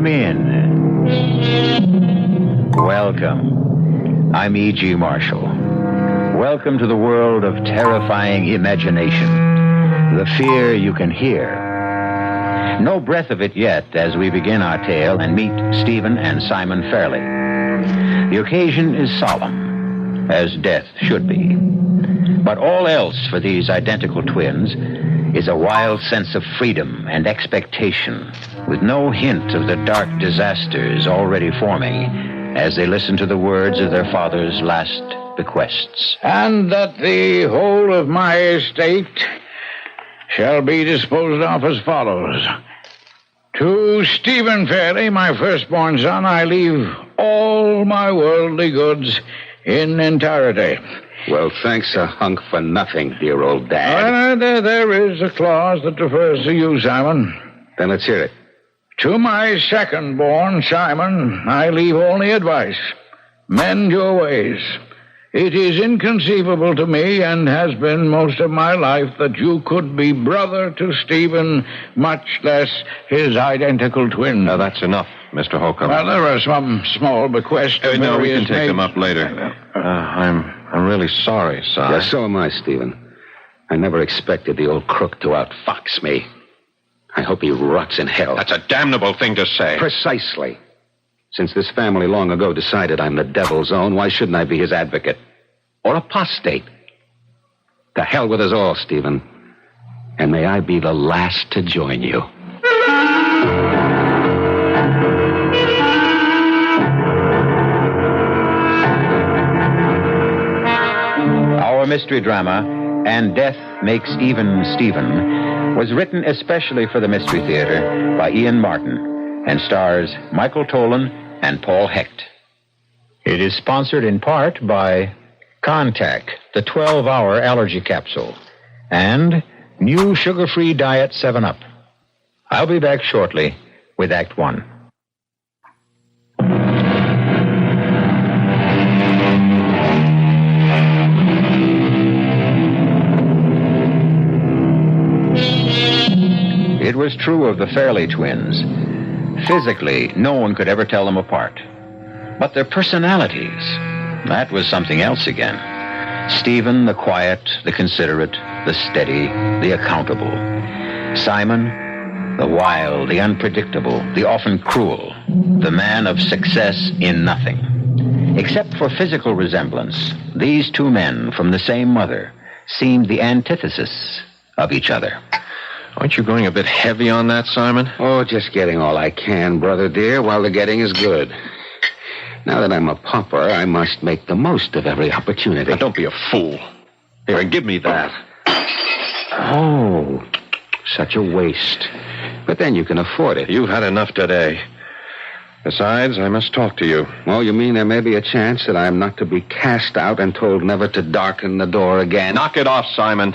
Come in. Welcome. I'm E.G. Marshall. Welcome to the world of terrifying imagination. The fear you can hear. No breath of it yet as we begin our tale and meet Stephen and Simon Fairley. The occasion is solemn, as death should be. But all else for these identical twins is a wild sense of freedom and expectation, with no hint of the dark disasters already forming as they listen to the words of their father's last bequests. And that the whole of my estate shall be disposed of as follows. To Stephen Fairley, my firstborn son, I leave all my worldly goods in entirety. Well, thanks a hunk for nothing, dear old Dad. There is a clause that refers to you, Simon. Then let's hear it. To my second-born, Simon, I leave only advice. Mend your ways. It is inconceivable to me, and has been most of my life, that you could be brother to Stephen, much less his identical twin. Now, that's enough, Mr. Holcomb. Well, there are some small bequests. No, we can take them up later. I'm really sorry, Si. Yeah, so am I, Stephen. I never expected the old crook to outfox me. I hope he rots in hell. That's a damnable thing to say. Precisely. Since this family long ago decided I'm the devil's own, why shouldn't I be his advocate? Or apostate? To hell with us all, Stephen. And may I be the last to join you. Our mystery drama, And Death Makes Even Stephen, was written especially for the Mystery Theater by Ian Martin and stars Michael Tolan and Paul Hecht. It is sponsored in part by Contact, the 12-hour allergy capsule, and new sugar-free diet 7-Up. I'll be back shortly with Act 1. It was true of the Fairley twins. Physically, no one could ever tell them apart. But their personalities, that was something else again. Stephen, the quiet, the considerate, the steady, the accountable. Simon, the wild, the unpredictable, the often cruel. The man of success in nothing. Except for physical resemblance, these two men from the same mother seemed the antithesis of each other. Aren't you going a bit heavy on that, Simon? Oh, just getting all I can, brother dear, while the getting is good. Now that I'm a pauper, I must make the most of every opportunity. Now, don't be a fool. Here, give me that. Oh, such a waste. But then you can afford it. You've had enough today. Besides, I must talk to you. Oh, you mean there may be a chance that I am not to be cast out and told never to darken the door again? Knock it off, Simon.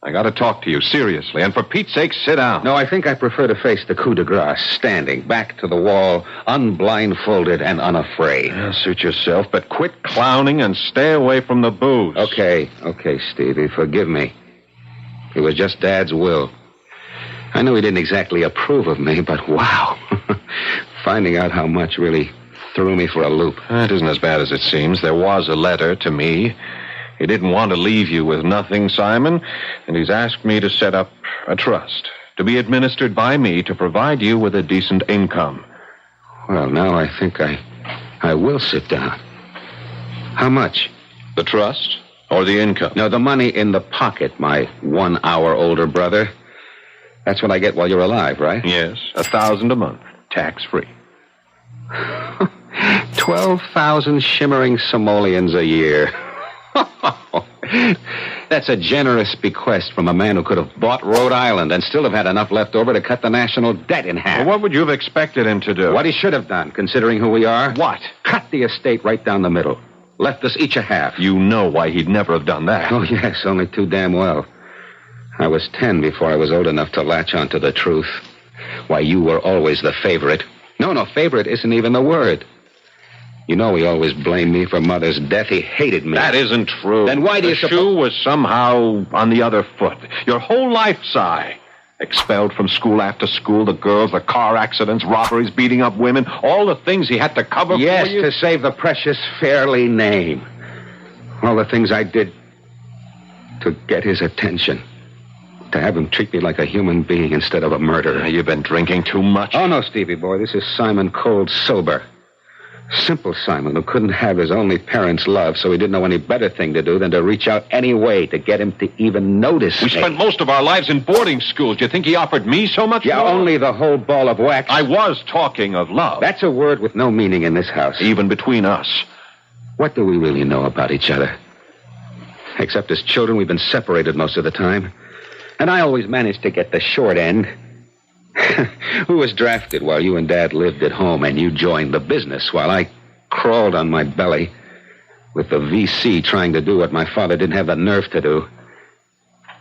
I got to talk to you, seriously. And for Pete's sake, sit down. No, I think I prefer to face the coup de grace, standing, back to the wall, unblindfolded and unafraid. Well, suit yourself, but quit clowning and stay away from the booze. Okay, Stevie, forgive me. It was just Dad's will. I know he didn't exactly approve of me, but wow. Finding out how much really threw me for a loop. It isn't as bad as it seems. There was a letter to me. He didn't want to leave you with nothing, Simon, and he's asked me to set up a trust to be administered by me to provide you with a decent income. Well, now I think I will sit down. How much? The trust or the income? No, the money in the pocket, my 1 hour older brother. That's what I get while you're alive, right? Yes, $1,000 a month, tax-free. 12,000 shimmering simoleons a year. That's a generous bequest from a man who could have bought Rhode Island and still have had enough left over to cut the national debt in half. Well, what would you have expected him to do? What he should have done, considering who we are. What? Cut the estate right down the middle. Left us each a half. You know why he'd never have done that. Oh, yes, only too damn well. I was 10 before I was old enough to latch onto the truth. Why, you were always the favorite. No, favorite isn't even the word. You know he always blamed me for Mother's death. He hated me. That isn't true. Then why do you suppose... The shoe was somehow on the other foot. Your whole life, Si. Expelled from school after school, the girls, the car accidents, robberies, beating up women, all the things he had to cover for you. Yes, to save the precious Fairley name. All the things I did to get his attention. To have him treat me like a human being instead of a murderer. You've been drinking too much. Oh, no, Stevie boy. This is Simon Cold sober. Simple Simon, who couldn't have his only parents' love, so he didn't know any better thing to do than to reach out any way to get him to even notice We spent most of our lives in boarding schools. Do you think he offered me so much Yeah, more? only the whole ball of wax. I was talking of love. That's a word with no meaning in this house. Even between us. What do we really know about each other? Except as children, we've been separated most of the time. And I always managed to get the short end. Who was drafted while you and Dad lived at home and you joined the business while I crawled on my belly with the VC trying to do what my father didn't have the nerve to do?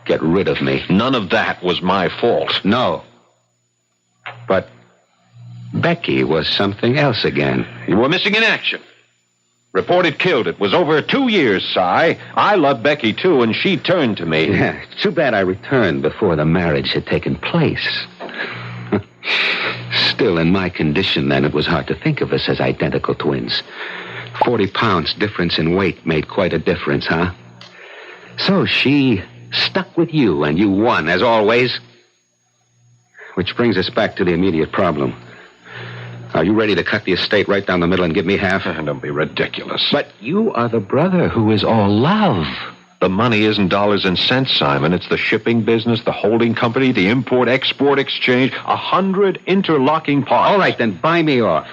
Get rid of me. None of that was my fault. No. But Becky was something else again. You were missing in action. Reported killed. It was over 2 years, Si. I loved Becky, too, and she turned to me. Yeah, too bad I returned before the marriage had taken place. Still, in my condition then, it was hard to think of us as identical twins. 40 pounds difference in weight made quite a difference, huh? So she stuck with you, and you won, as always. Which brings us back to the immediate problem. Are you ready to cut the estate right down the middle and give me half? Don't be ridiculous. But you are the brother who is all love. The money isn't dollars and cents, Simon. It's the shipping business, the holding company, the import-export exchange, 100 interlocking parts. All right, then buy me off.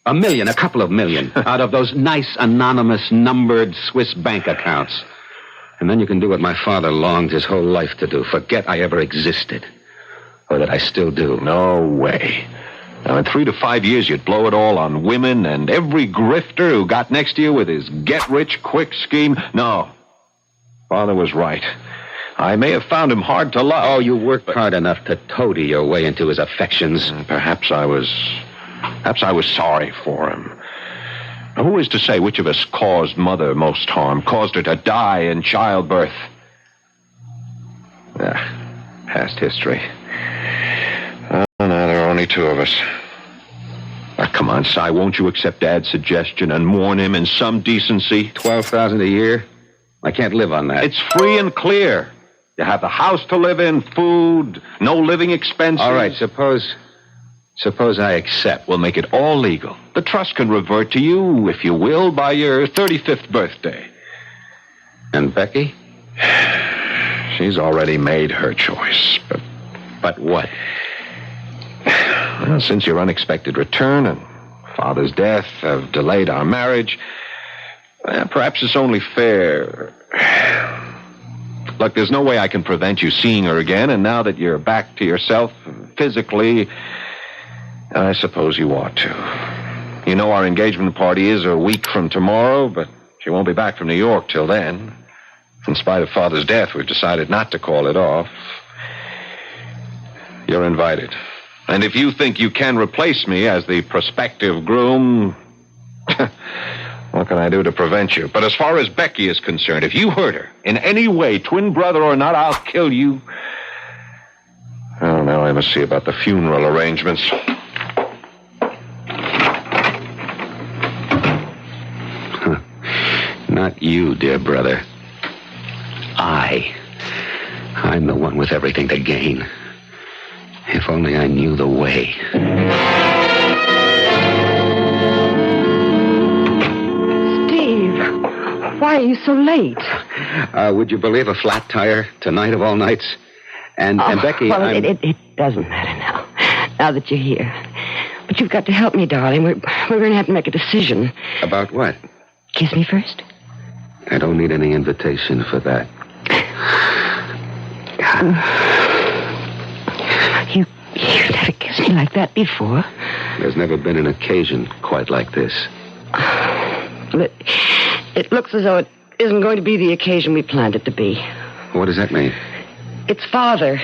$1 million, a couple of million, out of those nice, anonymous, numbered Swiss bank accounts. And then you can do what my father longed his whole life to do. Forget I ever existed. Or that I still do. No way. Now, in 3 to 5 years, you'd blow it all on women and every grifter who got next to you with his get-rich-quick scheme. No. Father was right. I may have found him hard to love. Oh, you worked hard enough to toady your way into his affections. Perhaps I was sorry for him. Who is to say which of us caused Mother most harm, caused her to die in childbirth? Past history. Oh, no, there are only 2 of us. Come on, Si, won't you accept Dad's suggestion and warn him in some decency? $12,000 a year? I can't live on that. It's free and clear. You have the house to live in, food, no living expenses. All right, suppose I accept. We'll make it all legal. The trust can revert to you, if you will, by your 35th birthday. And Becky? She's already made her choice. But what? Well, since your unexpected return and Father's death have delayed our marriage, perhaps it's only fair. Look, there's no way I can prevent you seeing her again, and now that you're back to yourself physically, I suppose you ought to. You know our engagement party is a week from tomorrow, but she won't be back from New York till then. In spite of Father's death, we've decided not to call it off. You're invited. And if you think you can replace me as the prospective groom, what can I do to prevent you? But as far as Becky is concerned, if you hurt her in any way, twin brother or not, I'll kill you. Oh, now I must see about the funeral arrangements. Not you, dear brother. I'm the one with everything to gain. If only I knew the way. Steve, why are you so late? Would you believe a flat tire tonight of all nights? And Becky, well, it doesn't matter now that you're here. But you've got to help me, darling. We're going to have to make a decision. About what? Kiss me first. I don't need any invitation for that. You've never kissed me like that before. There's never been an occasion quite like this. But it looks as though it isn't going to be the occasion we planned it to be. What does that mean? It's Father.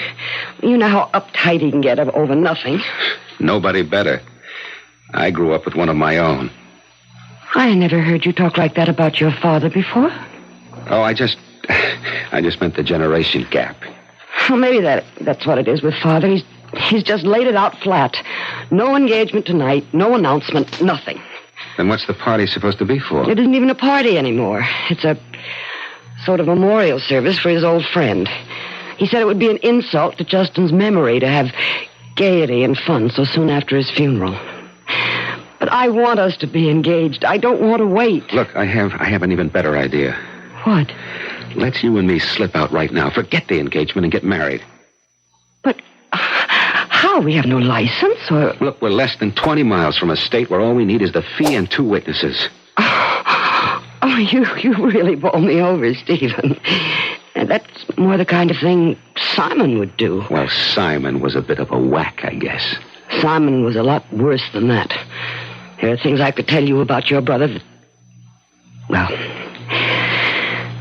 You know how uptight he can get over nothing. Nobody better. I grew up with one of my own. I never heard you talk like that about your father before. Oh, I just meant the generation gap. Well, maybe that's what it is with Father. He's just laid it out flat. No engagement tonight, no announcement, nothing. Then what's the party supposed to be for? It isn't even a party anymore. It's a sort of memorial service for his old friend. He said it would be an insult to Justin's memory to have gaiety and fun so soon after his funeral. But I want us to be engaged. I don't want to wait. Look, I have an even better idea. What? Let's you and me slip out right now. Forget the engagement and get married. But how? We have no license or... Look, we're less than 20 miles from a state where all we need is the fee and 2 witnesses. Oh, you really bowl me over, Stephen. And that's more the kind of thing Simon would do. Well, Simon was a bit of a whack, I guess. Simon was a lot worse than that. There are things I could tell you about your brother that... Well,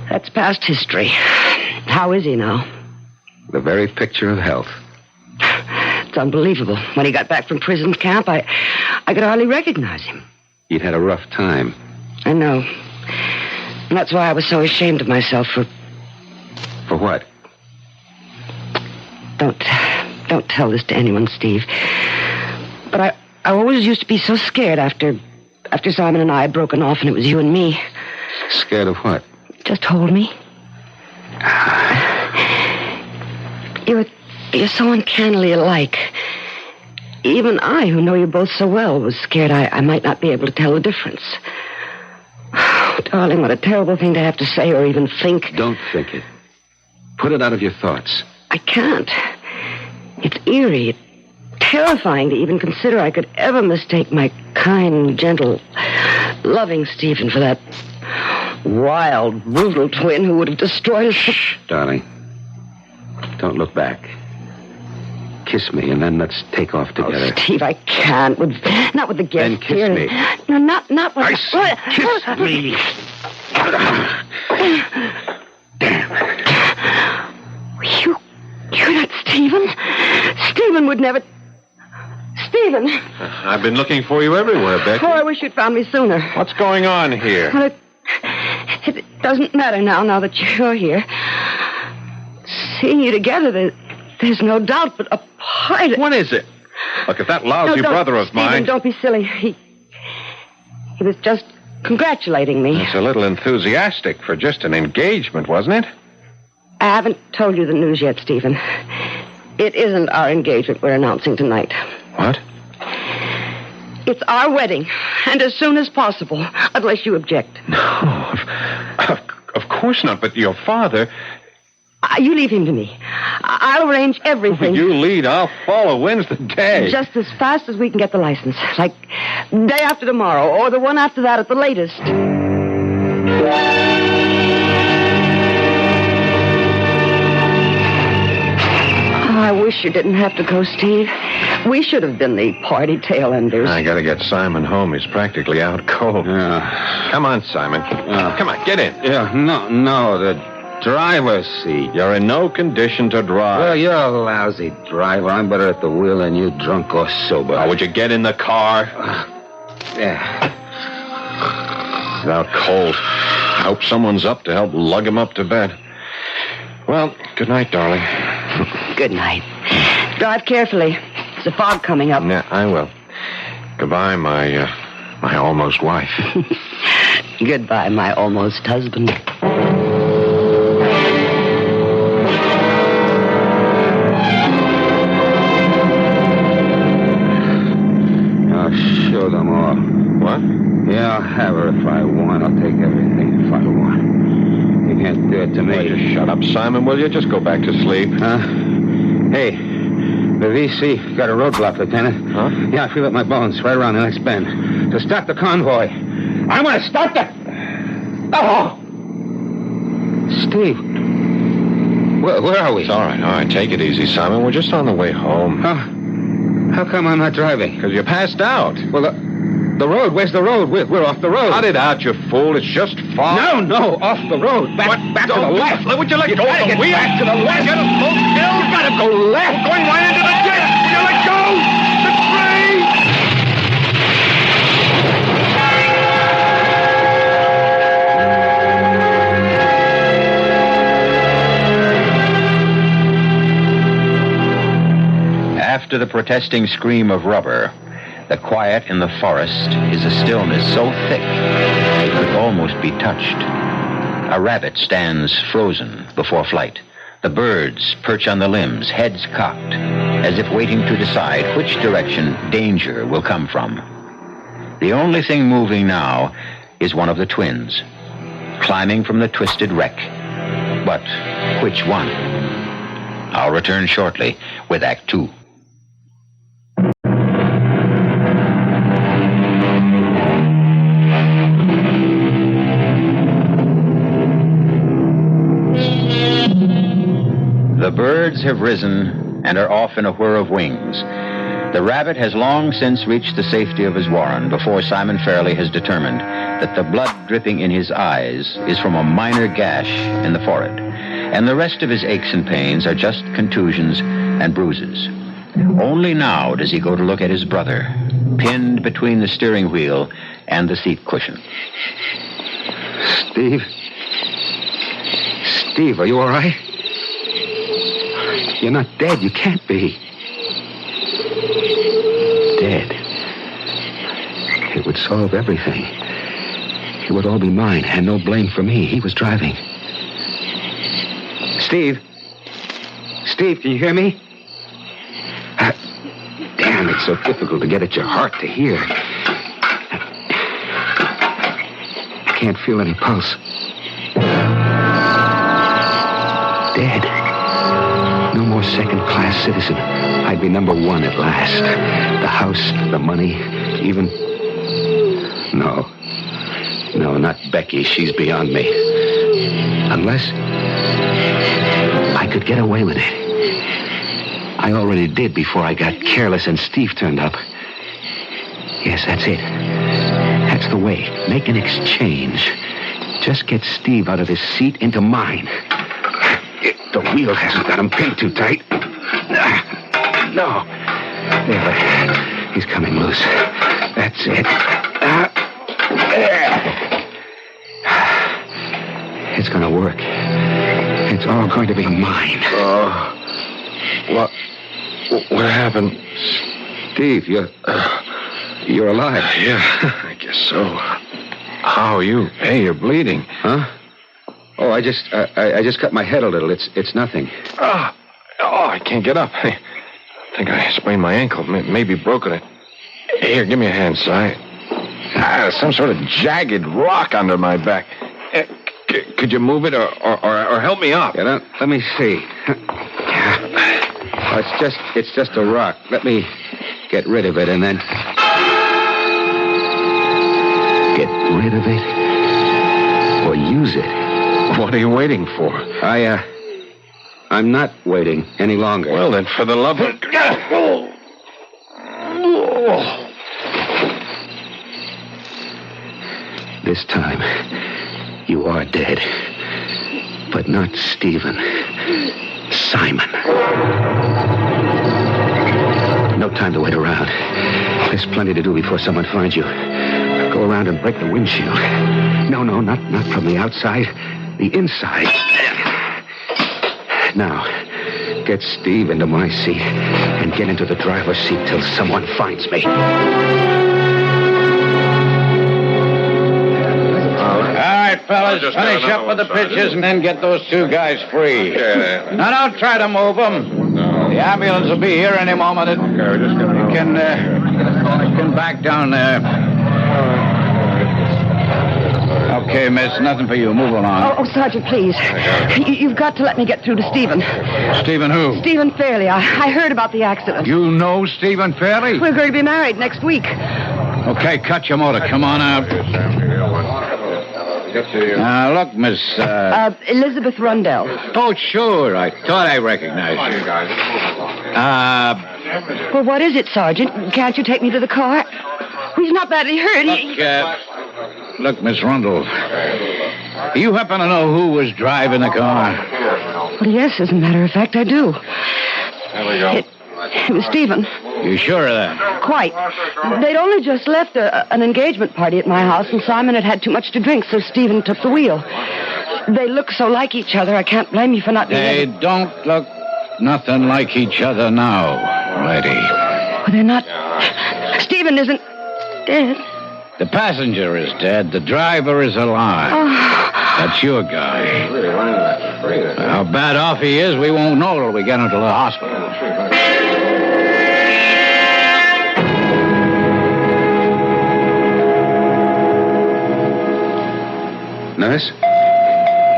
that's past history. How is he now? The very picture of health. It's unbelievable. When he got back from prison camp, I could hardly recognize him. He'd had a rough time. I know. And that's why I was so ashamed of myself for... For what? Don't tell this to anyone, Steve. But I always used to be so scared after Simon and I had broken off and it was you and me. Scared of what? Just hold me. You're so uncannily alike. Even I, who know you both so well, was scared I might not be able to tell the difference. Oh, darling, what a terrible thing to have to say or even think. Don't think it. Put it out of your thoughts. I can't. It's eerie, terrifying to even consider I could ever mistake my kind, gentle, loving Stephen for that wild, brutal twin who would have destroyed us. Shh, darling. Don't look back. Kiss me, and then let's take off together. Oh, Steve, I can't. Not with the guests Then kiss here. me. No, not with... I said kiss me. Damn. You're not Stephen. Stephen would never... Stephen. I've been looking for you everywhere, Becky. Oh, I wish you'd found me sooner. What's going on here? Well, it doesn't matter now that you're here. Seeing you together, there's no doubt, but apart... What is it? Look, if that lousy brother of Stephen, mine... don't be silly. He was just congratulating me. It's a little enthusiastic for just an engagement, wasn't it? I haven't told you the news yet, Stephen. It isn't our engagement we're announcing tonight. What? It's our wedding, and as soon as possible, unless you object. No, of course not, but your father... You leave him to me. I'll arrange everything. You lead, I'll follow. When's the day? Just as fast as we can get the license. Like day after tomorrow, or the one after that at the latest. I wish you didn't have to go, Steve. We should have been the party tail enders. I gotta get Simon home. He's practically out cold. Yeah. Come on, Simon. Come on, get in. Yeah, no, the driver's seat. You're in no condition to drive. Well, you're a lousy driver. I'm better at the wheel than you, drunk or sober. Oh, would you get in the car? Yeah. He's out cold. I hope someone's up to help lug him up to bed. Well, good night, darling. Good night. Drive carefully. There's a fog coming up. Yeah, I will. Goodbye, my almost wife. Goodbye, my almost husband. I'll show them all. What? Yeah, I'll have her if I want. I'll take everything if I want. You can't do it to me. Well, just shut up, Simon, will you? Just go back to sleep. Huh? Hey, the VC got a roadblock, Lieutenant. Huh? Yeah, I feel it in my bones right around the next bend. To stop the convoy. I want to stop the... Oh! Steve. Where are we? It's all right. Take it easy, Simon. We're just on the way home. How come I'm not driving? Because you passed out. Well, the road. Where's the road? We're off the road. Cut it out, you fool. It's just fog. No, off the road. Back to the left. Would you let go of the wheel? Back to the left. Get a full still. You gotta go left. We're going right into the ditch. Will you let go? The train! After the protesting scream of rubber, the quiet in the forest is a stillness so thick it could almost be touched. A rabbit stands frozen before flight. The birds perch on the limbs, heads cocked, as if waiting to decide which direction danger will come from. The only thing moving now is one of the twins, climbing from the twisted wreck. But which one? I'll return shortly with Act 2. The birds have risen and are off in a whir of wings. The rabbit has long since reached the safety of his warren before Simon Fairley has determined that the blood dripping in his eyes is from a minor gash in the forehead, and the rest of his aches and pains are just contusions and bruises. Only now does he go to look at his brother, pinned between the steering wheel and the seat cushion. Steve? Steve, are you all right? You're not dead. You can't be. Dead. It would solve everything. It would all be mine, and no blame for me. He was driving. Steve? Steve, can you hear me? Damn, it's so difficult to get at your heart to hear. I can't feel any pulse. Dead. No more second-class citizen. I'd be number one at last. The house, the money, even... No, not Becky. She's beyond me. Unless I could get away with it. I already did before I got careless and Steve turned up. Yes, that's it. That's the way. Make an exchange. Just get Steve out of his seat into mine. The wheel hasn't got him pinned too tight. No. There. He's coming loose. That's it. It's gonna work. It's all going to be mine. What happened? Steve, you're alive. Yeah, I guess so. How are you? Hey, you're bleeding. Huh? Oh, I just cut my head a little. It's nothing. I can't get up. I think I sprained my ankle. Maybe broken it. Here, give me a hand, Si. Some sort of jagged rock under my back. Could you move it or help me up? Yeah, let me see. Oh, it's just a rock. Let me get rid of it and then... Get rid of it? Or use it? What are you waiting for? I'm not waiting any longer. Well, then, for the love of... This time, you are dead. But not Stephen. Simon. No time to wait around. There's plenty to do before someone finds you. Go around and break the windshield. No, not from the outside. The inside. Now, get Steve into my seat and get into the driver's seat till someone finds me. All right, fellas, finish up with the pitches and then get those two guys free. Now, don't try to move them. The ambulance will be here any moment. You can back down there. Okay, miss, nothing for you. Move along. Oh, Sergeant, please. You've got to let me get through to Stephen. Stephen who? Stephen Fairley. I heard about the accident. You know Stephen Fairley? We're going to be married next week. Okay, cut your motor. Come on out. Look, Miss... Elizabeth Rundell. Oh, sure. I thought I recognized you. Well, what is it, Sergeant? Can't you take me to the car? He's not badly hurt. Look, Miss Rundell. Do you happen to know who was driving the car? Well, yes, as a matter of fact, I do. There we go. It was Stephen. You sure of that? Quite. They'd only just left an engagement party at my house, and Simon had too much to drink, so Stephen took the wheel. They look so like each other, I can't blame you for not being They don't look nothing like each other now. Letty. Well, they're not... Stephen isn't dead. The passenger is dead. The driver is alive. That's your guy. How bad off he is, we won't know till we get him to the hospital. Nurse?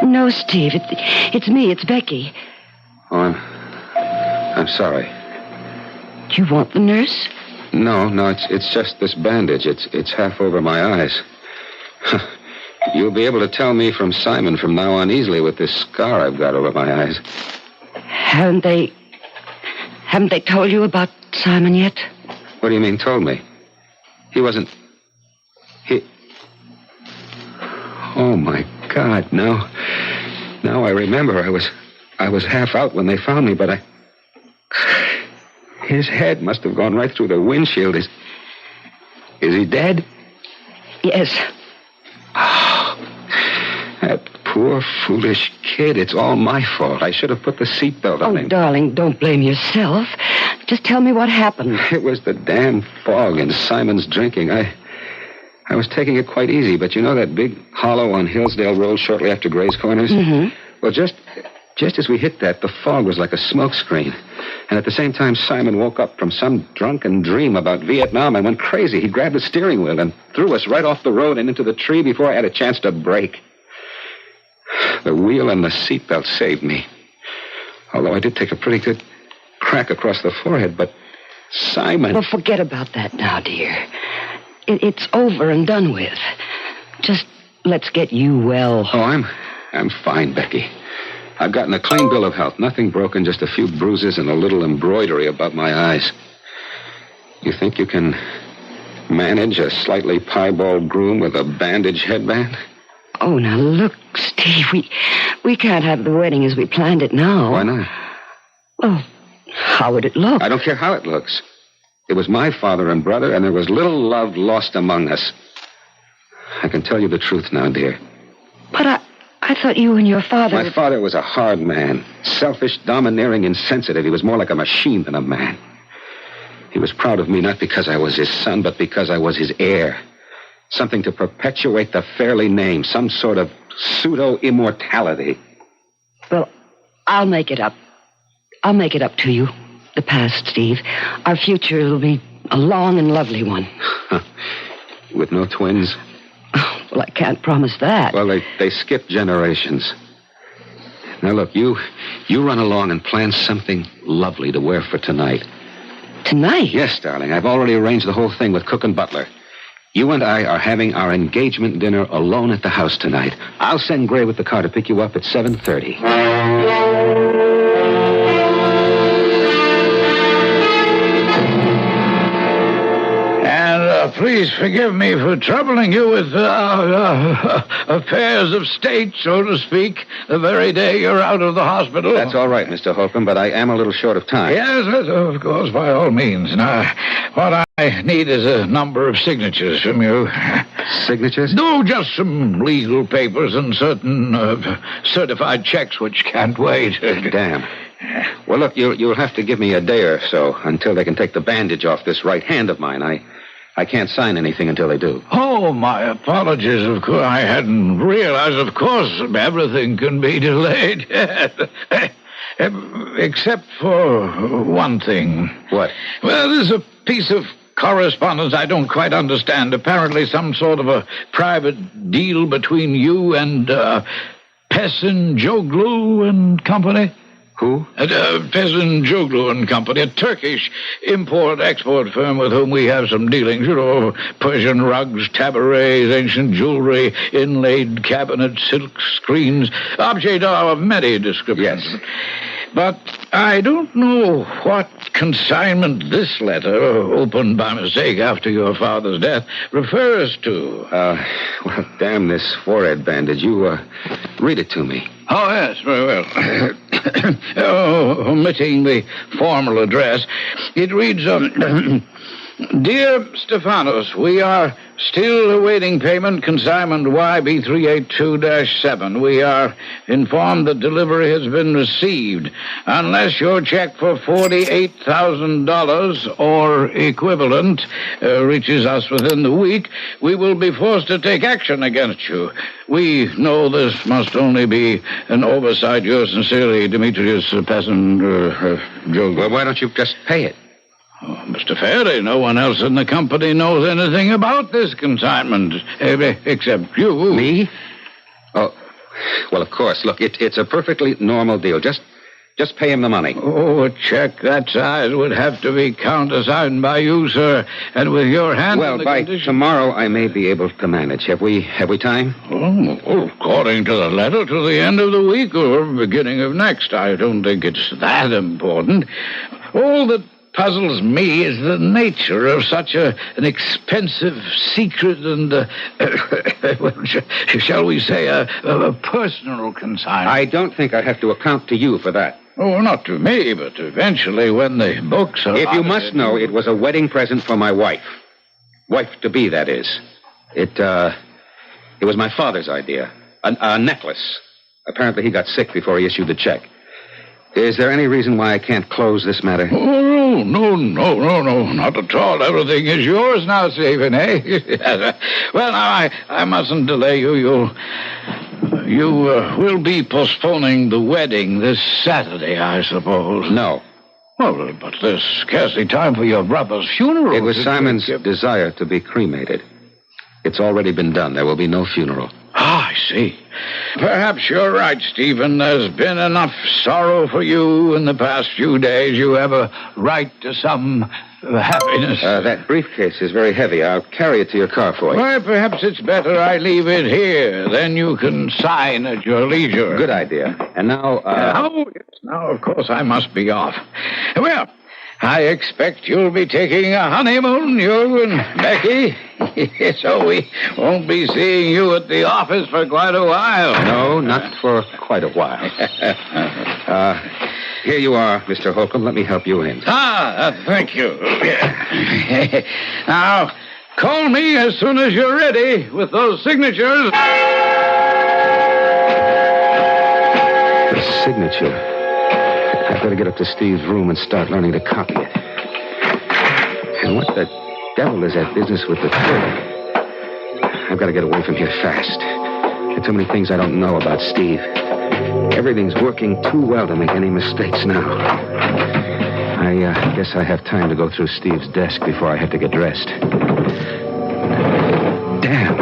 No, Steve. It's me. It's Becky. Oh, I'm sorry. Do you want the nurse? No, it's just this bandage. It's half over my eyes. You'll be able to tell me from Simon from now on easily with this scar I've got over my eyes. Haven't they told you about Simon yet? What do you mean, told me? He... Oh, my God, now I remember. I was half out when they found me, but his head must have gone right through the windshield. Is he dead? Yes. Oh, that poor, foolish kid. It's all my fault. I should have put the seatbelt on him. Oh, darling, don't blame yourself. Just tell me what happened. It was the damn fog and Simon's drinking. I was taking it quite easy, but you know that big hollow on Hillsdale Road shortly after Gray's Corners? Mm-hmm. Well, just as we hit that, the fog was like a smoke screen. And at the same time, Simon woke up from some drunken dream about Vietnam and went crazy. He grabbed the steering wheel and threw us right off the road and into the tree before I had a chance to brake. The wheel and the seatbelt saved me. Although I did take a pretty good crack across the forehead, but Simon... Well, forget about that now, dear. It's over and done with. Just let's get you well. Oh, I'm fine, Becky. I've gotten a clean bill of health. Nothing broken, just a few bruises and a little embroidery above my eyes. You think you can manage a slightly piebald groom with a bandage headband? Oh, now look, Steve, we can't have the wedding as we planned it now. Why not? Well, how would it look? I don't care how it looks. It was my father and brother, and there was little love lost among us. I can tell you the truth now, dear. But I thought you and your father... My father was a hard man. Selfish, domineering, insensitive. He was more like a machine than a man. He was proud of me not because I was his son, but because I was his heir. Something to perpetuate the Fairley name. Some sort of pseudo-immortality. Well, I'll make it up. I'll make it up to you. The past, Steve. Our future will be a long and lovely one. With no twins? Well, I can't promise that. Well, they skip generations. Now, look, you run along and plan something lovely to wear for tonight. Tonight? Yes, darling. I've already arranged the whole thing with cook and butler. You and I are having our engagement dinner alone at the house tonight. I'll send Gray with the car to pick you up at 7:30. Please forgive me for troubling you with affairs of state, so to speak, the very day you're out of the hospital. That's all right, Mr. Holcomb, but I am a little short of time. Yes, of course, by all means. Now, what I need is a number of signatures from you. Signatures? No, just some legal papers and certain certified checks which can't wait. Damn. Well, look, you'll have to give me a day or so until they can take the bandage off this right hand of mine. I can't sign anything until they do. Oh, my apologies, of course. I hadn't realized, of course, everything can be delayed. Except for one thing. What? Well, there's a piece of correspondence I don't quite understand. Apparently some sort of a private deal between you and Pesin Joglu and Company. Who? Pesin Joglu and Company, a Turkish import-export firm with whom we have some dealings. You know, Persian rugs, tabourets, ancient jewelry, inlaid cabinets, silk screens, objects of many descriptions. Yes. But I don't know what consignment this letter, opened by mistake after your father's death, refers to. Well, damn this forehead bandage. You, read it to me. Oh, yes, very well. Omitting the formal address, it reads, Dear Stephanos, we are still awaiting payment consignment YB382-7. We are informed that delivery has been received. Unless your check for $48,000 or equivalent reaches us within the week, we will be forced to take action against you. We know this must only be an oversight. Yours sincerely, Demetrius Joe. Well, why don't you just pay it? Oh, Mr. Faraday, no one else in the company knows anything about this consignment, except you. Me? Oh, well, of course. Look, it's a perfectly normal deal. Just pay him the money. Oh, a check that size would have to be countersigned by you, sir, and with your hand. Well, by tomorrow, I may be able to manage. Have we time? Oh, according to the letter, to the end of the week or beginning of next. I don't think it's that important. All that puzzles me is the nature of such an expensive secret and, shall we say, a personal consignment. I don't think I have to account to you for that. Oh, not to me, but eventually when the books are... If you must know, it was a wedding present for my wife. Wife-to-be, that is. It was my father's idea. A necklace. Apparently he got sick before he issued the check. Is there any reason why I can't close this matter? Oh, no, not at all. Everything is yours now, Stephen, eh? Well, now, I mustn't delay you. You will be postponing the wedding this Saturday, I suppose. No. Well, but there's scarcely time for your brother's funeral. It was Simon's desire to be cremated. It's already been done. There will be no funeral. Ah, I see. Perhaps you're right, Stephen. There's been enough sorrow for you in the past few days. You have a right to some happiness. That briefcase is very heavy. I'll carry it to your car for you. Well, perhaps it's better I leave it here. Then you can sign at your leisure. Good idea. And now, Now, of course, I must be off. Well, I expect you'll be taking a honeymoon, you and Becky. So we won't be seeing you at the office for quite a while. No, not for quite a while. Here you are, Mr. Holcomb. Let me help you in. Thank you. Now, call me as soon as you're ready with those signatures. The signature. I've got to get up to Steve's room and start learning to copy it. And what the devil is that business with the clerk? I've got to get away from here fast. There are too many things I don't know about Steve. Everything's working too well to make any mistakes now. I guess I have time to go through Steve's desk before I have to get dressed. Damn,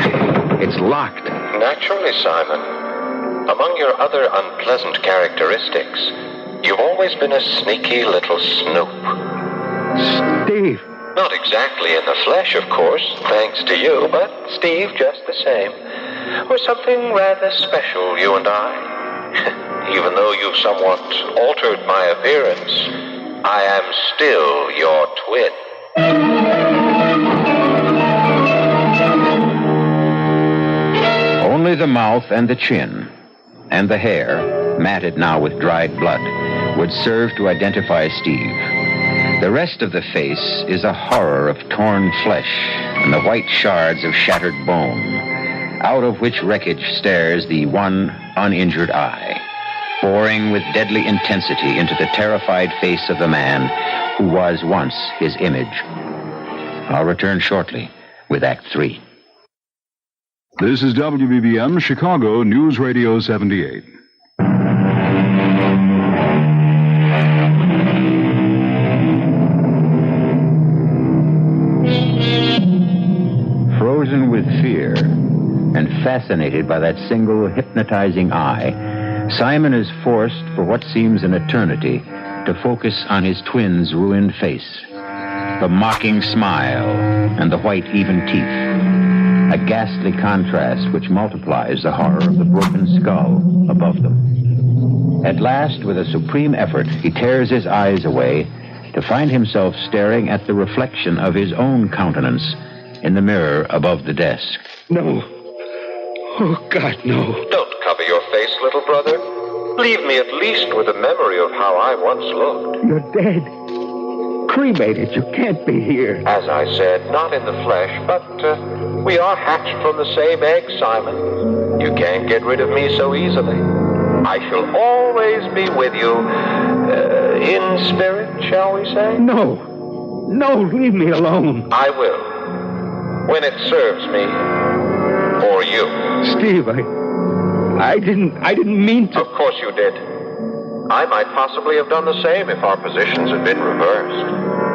it's locked. Naturally, Simon. Among your other unpleasant characteristics, you've always been a sneaky little snoop. Steve! Not exactly in the flesh, of course, thanks to you, but Steve just the same. We're something rather special, you and I. Even though you've somewhat altered my appearance, I am still your twin. Only the mouth and the chin, and the hair, matted now with dried blood, would serve to identify Steve. The rest of the face is a horror of torn flesh and the white shards of shattered bone, out of which wreckage stares the one uninjured eye, boring with deadly intensity into the terrified face of the man who was once his image. I'll return shortly with Act 3. This is WBBM Chicago News Radio 78. Frozen with fear and fascinated by that single hypnotizing eye, Simon is forced for what seems an eternity to focus on his twin's ruined face. The mocking smile and the white, even teeth. A ghastly contrast which multiplies the horror of the broken skull above them. At last, with a supreme effort, he tears his eyes away to find himself staring at the reflection of his own countenance in the mirror above the desk. No. Oh, God, no. Don't cover your face, little brother. Leave me at least with a memory of how I once looked. You're dead. cremated. You can't be here. As I said, not in the flesh, but we are hatched from the same egg, Simon. You can't get rid of me so easily. I shall always be with you, in spirit, shall we say? No. No, leave me alone. I will. When it serves me. Or you. Steve, I didn't mean to. Of course you did. I might possibly have done the same if our positions had been reversed.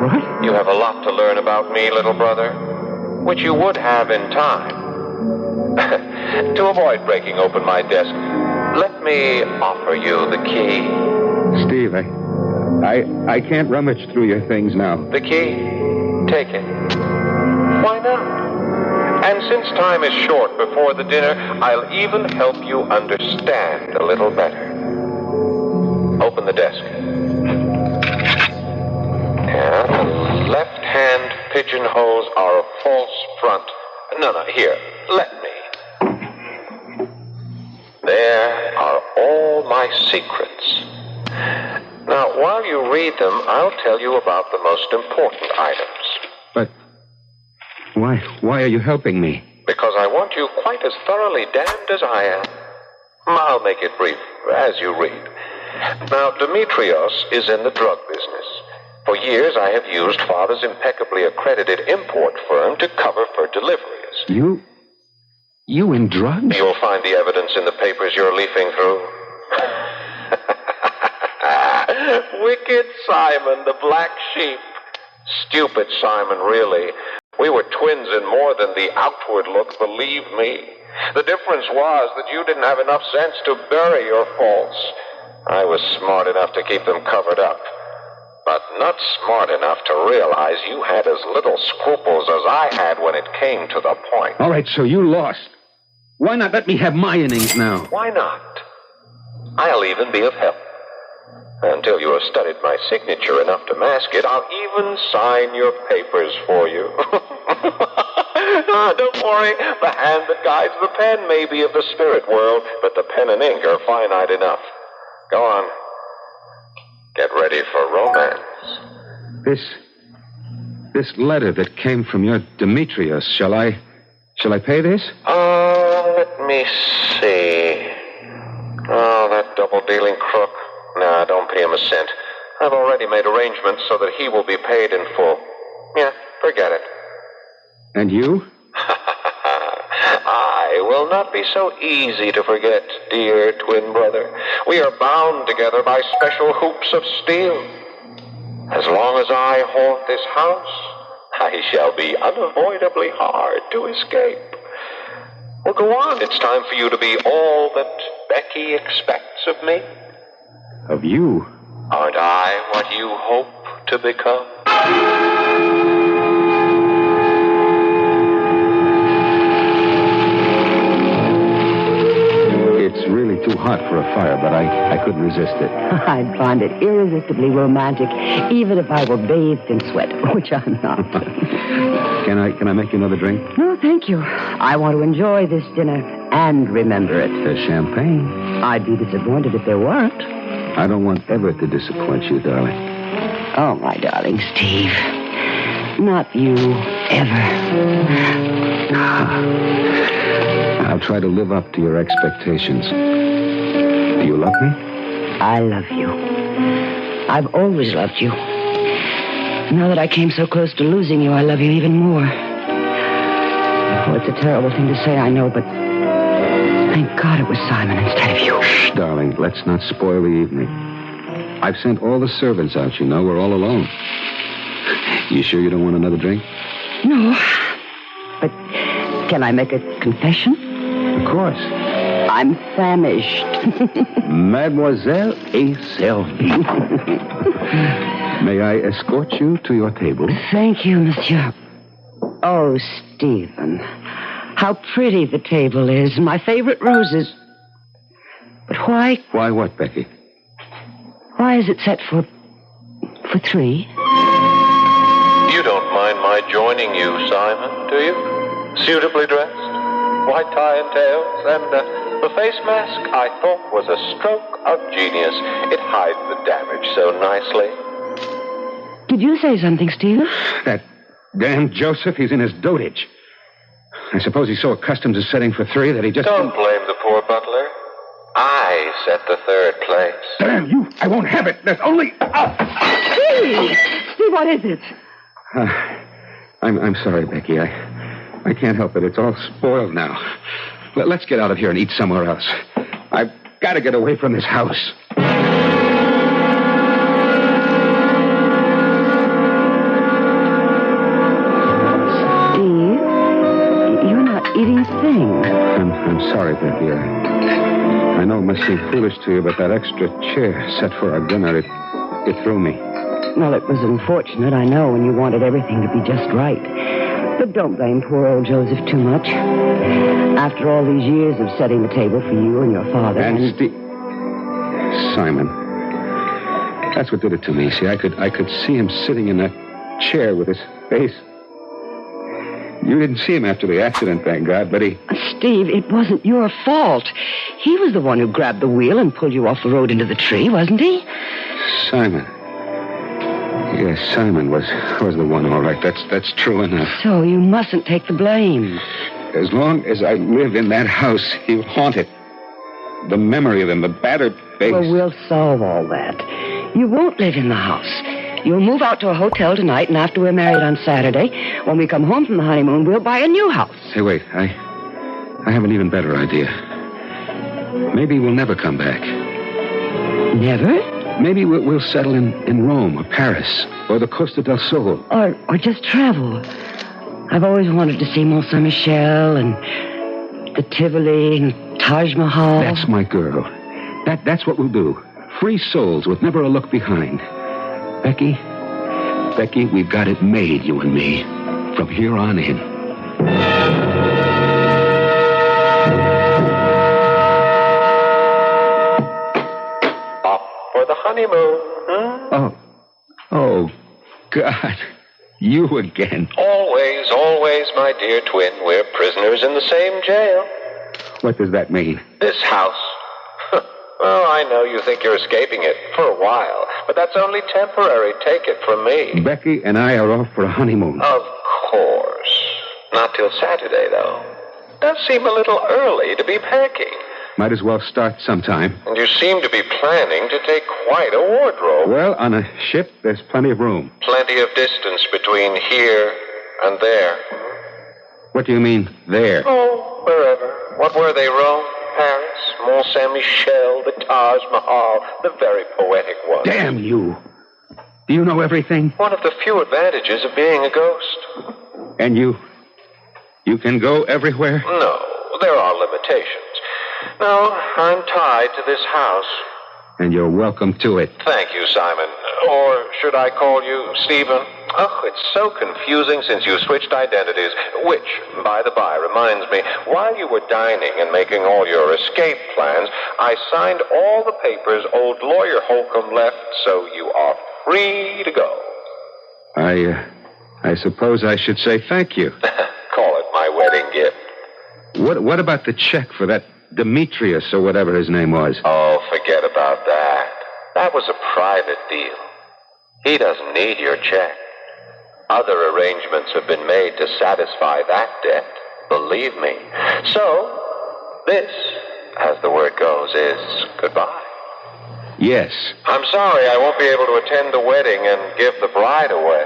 What? You have a lot to learn about me, little brother, which you would have in time. To avoid breaking open my desk, let me offer you the key. Steve, I can't rummage through your things now. The key? Take it. Why not? And since time is short before the dinner, I'll even help you understand a little better. Open the desk. Yeah, the left-hand pigeonholes are a false front. No, here, let me. There are all my secrets. Now, while you read them, I'll tell you about the most important items. But why are you helping me? Because I want you quite as thoroughly damned as I am. I'll make it brief, as you read. Now, Demetrios is in the drug business. For years, I have used Father's impeccably accredited import firm to cover for deliveries. You in drugs? You'll find the evidence in the papers you're leafing through. Wicked Simon, the black sheep. Stupid Simon, really. We were twins in more than the outward look, believe me. The difference was that you didn't have enough sense to bury your faults. I was smart enough to keep them covered up, but not smart enough to realize you had as little scruples as I had when it came to the point. All right, so you lost. Why not let me have my innings now? Why not? I'll even be of help. Until you have studied my signature enough to mask it, I'll even sign your papers for you. Don't worry, the hand that guides the pen may be of the spirit world, but the pen and ink are finite enough. Go on. Get ready for romance. This letter that came from your Demetrios, shall I pay this? Let me see. Oh, that double-dealing crook. Nah, don't pay him a cent. I've already made arrangements so that he will be paid in full. Yeah, forget it. And you? I will not be so easy to forget, dear twin brother. We are bound together by special hoops of steel. As long as I haunt this house, I shall be unavoidably hard to escape. Well, go on. It's time for you to be all that Becky expects of me. Of you? Aren't I what you hope to become? It's really too hot for a fire, but I couldn't resist it. I'd find it irresistibly romantic, even if I were bathed in sweat, which I'm not. Can I make you another drink? No, thank you. I want to enjoy this dinner and remember it. There's champagne. I'd be disappointed if there weren't. I don't want ever to disappoint you, darling. Oh, my darling Steve. Not you, ever. I'll try to live up to your expectations. Do you love me? I love you. I've always loved you. Now that I came so close to losing you, I love you even more. Oh, it's a terrible thing to say, I know, but thank God it was Simon instead of you. Shh, darling, let's not spoil the evening. I've sent all the servants out, you know. We're all alone. You sure you don't want another drink? No. But can I make a confession? Of course. I'm famished. Mademoiselle est servie. May I escort you to your table? Thank you, monsieur. Oh, Stephen. How pretty the table is. My favorite roses. But why... Why what, Becky? Why is it set for 3? You don't mind my joining you, Simon, do you? Suitably dressed, white tie and tails, and the face mask I thought was a stroke of genius. It hides the damage so nicely. Did you say something, Stephen? That damn Joseph, he's in his dotage. I suppose he's so accustomed to setting for three that he just... Don't blame the poor butler. I set the third place. Damn you! I won't have it. There's only... Steve! Steve, what is it? I'm sorry, Becky. I can't help it. It's all spoiled now. Let's get out of here and eat somewhere else. I've got to get away from this house. Steve, you're not eating a thing. I'm sorry, Becky. I know it must seem foolish to you, but that extra chair set for our dinner, it threw me. Well, it was unfortunate, I know, and you wanted everything to be just right. But don't blame poor old Joseph too much. After all these years of setting the table for you and your father... And Simon. That's what did it to me. See, I could see him sitting in that chair with his face... You didn't see him after the accident, thank God, but he... Steve, it wasn't your fault. He was the one who grabbed the wheel and pulled you off the road into the tree, wasn't he? Simon. Yes, Simon was the one, all right. That's true enough. So you mustn't take the blame. As long as I live in that house, he'll haunt it. The memory of him, the battered face. Well, we'll solve all that. You won't live in the house. You'll move out to a hotel tonight, and after we're married on Saturday, when we come home from the honeymoon, we'll buy a new house. Hey, wait. I have an even better idea. Maybe we'll never come back. Never? Maybe we'll settle in Rome or Paris or the Costa del Sol. Or just travel. I've always wanted to see Mont Saint-Michel and the Tivoli and Taj Mahal. That's my girl. That's what we'll do. Free souls with never a look behind. Becky, we've got it made, you and me. From here on in. Off for the honeymoon, huh? Oh, God. You again. Always, my dear twin. We're prisoners in the same jail. What does that mean? This house. Well, I know you think you're escaping it for a while, but that's only temporary. Take it from me. Becky and I are off for a honeymoon. Of course. Not till Saturday, though. Does seem a little early to be packing. Might as well start sometime. And you seem to be planning to take quite a wardrobe. Well, on a ship, there's plenty of room. Plenty of distance between here and there. What do you mean, there? Oh, wherever. What were they, Rome? Paris, Mont Saint-Michel, the Taj Mahal, the very poetic one. Damn you. Do you know everything? One of the few advantages of being a ghost. And you can go everywhere? No, there are limitations. No, I'm tied to this house. And you're welcome to it. Thank you, Simon. Or should I call you Stephen? Oh, it's so confusing since you switched identities. Which, by the by, reminds me, while you were dining and making all your escape plans, I signed all the papers old lawyer Holcomb left, so you are free to go. I suppose I should say thank you. Call it my wedding gift. What about the check for that Demetrius or whatever his name was? Oh, forget about that. That was a private deal. He doesn't need your check. Other arrangements have been made to satisfy that debt, believe me. So, this, as the word goes, is goodbye. Yes. I'm sorry I won't be able to attend the wedding and give the bride away.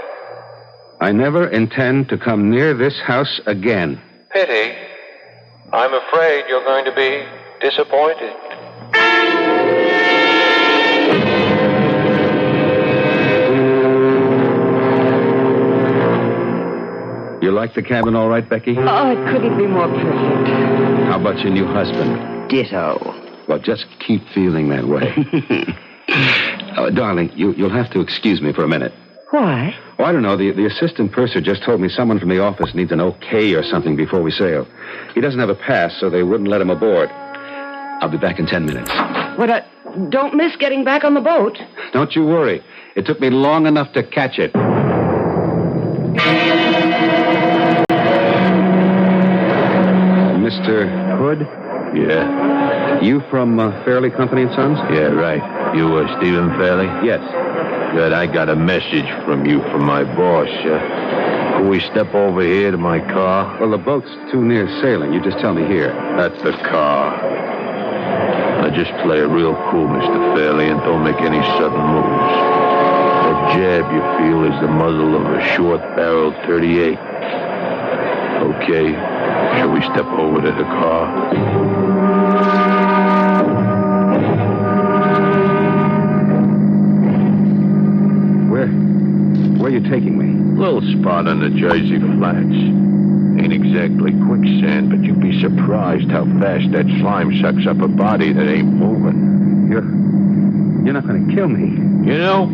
I never intend to come near this house again. Pity. I'm afraid you're going to be disappointed. You like the cabin all right, Becky? Oh, it couldn't be more perfect. How about your new husband? Ditto. Well, just keep feeling that way. Darling, you'll have to excuse me for a minute. Why? Oh, I don't know. The assistant purser just told me someone from the office needs an okay or something before we sail. He doesn't have a pass, so they wouldn't let him aboard. I'll be back in 10 minutes. What, don't miss getting back on the boat. Don't you worry. It took me long enough to catch it. Mr. Hood? Yeah? You from Fairley Company and Sons? Yeah, right. You, Stephen Fairley? Yes. Good, I got a message from you from my boss. Can we step over here to my car? Well, the boat's too near sailing. You just tell me here. That's the car. Now just play it real cool, Mr. Fairley, and don't make any sudden moves. That jab you feel is the muzzle of a short-barreled .38. Okay, shall we step over to the car? Where are you taking me? Little spot on the Jersey Flats. Ain't exactly quicksand, but you'd be surprised how fast that slime sucks up a body that ain't moving. You're not going to kill me. You know,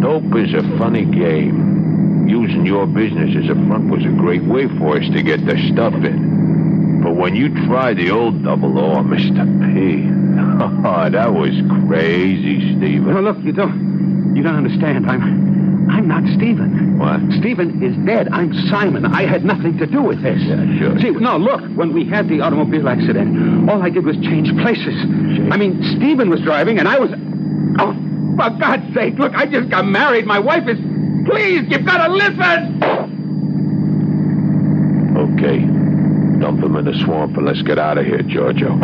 dope is a funny game. Using your business as a front was a great way for us to get the stuff in. But when you try the old double R, Mr. P, oh, that was crazy, Stephen. No, look, you don't understand. I'm not Stephen. What? Stephen is dead. I'm Simon. I had nothing to do with this. Yeah, sure. See, no, look, when we had the automobile accident, all I did was change places. I mean, Stephen was driving and I was... Oh, for God's sake, look, I just got married. My wife is... Please, you've got to listen! Okay. Dump him in the swamp and let's get out of here, Giorgio.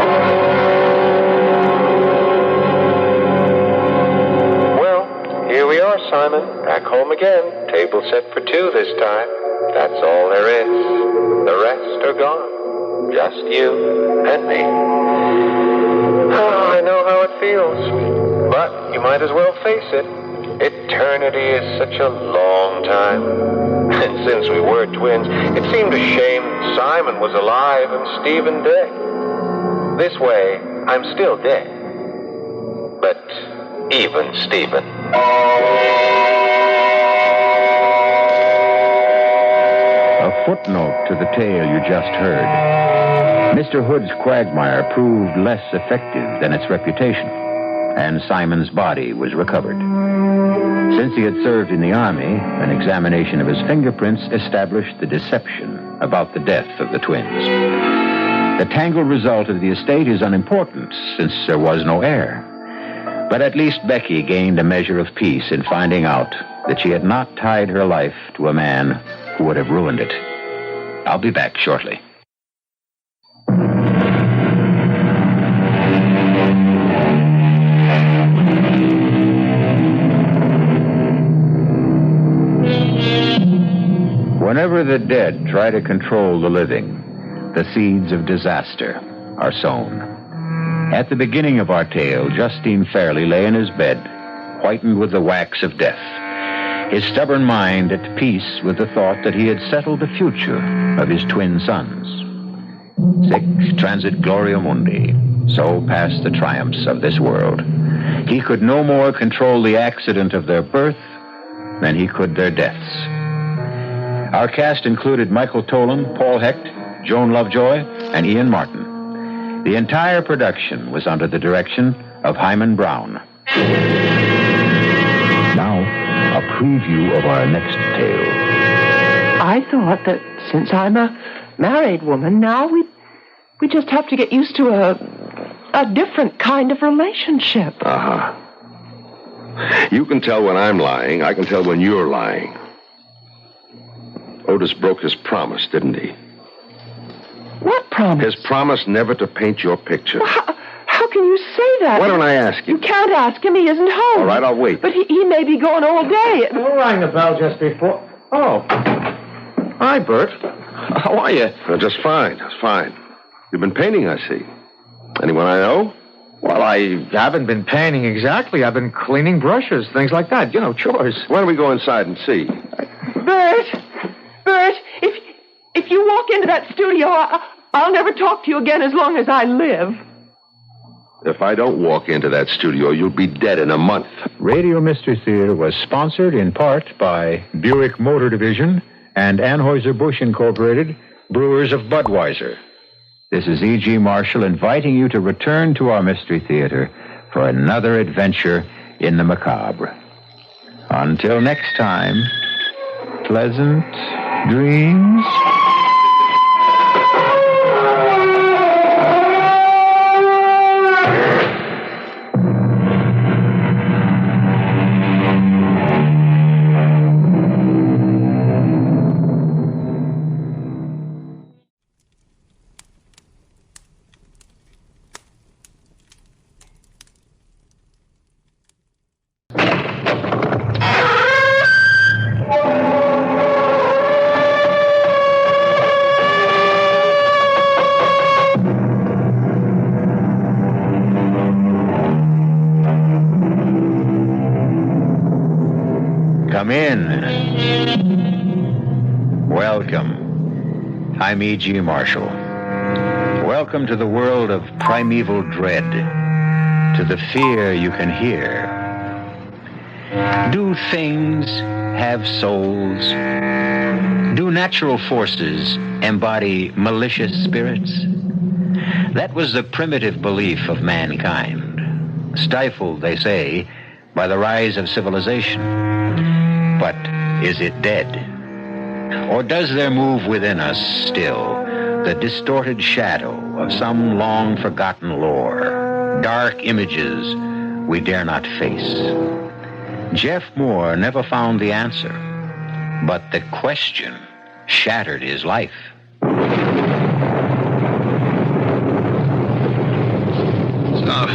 Here we are, Simon. Back home again. Table set for two this time. That's all there is. The rest are gone. Just you and me. Oh, I know how it feels. But you might as well face it. Eternity is such a long time. And since we were twins, it seemed a shame Simon was alive and Stephen dead. This way, I'm still dead. But even Stephen. A footnote to the tale you just heard. Mr. Hood's quagmire proved less effective than its reputation, and Simon's body was recovered. Since he had served in the Army, an examination of his fingerprints established the deception about the death of the twins. The tangled result of the estate is unimportant, since there was no heir. But at least Becky gained a measure of peace in finding out that she had not tied her life to a man who would have ruined it. I'll be back shortly. Whenever the dead try to control the living, the seeds of disaster are sown. At the beginning of our tale, Justine Fairley lay in his bed, whitened with the wax of death, his stubborn mind at peace with the thought that he had settled the future of his twin sons. Sic transit gloria mundi, so passed the triumphs of this world. He could no more control the accident of their birth than he could their deaths. Our cast included Michael Tolan, Paul Hecht, Joan Lovejoy, and Ian Martin. The entire production was under the direction of Hyman Brown. Now, a preview of our next tale. I thought that since I'm a married woman, now we just have to get used to a different kind of relationship. Uh-huh. You can tell when I'm lying. I can tell when you're lying. Otis broke his promise, didn't he? What promise? His promise never to paint your picture. Well, how can you say that? Why don't I ask you? You can't ask him. He isn't home. All right, I'll wait. But he may be gone all day. Who rang the bell just before? Oh. Hi, Bert. How are you? Just fine. Just fine. You've been painting, I see. Anyone I know? Well, I haven't been painting exactly. I've been cleaning brushes, things like that. You know, chores. Why don't we go inside and see? Bert, if you walk into that studio, I'll never talk to you again as long as I live. If I don't walk into that studio, you'll be dead in a month. Radio Mystery Theater was sponsored in part by Buick Motor Division and Anheuser-Busch Incorporated, brewers of Budweiser. This is E.G. Marshall inviting you to return to our Mystery Theater for another adventure in the macabre. Until next time, pleasant dreams. Come in. Welcome. I'm E.G. Marshall. Welcome to the world of primeval dread, to the fear you can hear. Do things have souls? Do natural forces embody malicious spirits? That was the primitive belief of mankind, stifled, they say, by the rise of civilization. But is it dead? Or does there move within us still the distorted shadow of some long-forgotten lore, dark images we dare not face? Jeff Moore never found the answer, but the question shattered his life. Stop.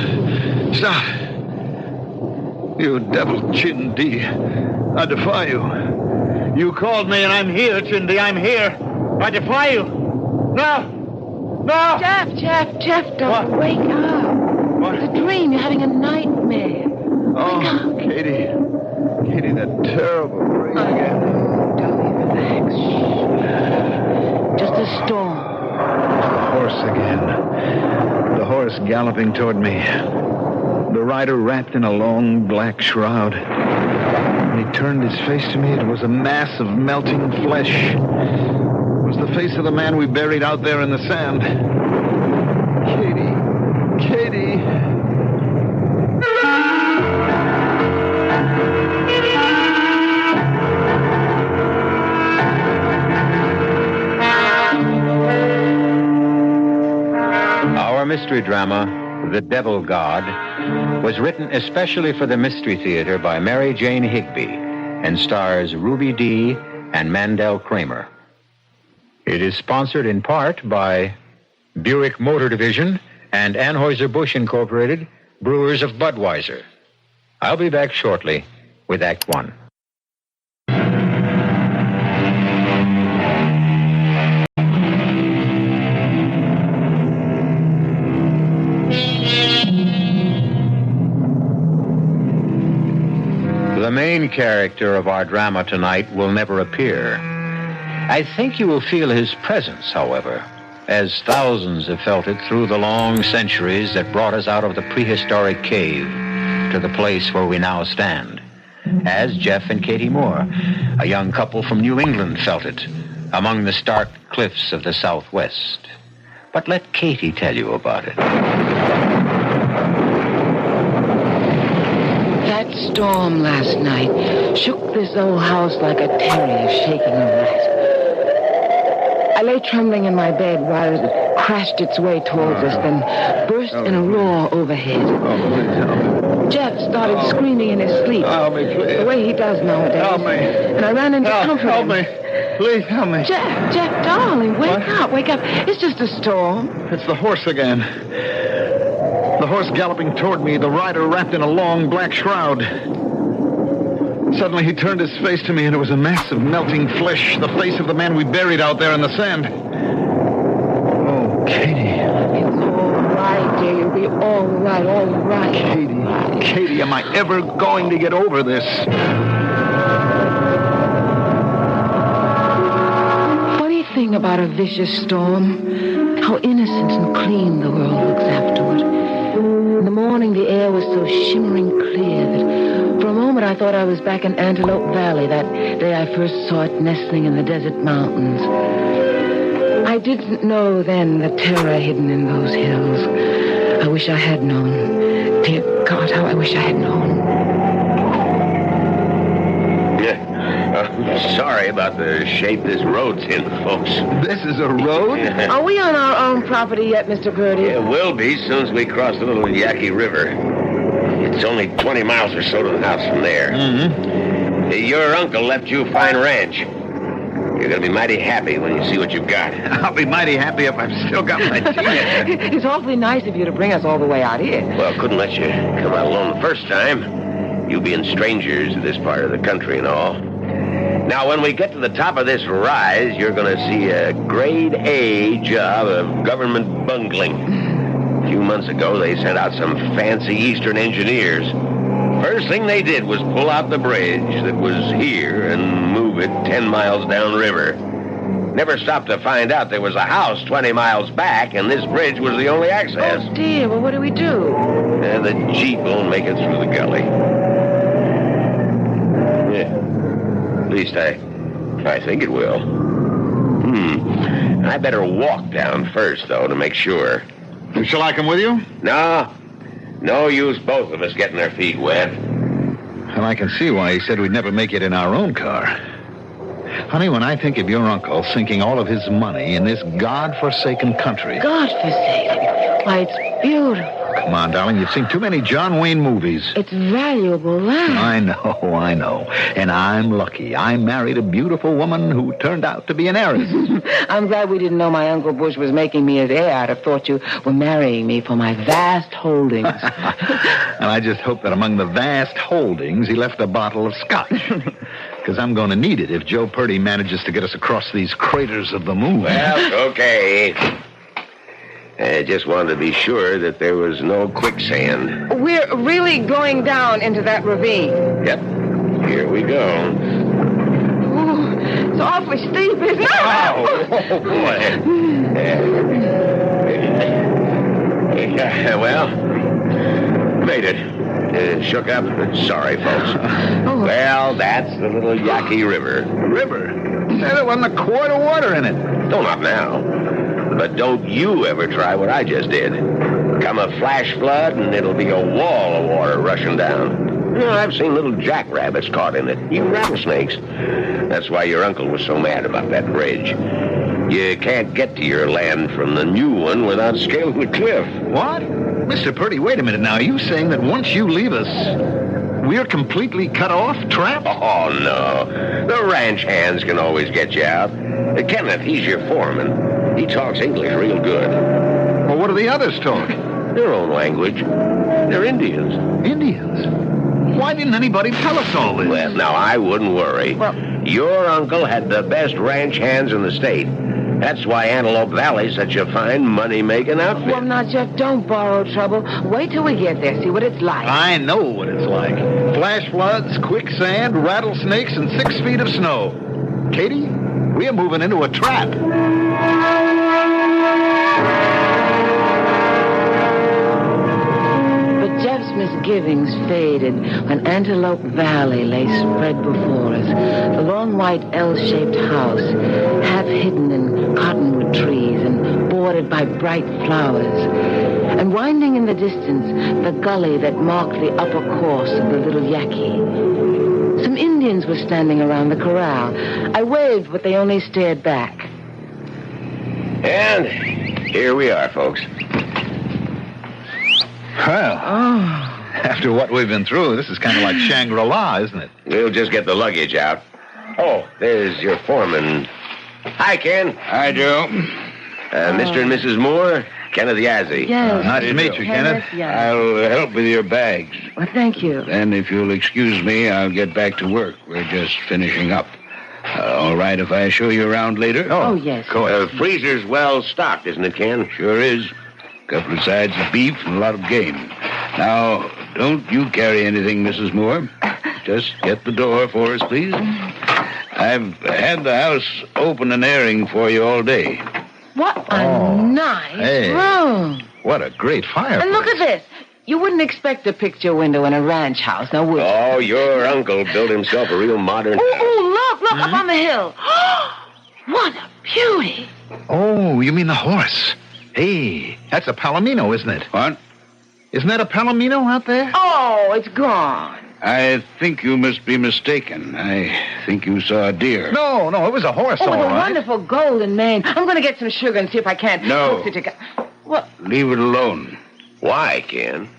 You devil, Chindi. I defy you. You called me and I'm here, Chindi. I'm here. I defy you. No! Jeff, don't wake up. What? It's a dream. You're having a nightmare. Oh, Wake up. Katie, that terrible dream again. Dolly, relax. Shh. Just a storm. The horse again. The horse galloping toward me. The rider wrapped in a long black shroud. When he turned his face to me, it was a mass of melting flesh. It was the face of the man we buried out there in the sand. Katie. Our mystery drama, The Devil God, was written especially for the Mystery Theater by Mary Jane Higby and stars Ruby Dee and Mandel Kramer. It is sponsored in part by Buick Motor Division and Anheuser-Busch Incorporated, brewers of Budweiser. I'll be back shortly with Act One. The main character of our drama tonight will never appear. I think you will feel his presence, however, as thousands have felt it through the long centuries that brought us out of the prehistoric cave to the place where we now stand. As Jeff and Katie Moore, a young couple from New England, felt it among the stark cliffs of the Southwest. But let Katie tell you about it. That storm last night shook this old house like a terrier shaking a rat. I lay trembling in my bed while it crashed its way towards us, then burst in a roar overhead. Oh, please help me. Jeff started screaming in his sleep. Help me, please. The way he does nowadays. Help me. And I ran in to comfort help him. me. Please help me. Jeff, darling, wake up. It's just a storm. It's the horse again. The horse galloping toward me, the rider wrapped in a long black shroud. Suddenly he turned his face to me, and it was a mass of melting flesh, the face of the man we buried out there in the sand. Oh, Katie. It's all right, dear. You'll be all right. Katie, am I ever going to get over this? Funny thing about a vicious storm, how innocent and clean the world looks afterward. In the morning, the air was so shimmering clear that for a moment I thought I was back in Antelope Valley that day I first saw it nestling in the desert mountains. I didn't know then the terror hidden in those hills. I wish I had known. Dear God, how I wish I had known. Sorry about the shape this road's in, folks. This is a road? Are we on our own property yet, Mr. Purdy? It will be as soon as we cross the little Yaqui River. It's only 20 miles or so to the house from there. Mm-hmm. Your uncle left you a fine ranch. You're going to be mighty happy when you see what you've got. I'll be mighty happy if I've still got my teeth. It's awfully nice of you to bring us all the way out here. Well, couldn't let you come out alone the first time. You being strangers to this part of the country and all. Now, when we get to the top of this rise, you're going to see a grade A job of government bungling. A few months ago, they sent out some fancy Eastern engineers. First thing they did was pull out the bridge that was here and move it 10 miles downriver. Never stopped to find out there was a house 20 miles back, and this bridge was the only access. Oh, dear. Well, what do we do? The Jeep won't make it through the gully. Yeah. At least I think it will. I better walk down first, though, to make sure. Shall I come with you? No. No use both of us getting our feet wet. Well, I can see why he said we'd never make it in our own car. Honey, when I think of your uncle sinking all of his money in this God-forsaken country... God-forsaken? Why, it's beautiful. Come on, darling, you've seen too many John Wayne movies. It's valuable land. I know. And I'm lucky. I married a beautiful woman who turned out to be an heiress. I'm glad we didn't know my Uncle Bush was making me his heir. I'd have thought you were marrying me for my vast holdings. And I just hope that among the vast holdings, he left a bottle of scotch. Because I'm going to need it if Joe Purdy manages to get us across these craters of the moon. Well, okay. I just wanted to be sure that there was no quicksand. We're really going down into that ravine. Yep. Here we go. Ooh, it's awfully steep, isn't it? Oh, boy. Well, made it. Shook up. Sorry, folks. Well, that's the little Yaqui River. River? There wasn't a quart of water in it. No, not now. But don't you ever try what I just did. Come a flash flood, and it'll be a wall of water rushing down. I've seen little jackrabbits caught in it, even rattlesnakes. That's why your uncle was so mad about that bridge. You can't get to your land from the new one without scaling the cliff. What? Mr. Purdy, wait a minute now. Are you saying that once you leave us, we're completely cut off, trapped? Oh, no. The ranch hands can always get you out. Kenneth, he's your foreman. He talks English real good. Well, what do the others talk? Their own language. They're Indians. Indians? Why didn't anybody tell us all this? Well, now, I wouldn't worry. Well, your uncle had the best ranch hands in the state. That's why Antelope Valley's such a fine money-making outfit. well, now, Jeff, don't borrow trouble. Wait till we get there, see what it's like. I know what it's like. Flash floods, quicksand, rattlesnakes, and 6 feet of snow. Katie, we're moving into a trap. But Jeff's misgivings faded when Antelope Valley lay spread before us. The long white L-shaped house, half hidden in cottonwood trees and bordered by bright flowers. And winding in the distance, the gully that marked the upper course of the little Yaqui. Some Indians were standing around the corral. I waved, but they only stared back. And here we are, folks. Well, after what we've been through, this is kind of like Shangri-La, isn't it? We'll just get the luggage out. Oh, there's your foreman. Hi, Ken. Hi, Joe. Mr. and Mrs. Moore, Kenneth Yazzie. Yes. Nice to meet you, Kenneth. Yes. I'll help with your bags. Well, thank you. Then, if you'll excuse me, I'll get back to work. We're just finishing up. All right if I show you around later? Oh, yes. Freezer's well stocked, isn't it, Ken? Sure is. A couple of sides of beef and a lot of game. Now, don't you carry anything, Mrs. Moore. Just get the door for us, please. I've had the house open and airing for you all day. What a nice room. What a great fire. And look at this. You wouldn't expect a picture window in a ranch house, now would you? Oh, your uncle built himself a real modern house. Oh, look, up on the hill. What a beauty. Oh, you mean the horse? Hey, that's a palomino, isn't it? What? Isn't that a palomino out there? Oh, it's gone. I think you must be mistaken. I think you saw a deer. No, it was a horse, Oh, all with a right. wonderful golden mane. I'm going to get some sugar and see if I can't No. coax it together. What? Leave it alone. Why, Ken?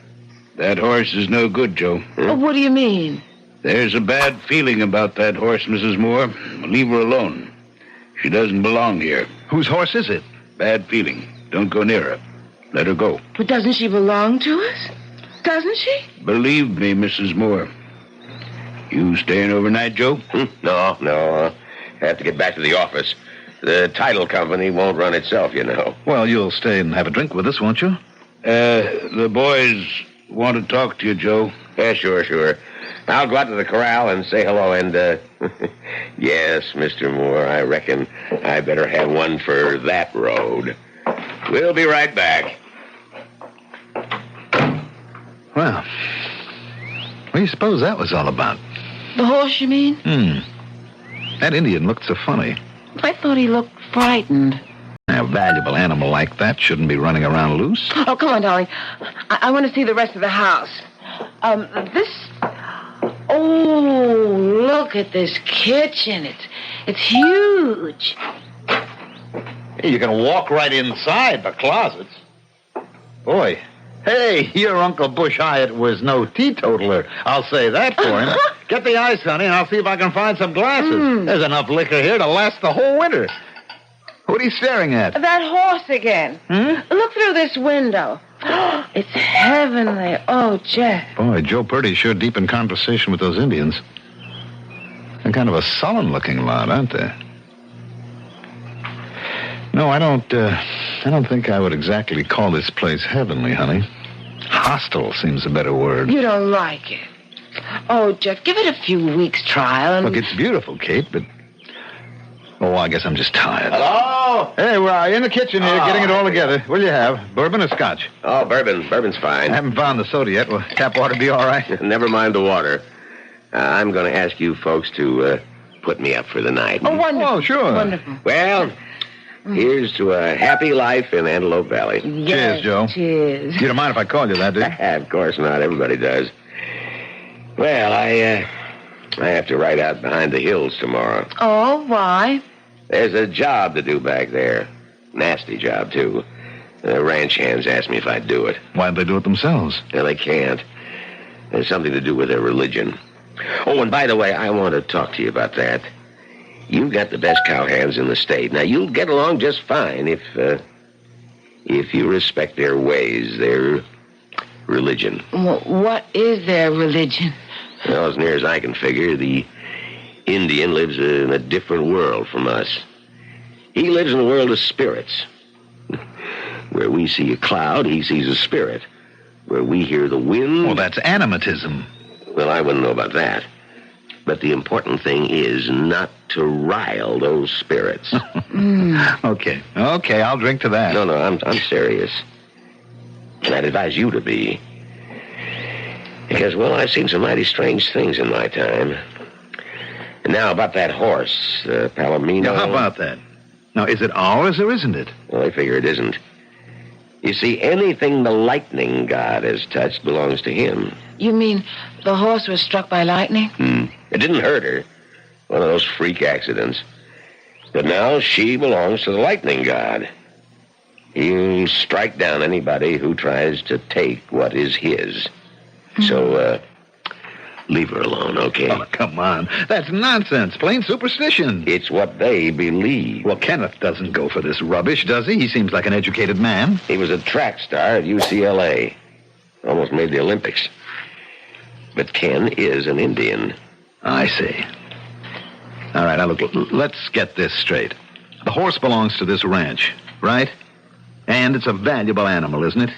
That horse is no good, Joe. What do you mean? There's a bad feeling about that horse, Mrs. Moore. Leave her alone. She doesn't belong here. Whose horse is it? Bad feeling. Don't go near her. Let her go. But doesn't she belong to us? Doesn't she? Believe me, Mrs. Moore. You staying overnight, Joe? No. I have to get back to the office. The title company won't run itself, you know. Well, you'll stay and have a drink with us, won't you? The boys want to talk to you, Joe. Yeah, sure. I'll go out to the corral and say hello, and, yes, Mr. Moore, I reckon I better have one for that road. We'll be right back. Well, what do you suppose that was all about? The horse, you mean? That Indian looked so funny. I thought he looked frightened. A valuable animal like that shouldn't be running around loose. Oh, come on, darling. I want to see the rest of the house. Oh, look at this kitchen. It's huge. Hey, you can walk right inside the closets. Boy, hey, your Uncle Bush Hyatt was no teetotaler. I'll say that for him. Get the ice, honey, and I'll see if I can find some glasses. There's enough liquor here to last the whole winter. What are you staring at? That horse again. Look through this window. It's heavenly. Oh, Jeff. Boy, Joe Purdy's sure deep in conversation with those Indians. They're kind of a sullen-looking lot, aren't they? No, I don't think I would exactly call this place heavenly, honey. Hostile seems a better word. You don't like it. Oh, Jeff, give it a few weeks' trial and... Look, it's beautiful, Kate, but... Oh, I guess I'm just tired. Hello? Hey, we're in the kitchen here, getting it all together. What'll you have, bourbon or scotch? Oh, bourbon. Bourbon's fine. I haven't found the soda yet. Will tap water be all right? Never mind the water. I'm going to ask you folks to put me up for the night. Oh, wonderful. Oh, sure. Wonderful. Well, here's to a happy life in Antelope Valley. Yes, cheers, Joe. Cheers. You don't mind if I call you that, do you? Of course not. Everybody does. Well, I have to ride out behind the hills tomorrow. Oh, why? There's a job to do back there. Nasty job, too. The ranch hands asked me if I'd do it. Why'd they do it themselves? Well, they can't. There's something to do with their religion. Oh, and by the way, I want to talk to you about that. You've got the best cowhands in the state. Now, you'll get along just fine if you respect their ways, their religion. What is their religion? Well, as near as I can figure, the Indian lives in a different world from us. He lives in the world of spirits. Where we see a cloud, he sees a spirit. Where we hear the wind... Well, that's animatism. Well, I wouldn't know about that. But the important thing is not to rile those spirits. Okay, I'll drink to that. No, I'm serious. And I'd advise you to be. Because, well, I've seen some mighty strange things in my time. And now about that horse, Palomino... Now, how about that? Now, is it ours or isn't it? Well, I figure it isn't. You see, anything the lightning god has touched belongs to him. You mean the horse was struck by lightning? It didn't hurt her. One of those freak accidents. But now she belongs to the lightning god. He'll strike down anybody who tries to take what is his. So, leave her alone, okay? Oh, come on. That's nonsense. Plain superstition. It's what they believe. Well, Kenneth doesn't go for this rubbish, does he? He seems like an educated man. He was a track star at UCLA. Almost made the Olympics. But Ken is an Indian. I see. All right, now look, let's get this straight. The horse belongs to this ranch, right? And it's a valuable animal, isn't it?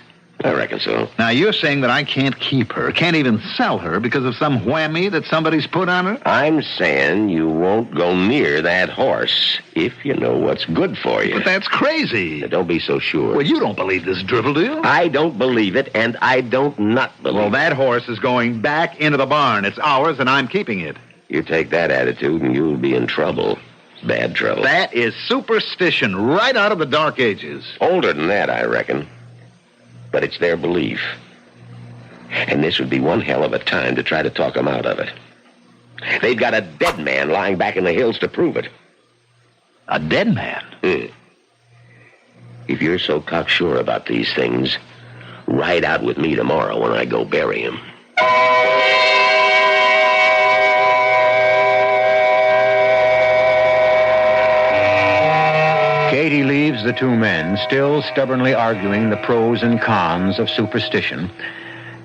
I reckon so. Now, you're saying that I can't keep her, can't even sell her because of some whammy that somebody's put on her? I'm saying you won't go near that horse if you know what's good for you. But that's crazy. Now, don't be so sure. Well, you don't believe this drivel, do you? I don't believe it, and I don't not believe it. Well, that horse is going back into the barn. It's ours, and I'm keeping it. You take that attitude, and you'll be in trouble. Bad trouble. That is superstition right out of the Dark Ages. Older than that, I reckon. But it's their belief. And this would be one hell of a time to try to talk them out of it. They've got a dead man lying back in the hills to prove it. A dead man? If you're so cocksure about these things, ride out with me tomorrow when I go bury him. Katie leaves the two men, still stubbornly arguing the pros and cons of superstition,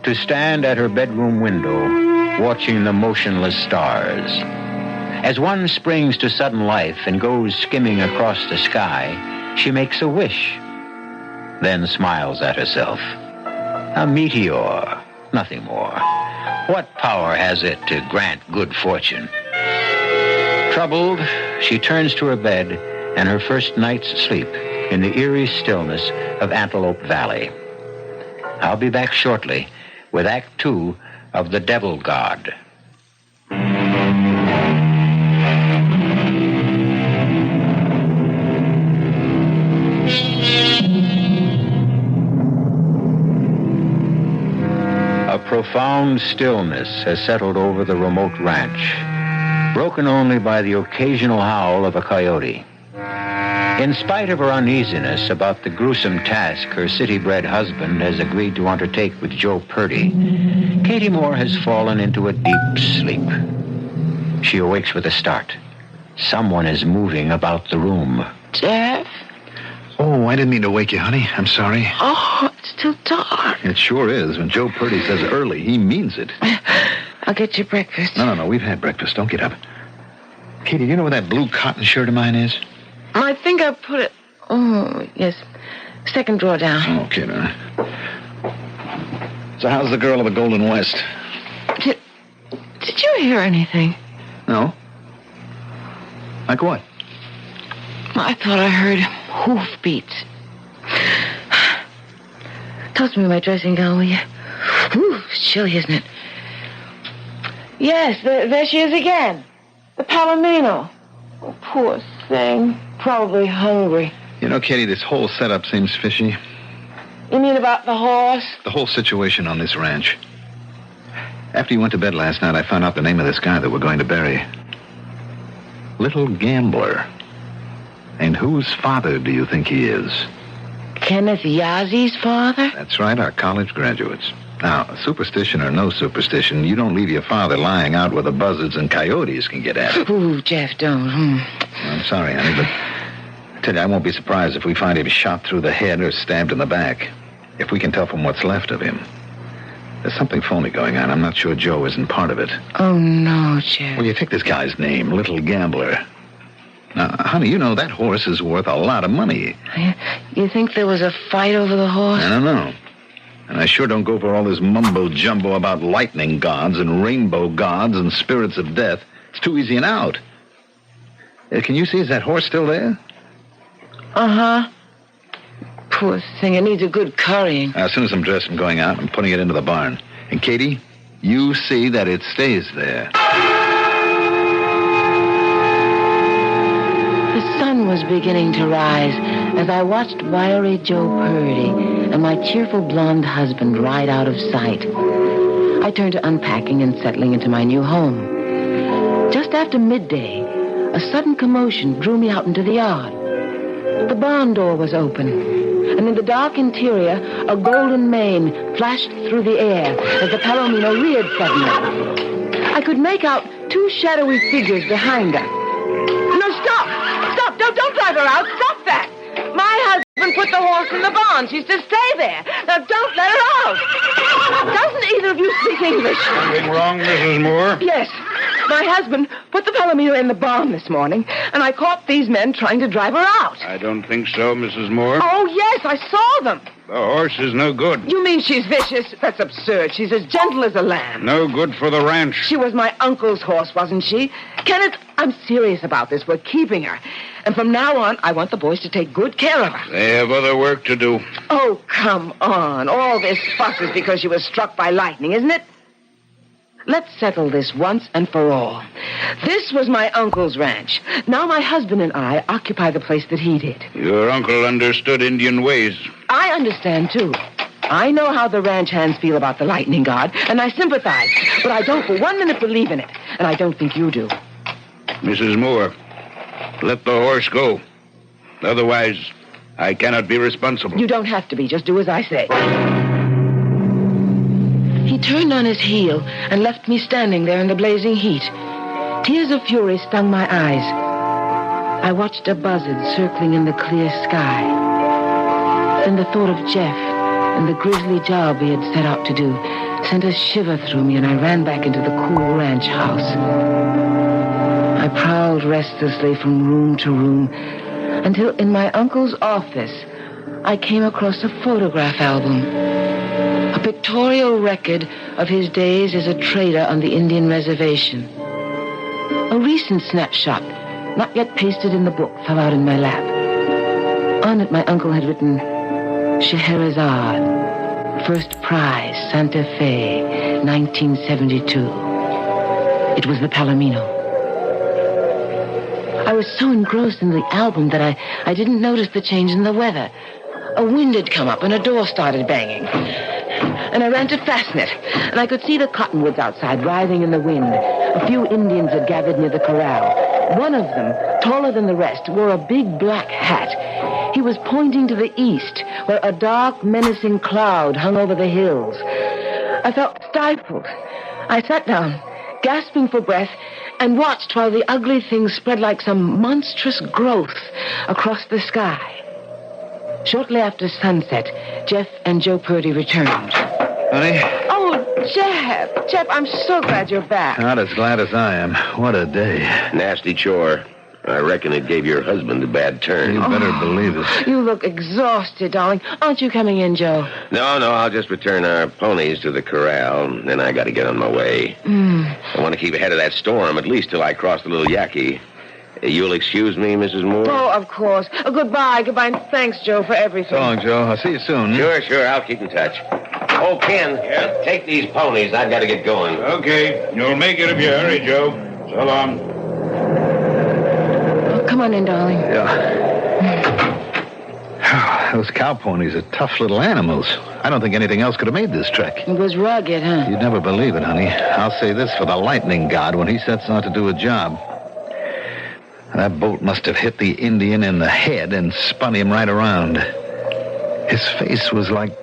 to stand at her bedroom window, watching the motionless stars. As one springs to sudden life and goes skimming across the sky, she makes a wish, then smiles at herself. A meteor, nothing more. What power has it to grant good fortune? Troubled, she turns to her bed and her first night's sleep in the eerie stillness of Antelope Valley. I'll be back shortly with Act 2 of The Devil God. A profound stillness has settled over the remote ranch, broken only by the occasional howl of a coyote. In spite of her uneasiness about the gruesome task her city-bred husband has agreed to undertake with Joe Purdy, Katie Moore has fallen into a deep sleep. She awakes with a start. Someone is moving about the room. Jeff? Oh, I didn't mean to wake you, honey. I'm sorry. Oh, it's still dark. It sure is. When Joe Purdy says early, he means it. I'll get you breakfast. No. We've had breakfast. Don't get up. Katie, do you know where that blue cotton shirt of mine is? I think I put it... Oh, yes. Second drawer down. Okay, now. So how's the girl of the Golden West? Did you hear anything? No. Like what? I thought I heard hoofbeats. Toss me my dressing gown, will you? Whew, it's chilly, isn't it? Yes, there she is again. The Palomino. Oh, poor thing. Probably hungry. You know, Katie, this whole setup seems fishy. You mean about the horse? The whole situation on this ranch. After you went to bed last night, I found out the name of this guy that we're going to bury. Little Gambler. And whose father do you think he is? Kenneth Yazzi's father? That's right, our college graduates. Now, superstition or no superstition, you don't leave your father lying out where the buzzards and coyotes can get at him. Ooh, Jeff, don't. I'm sorry, honey, but I tell you, I won't be surprised if we find him shot through the head or stabbed in the back. If we can tell from what's left of him. There's something phony going on. I'm not sure Joe isn't part of it. Oh, no, Jeff. Well, you take this guy's name, Little Gambler. Now, honey, you know that horse is worth a lot of money. You think there was a fight over the horse? I don't know. And I sure don't go for all this mumbo-jumbo about lightning gods and rainbow gods and spirits of death. It's too easy an out. Can you see, is that horse still there? Uh-huh. Poor thing, it needs a good currying. As soon as I'm dressed, I'm going out and putting it into the barn. And Katie, you see that it stays there. The sun was beginning to rise as I watched wiry Joe Purdy and my cheerful blonde husband ride out of sight. I turned to unpacking and settling into my new home. Just after midday, a sudden commotion drew me out into the yard. The barn door was open, and in the dark interior, a golden mane flashed through the air as the Palomino reared suddenly. I could make out two shadowy figures behind her. No, stop! Stop! Don't drive her out! Stop that! My husband put the horse in the barn. She's to stay there. Now, don't let her out. Doesn't either of you speak English? Something wrong, Mrs. Moore? Yes. My husband put the Palomino in the barn this morning, and I caught these men trying to drive her out. I don't think so, Mrs. Moore. Oh, yes, I saw them. The horse is no good. You mean she's vicious? That's absurd. She's as gentle as a lamb. No good for the ranch. She was my uncle's horse, wasn't she? Kenneth, I'm serious about this. We're keeping her. And from now on, I want the boys to take good care of her. They have other work to do. Oh, come on. All this fuss is because she was struck by lightning, isn't it? Let's settle this once and for all. This was my uncle's ranch. Now my husband and I occupy the place that he did. Your uncle understood Indian ways. I understand, too. I know how the ranch hands feel about the lightning god, and I sympathize. But I don't for 1 minute believe in it, and I don't think you do. Mrs. Moore, let the horse go. Otherwise, I cannot be responsible. You don't have to be. Just do as I say. He turned on his heel and left me standing there in the blazing heat. Tears of fury stung my eyes. I watched a buzzard circling in the clear sky. Then the thought of Jeff and the grisly job he had set out to do sent a shiver through me, and I ran back into the cool ranch house. I prowled restlessly from room to room until in my uncle's office I came across a photograph album. A pictorial record of his days as a trader on the Indian reservation. A recent snapshot, not yet pasted in the book, fell out in my lap. On it, my uncle had written, Scheherazade, first prize, Santa Fe, 1972. It was the Palomino. I was so engrossed in the album that I didn't notice the change in the weather. A wind had come up and a door started banging. And I ran to fasten it, and I could see the cottonwoods outside writhing in the wind. A few Indians had gathered near the corral. One of them, taller than the rest, wore a big black hat. He was pointing to the east, where a dark, menacing cloud hung over the hills. I felt stifled. I sat down, gasping for breath, and watched while the ugly thing spread like some monstrous growth across the sky. Shortly after sunset, Jeff and Joe Purdy returned. Honey? Oh, Jeff! Jeff, I'm so glad you're back. Not as glad as I am. What a day. Nasty chore. I reckon it gave your husband a bad turn. You better believe it. You look exhausted, darling. Aren't you coming in, Joe? No, I'll just return our ponies to the corral, then I got to get on my way. I want to keep ahead of that storm, at least till I cross the little Yaqui. You'll excuse me, Mrs. Moore? Oh, of course. Goodbye, and thanks, Joe, for everything. So long, Joe. I'll see you soon. Sure. I'll keep in touch. Oh, Ken, take these ponies. I've got to get going. Okay. You'll make it if you hurry, Joe. So long. Oh, come on in, darling. Yeah. Those cow ponies are tough little animals. I don't think anything else could have made this trek. It was rugged, huh? You'd never believe it, honey. I'll say this for the lightning god when he sets out to do a job. That bolt must have hit the Indian in the head and spun him right around. His face was like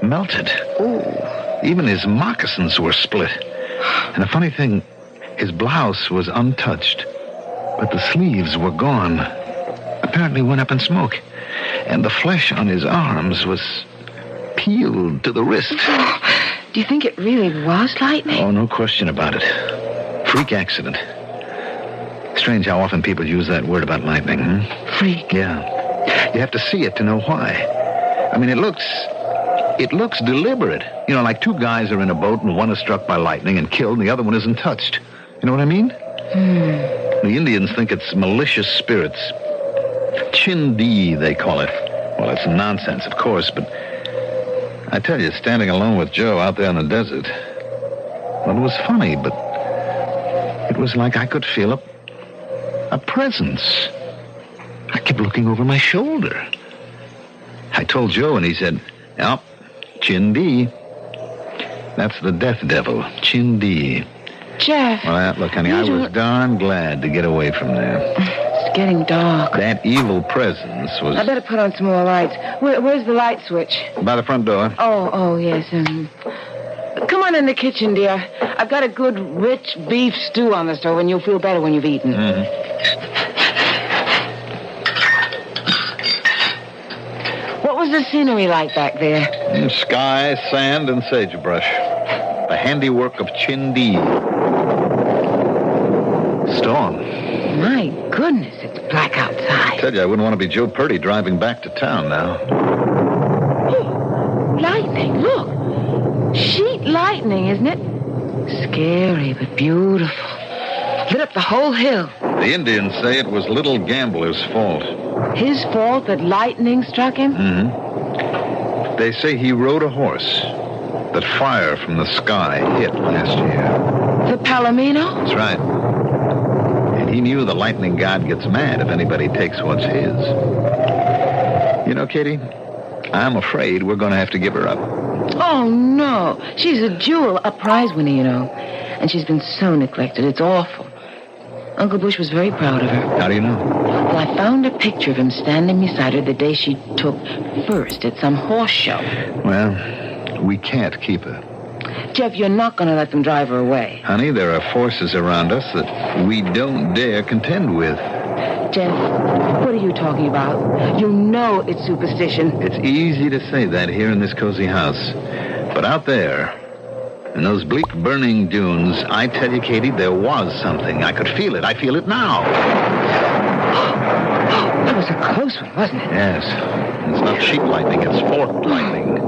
melted. Ooh. Even his moccasins were split. And the funny thing, his blouse was untouched, but the sleeves were gone. Apparently went up in smoke. And the flesh on his arms was peeled to the wrist. Do you think it really was lightning? Oh, no question about it. Freak accident. Strange how often people use that word about lightning, hmm? Freak. Yeah. You have to see it to know why. I mean, it looks deliberate. You know, like two guys are in a boat and one is struck by lightning and killed and the other one isn't touched. You know what I mean? The Indians think it's malicious spirits. Chindi, they call it. Well, it's nonsense, of course, but I tell you, standing alone with Joe out there in the desert, well, it was funny, but it was like I could feel a presence. I kept looking over my shoulder. I told Joe, and he said, "Yep, Chindi. That's the death devil, Chindi." Jeff. Well, look, honey, I was darn glad to get away from there. It's getting dark. That evil presence was... I better put on some more lights. Where's the light switch? By the front door. Oh, yes. Come on in the kitchen, dear. I've got a good, rich beef stew on the stove, and you'll feel better when you've eaten. What was the scenery like back there? Sky, sand, and sagebrush. The handiwork of Chindi. Storm. My goodness, it's black outside. I tell you, I wouldn't want to be Joe Purdy driving back to town now. Oh, lightning, look. Sheet lightning, isn't it? Scary, but beautiful. Lit up the whole hill. The Indians say it was Little Gambler's fault. His fault that lightning struck him? They say he rode a horse that fire from the sky hit last year. The Palomino? That's right. And he knew the lightning god gets mad if anybody takes what's his. You know, Katie, I'm afraid we're going to have to give her up. Oh, no. She's a jewel, a prize winner, you know. And she's been so neglected. It's awful. Uncle Bush was very proud of her. How do you know? Well, I found a picture of him standing beside her the day she took first at some horse show. Well, we can't keep her. Jeff, you're not going to let them drive her away. Honey, there are forces around us that we don't dare contend with. Jeff, what are you talking about? You know it's superstition. It's easy to say that here in this cozy house. But out there, in those bleak burning dunes, I tell you, Katie, there was something. I could feel it. I feel it now. That was a close one, wasn't it? Yes. It's not sheep lightning, it's forked lightning.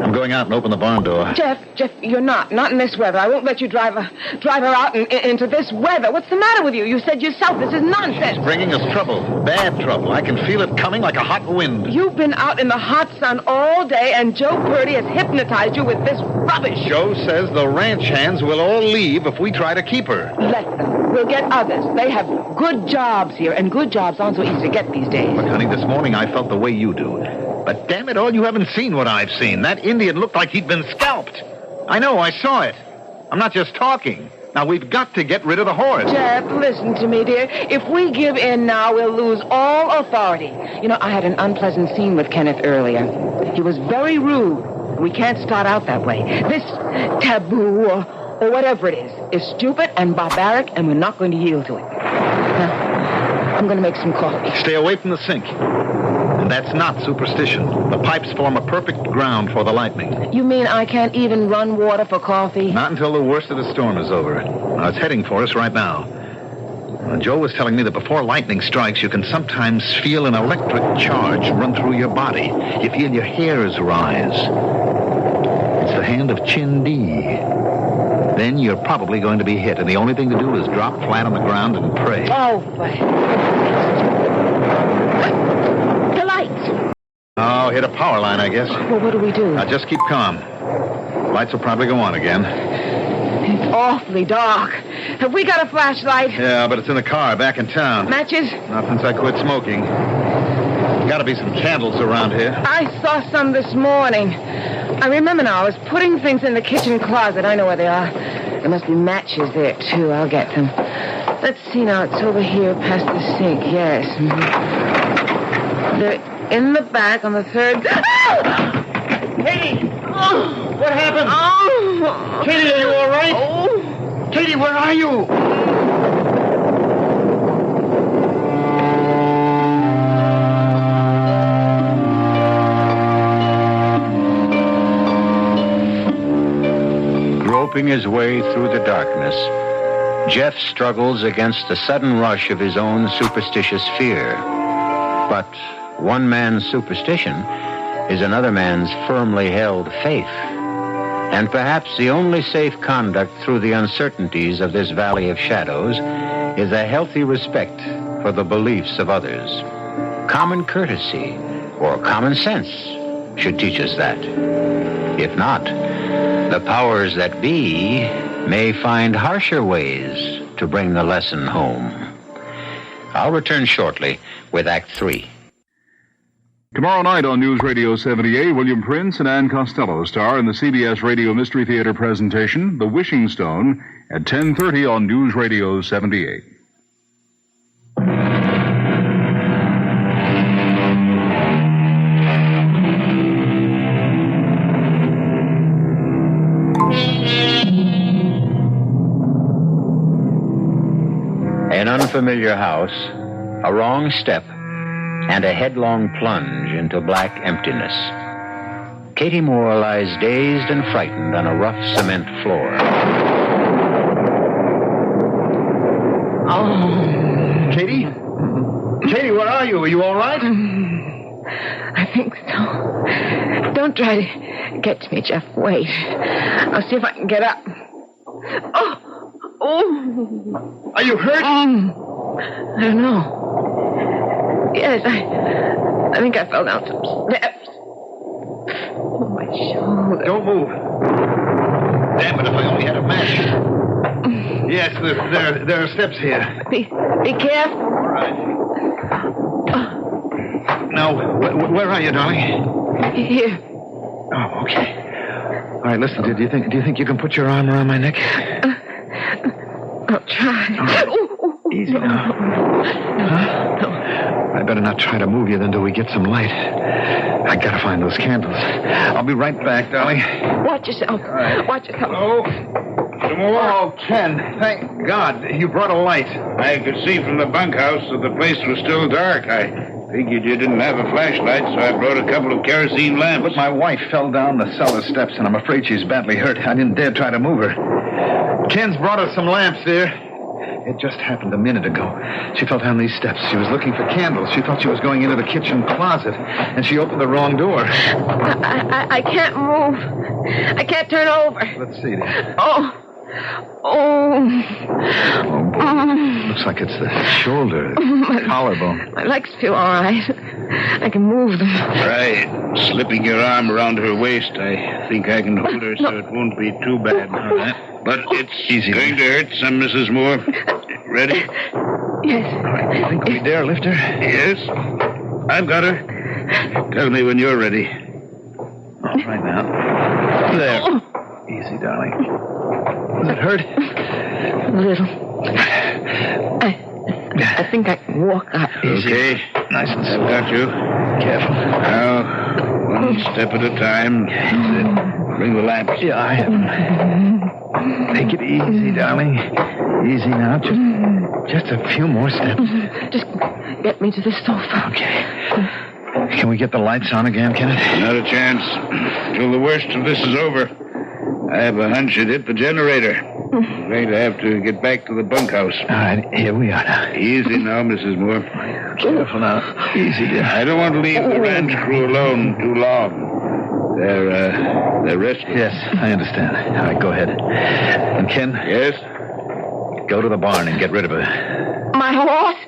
I'm I'm going out and open the barn door. Jeff, you're not in this weather. I won't let you drive her out into this weather. What's the matter with you? You said yourself this is nonsense. It's bringing us trouble, bad trouble. I can feel it coming like a hot wind. You've been out in the hot sun all day, and Joe Purdy has hypnotized you with this rubbish. Joe says the ranch hands will all leave if we try to keep her. Let them. We'll get others. They have good jobs here, and good jobs aren't so easy to get these days. But, honey, this morning I felt the way you do. But damn it all, you haven't seen what I've seen. That Indian looked like he'd been scalped. I know, I saw it. I'm not just talking. Now, we've got to get rid of the horse. Jeff, listen to me, dear. If we give in now, we'll lose all authority. You know, I had an unpleasant scene with Kenneth earlier. He was very rude. We can't start out that way. This taboo, or whatever it is stupid and barbaric, and we're not going to yield to it. Now, I'm going to make some coffee. Stay away from the sink. And that's not superstition. The pipes form a perfect ground for the lightning. You mean I can't even run water for coffee? Not until the worst of the storm is over. Now, it's heading for us right now. Joe was telling me that before lightning strikes, you can sometimes feel an electric charge run through your body. You feel your hairs rise. It's the hand of Chindi. Then you're probably going to be hit, and the only thing to do is drop flat on the ground and pray. Oh, the lights. Oh, hit a power line, I guess. Well, what do we do? Now, just keep calm. Lights will probably go on again. It's awfully dark. Have we got a flashlight? Yeah, but it's in the car back in town. Matches? Not since I quit smoking. Gotta be some candles around here. I saw some this morning. I remember now. I was putting things in the kitchen closet. I know where they are. There must be matches there, too. I'll get them. Let's see now. It's over here past the sink. Yes. Mm-hmm. They're in the back on the third... Katie! Oh, what happened? Oh. Katie, are you all right? Oh. Katie, where are you? Groping his way through the darkness, Jeff struggles against the sudden rush of his own superstitious fear. But one man's superstition is another man's firmly held faith. And perhaps the only safe conduct through the uncertainties of this valley of shadows is a healthy respect for the beliefs of others. Common courtesy or common sense should teach us that. If not, the powers that be may find harsher ways to bring the lesson home. I'll return shortly with Act 3. Tomorrow night on News Radio 78, William Prince and Ann Costello star in the CBS Radio Mystery Theater presentation, The Wishing Stone, at 10:30 on News Radio 78. An unfamiliar house, a wrong step, and a headlong plunge into black emptiness. Katie Moore lies dazed and frightened on a rough cement floor. Oh. Katie? Katie, where are you? Are you all right? I think so. Don't try to get to me, Jeff. Wait. I'll see if I can get up. Oh. Are you hurt? I don't know. Yes, I think I fell down some steps. Oh, my shoulder. Don't move. Damn it, if I only had a match. Yes, there are steps here. Be careful. All right. Now, where are you, darling? Here. Oh, okay. All right, listen, do you think you can put your arm around my neck? I'll try. Right. Easy now. Huh? I better not try to move you until we get some light. I gotta find those candles. I'll be right back, darling. Watch yourself. Right. Watch yourself. Hello? Some more? Oh, Ken, thank God you brought a light. I could see from the bunkhouse that the place was still dark. I figured you didn't have a flashlight, so I brought a couple of kerosene lamps. But my wife fell down the cellar steps, and I'm afraid she's badly hurt. I didn't dare try to move her. Ken's brought us some lamps, dear. It just happened a minute ago. She fell down these steps. She was looking for candles. She thought she was going into the kitchen closet, and she opened the wrong door. I can't move. I can't turn over. Let's see, dear. Oh. Looks like it's the shoulder, collarbone. My legs feel all right. I can move them. Try slipping your arm around her waist. I think I can hold her so it won't be too bad. All right. But it's going to hurt some, Mrs. Moore. Ready? Yes. All right, do you think we dare lift her? Yes. I've got her. Tell me when you're ready. All right now. There. Easy, darling. Does it hurt? A little. I think I can walk up. Okay. Nice and slow. I've got you. Careful. Now, one step at a time. That's it. Bring the lamps. Yeah, I have them. Take it easy, darling. Easy now. Just a few more steps. Just get me to the sofa. Okay. Can we get the lights on again, Kenneth? Not a chance. Till the worst of this is over. I have a hunch it hit the generator. I'm going to have to get back to the bunkhouse. All right, here we are now. Easy now, Mrs. Moore. Careful now. Easy, dear. I don't want to leave the ranch crew alone too long. They're restless. Yes, I understand. All right, go ahead. And Ken? Yes? Go to the barn and get rid of her. My horse?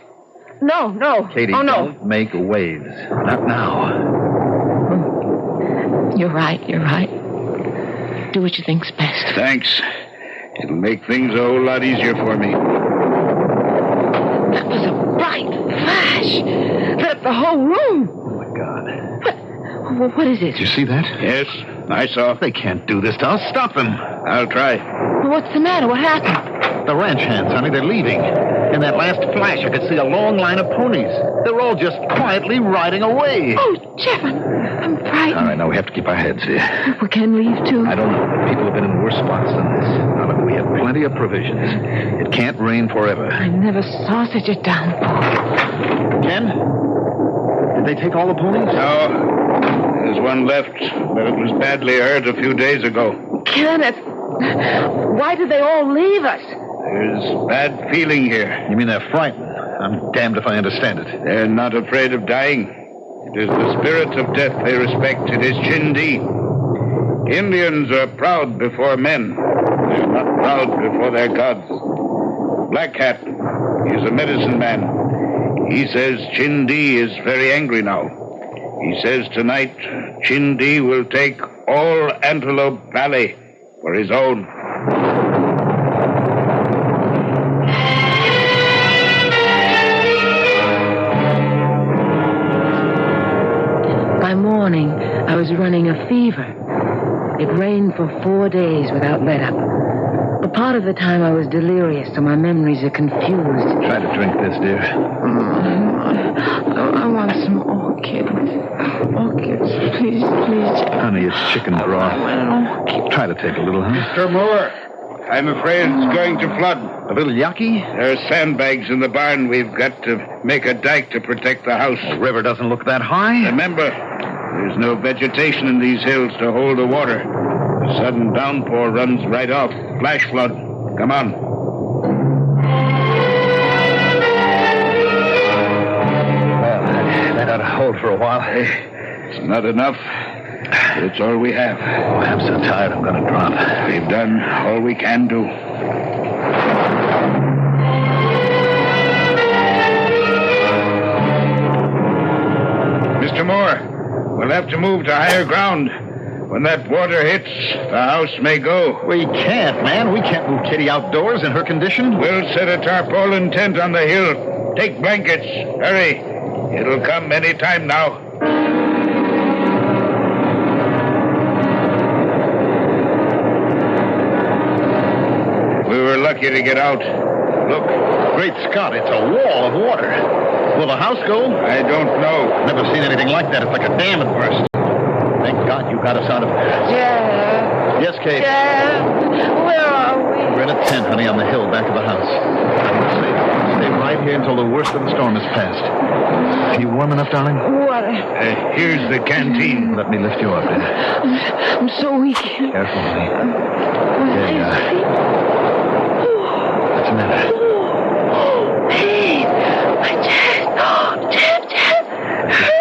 No. Katie, don't make waves. Not now. You're right. Do what you think's best. Thanks. It'll make things a whole lot easier for me. That was a bright flash. Lit up the whole room. Oh, my God. What is it? Did you see that? Yes, I saw. They can't do this to us. Stop them. I'll try. What's the matter? What happened? The ranch hands, honey, they're leaving. In that last flash, I could see a long line of ponies. They're all just quietly riding away. Oh, Jeff, I'm frightened. All right, now we have to keep our heads, dear. We can leave, too. I don't know, but people have been in worse spots than this. Now, look, we have plenty of provisions. It can't rain forever. I never saw such a downpour. Ken? Did they take all the ponies? No. There's one left, but it was badly hurt a few days ago. Kenneth, why did they all leave us? There's bad feeling here. You mean they're frightened? I'm damned if I understand it. They're not afraid of dying. It is the spirit of death they respect. It is Chindi. Indians are proud before men. They're not proud before their gods. Black Hat is a medicine man. He says Chindi is very angry now. He says tonight Chindi will take all Antelope Valley for his own. By morning, I was running a fever. It rained for 4 days without let-up. A part of the time I was delirious, so my memories are confused. Try to drink this, dear. I want some orchids. Orchids, please. Honey, it's chicken broth. Try to take a little, huh? Mr. Moore, I'm afraid it's going to flood. A little yucky? There are sandbags in the barn. We've got to make a dike to protect the house. The river doesn't look that high. Remember, there's no vegetation in these hills to hold the water. A sudden downpour runs right off. Flash flood. Come on. Well, that ought to hold for a while. It's not enough. But it's all we have. Oh, I'm so tired I'm going to drop. We've done all we can do. Mr. Moore, we'll have to move to higher ground. When that water hits, the house may go. We can't, man. We can't move Kitty outdoors in her condition. We'll set a tarpaulin tent on the hill. Take blankets. Hurry. It'll come any time now. We were lucky to get out. Look. Great Scott, it's a wall of water. Will the house go? I don't know. Never seen anything like that. It's like a dam at burst. Thank God you got us out of there. Jeff. Yes, Kate? Jeff, where are we? We're in a tent, honey, on the hill back of the house. Stay right here until the worst of the storm is past. Are you warm enough, darling? What? Here's the canteen. Let me lift you up, dear. I'm so weak. Careful, honey. There you are. What's the matter?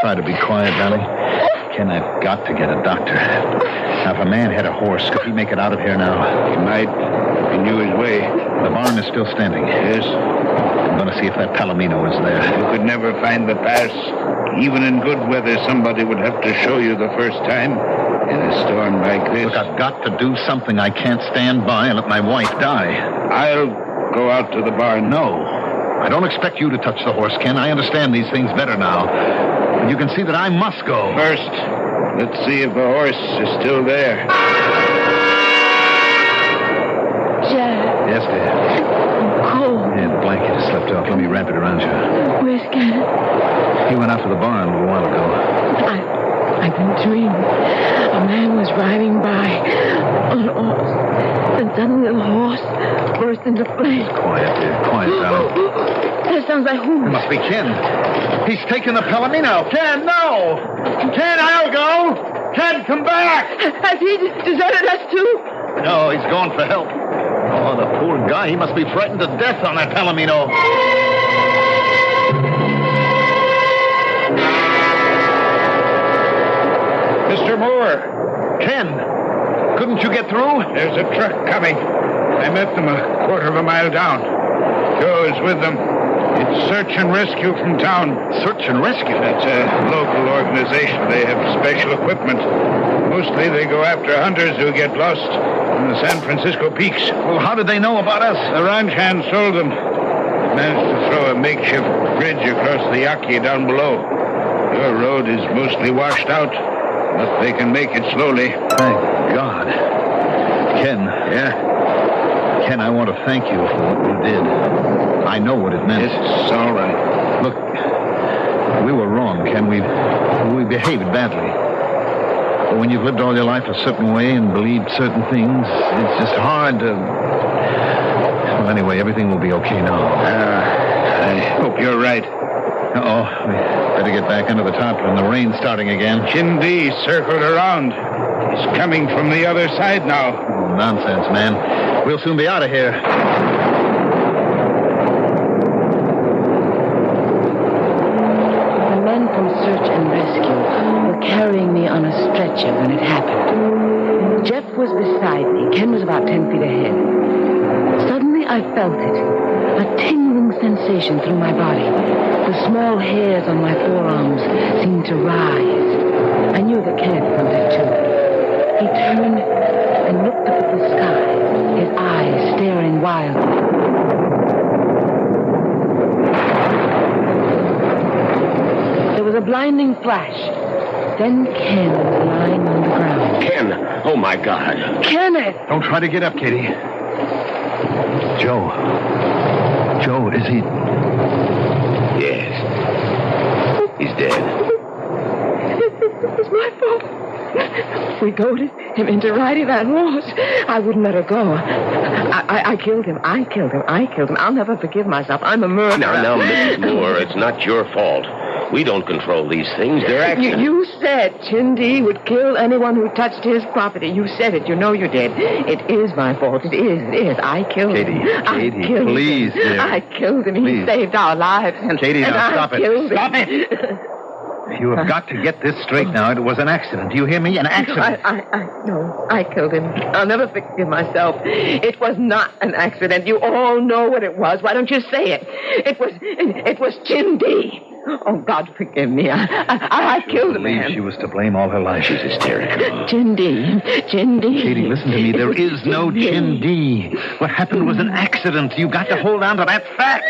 Try to be quiet, darling. Ken, I've got to get a doctor. Now, if a man had a horse, could he make it out of here now? He might. He knew his way. The barn is still standing. Yes. I'm going to see if that Palomino is there. You could never find the pass. Even in good weather, somebody would have to show you the first time. In a storm like this. Look, I've got to do something. I can't stand by and let my wife die. I'll go out to the barn. No. I don't expect you to touch the horse, Ken. I understand these things better now. But you can see that I must go. First, let's see if the horse is still there. Jack. Yes, dear. I'm cold. Yeah, the blanket has slipped off. Let me wrap it around you. Where's Ken? He went out to the barn a little while ago. I've been dreaming. A man was riding by on a horse. And suddenly the horse burst into flames. Quiet, dear. Quiet, darling. That sounds like who? It must be Ken. He's taken the Palomino. Ken, no! Ken, I'll go! Ken, come back! Has he deserted us too? No, he's gone for help. Oh, the poor guy. He must be frightened to death on that Palomino. Mr. Moore. Ken, couldn't you get through? There's a truck coming. I met them a quarter of a mile down. Joe is with them. It's search and rescue from town. Search and rescue? That's a local organization. They have special equipment. Mostly they go after hunters who get lost in the San Francisco peaks. Well, how did they know about us? The ranch hand sold them. Managed to throw a makeshift bridge across the Yaqui down below. Your road is mostly washed out, but they can make it slowly. Thank God. Ken. Yeah? Ken, I want to thank you for what you did. I know what it meant. It's all right. Look, we were wrong, Ken. We behaved badly. But when you've lived all your life a certain way and believed certain things, it's just hard to... Well, anyway, everything will be okay now. I hope you're right. Uh-oh. We better get back under the tarpaulin. The rain's starting again. Chindi circled around. He's coming from the other side now. Oh, nonsense, man. We'll soon be out of here. The men from search and rescue were carrying me on a stretcher when it happened. Jeff was beside me. Ken was about 10 feet ahead. Suddenly I felt it. A tingling sensation through my body. The small hairs on my forearms seemed to rise. I knew that Kenneth felt it too. He turned and looked up at the sky, his eyes staring wildly. There was a blinding flash. Then Ken was lying on the ground. Ken! Oh, my God. Kenneth! Don't try to get up, Katie. Joe. Joe, is he... Yes. He's dead. It's my fault. We goaded him into riding that horse. I wouldn't let her go. I killed him. I killed him. I'll never forgive myself. I'm a murderer. Now, Mrs. Moore, it's not your fault. We don't control these things. They're accidents. You said Chindi would kill anyone who touched his property. You said it. You know you did. It is my fault. It is. I killed him. Katie, please, dear. I killed him. Please. He saved our lives. Katie, now stop it. Stop it. You have got to get this straight now. It was an accident. Do you hear me? An accident. No, I killed him. I'll never forgive myself. It was not an accident. You all know what it was. Why don't you say it? It was Chindi. Oh, God, forgive me. I killed the man. She was to blame all her life. She's hysterical. Chindi. Katie, listen to me. There is no Chindi. What happened was an accident. You got to hold on to that fact.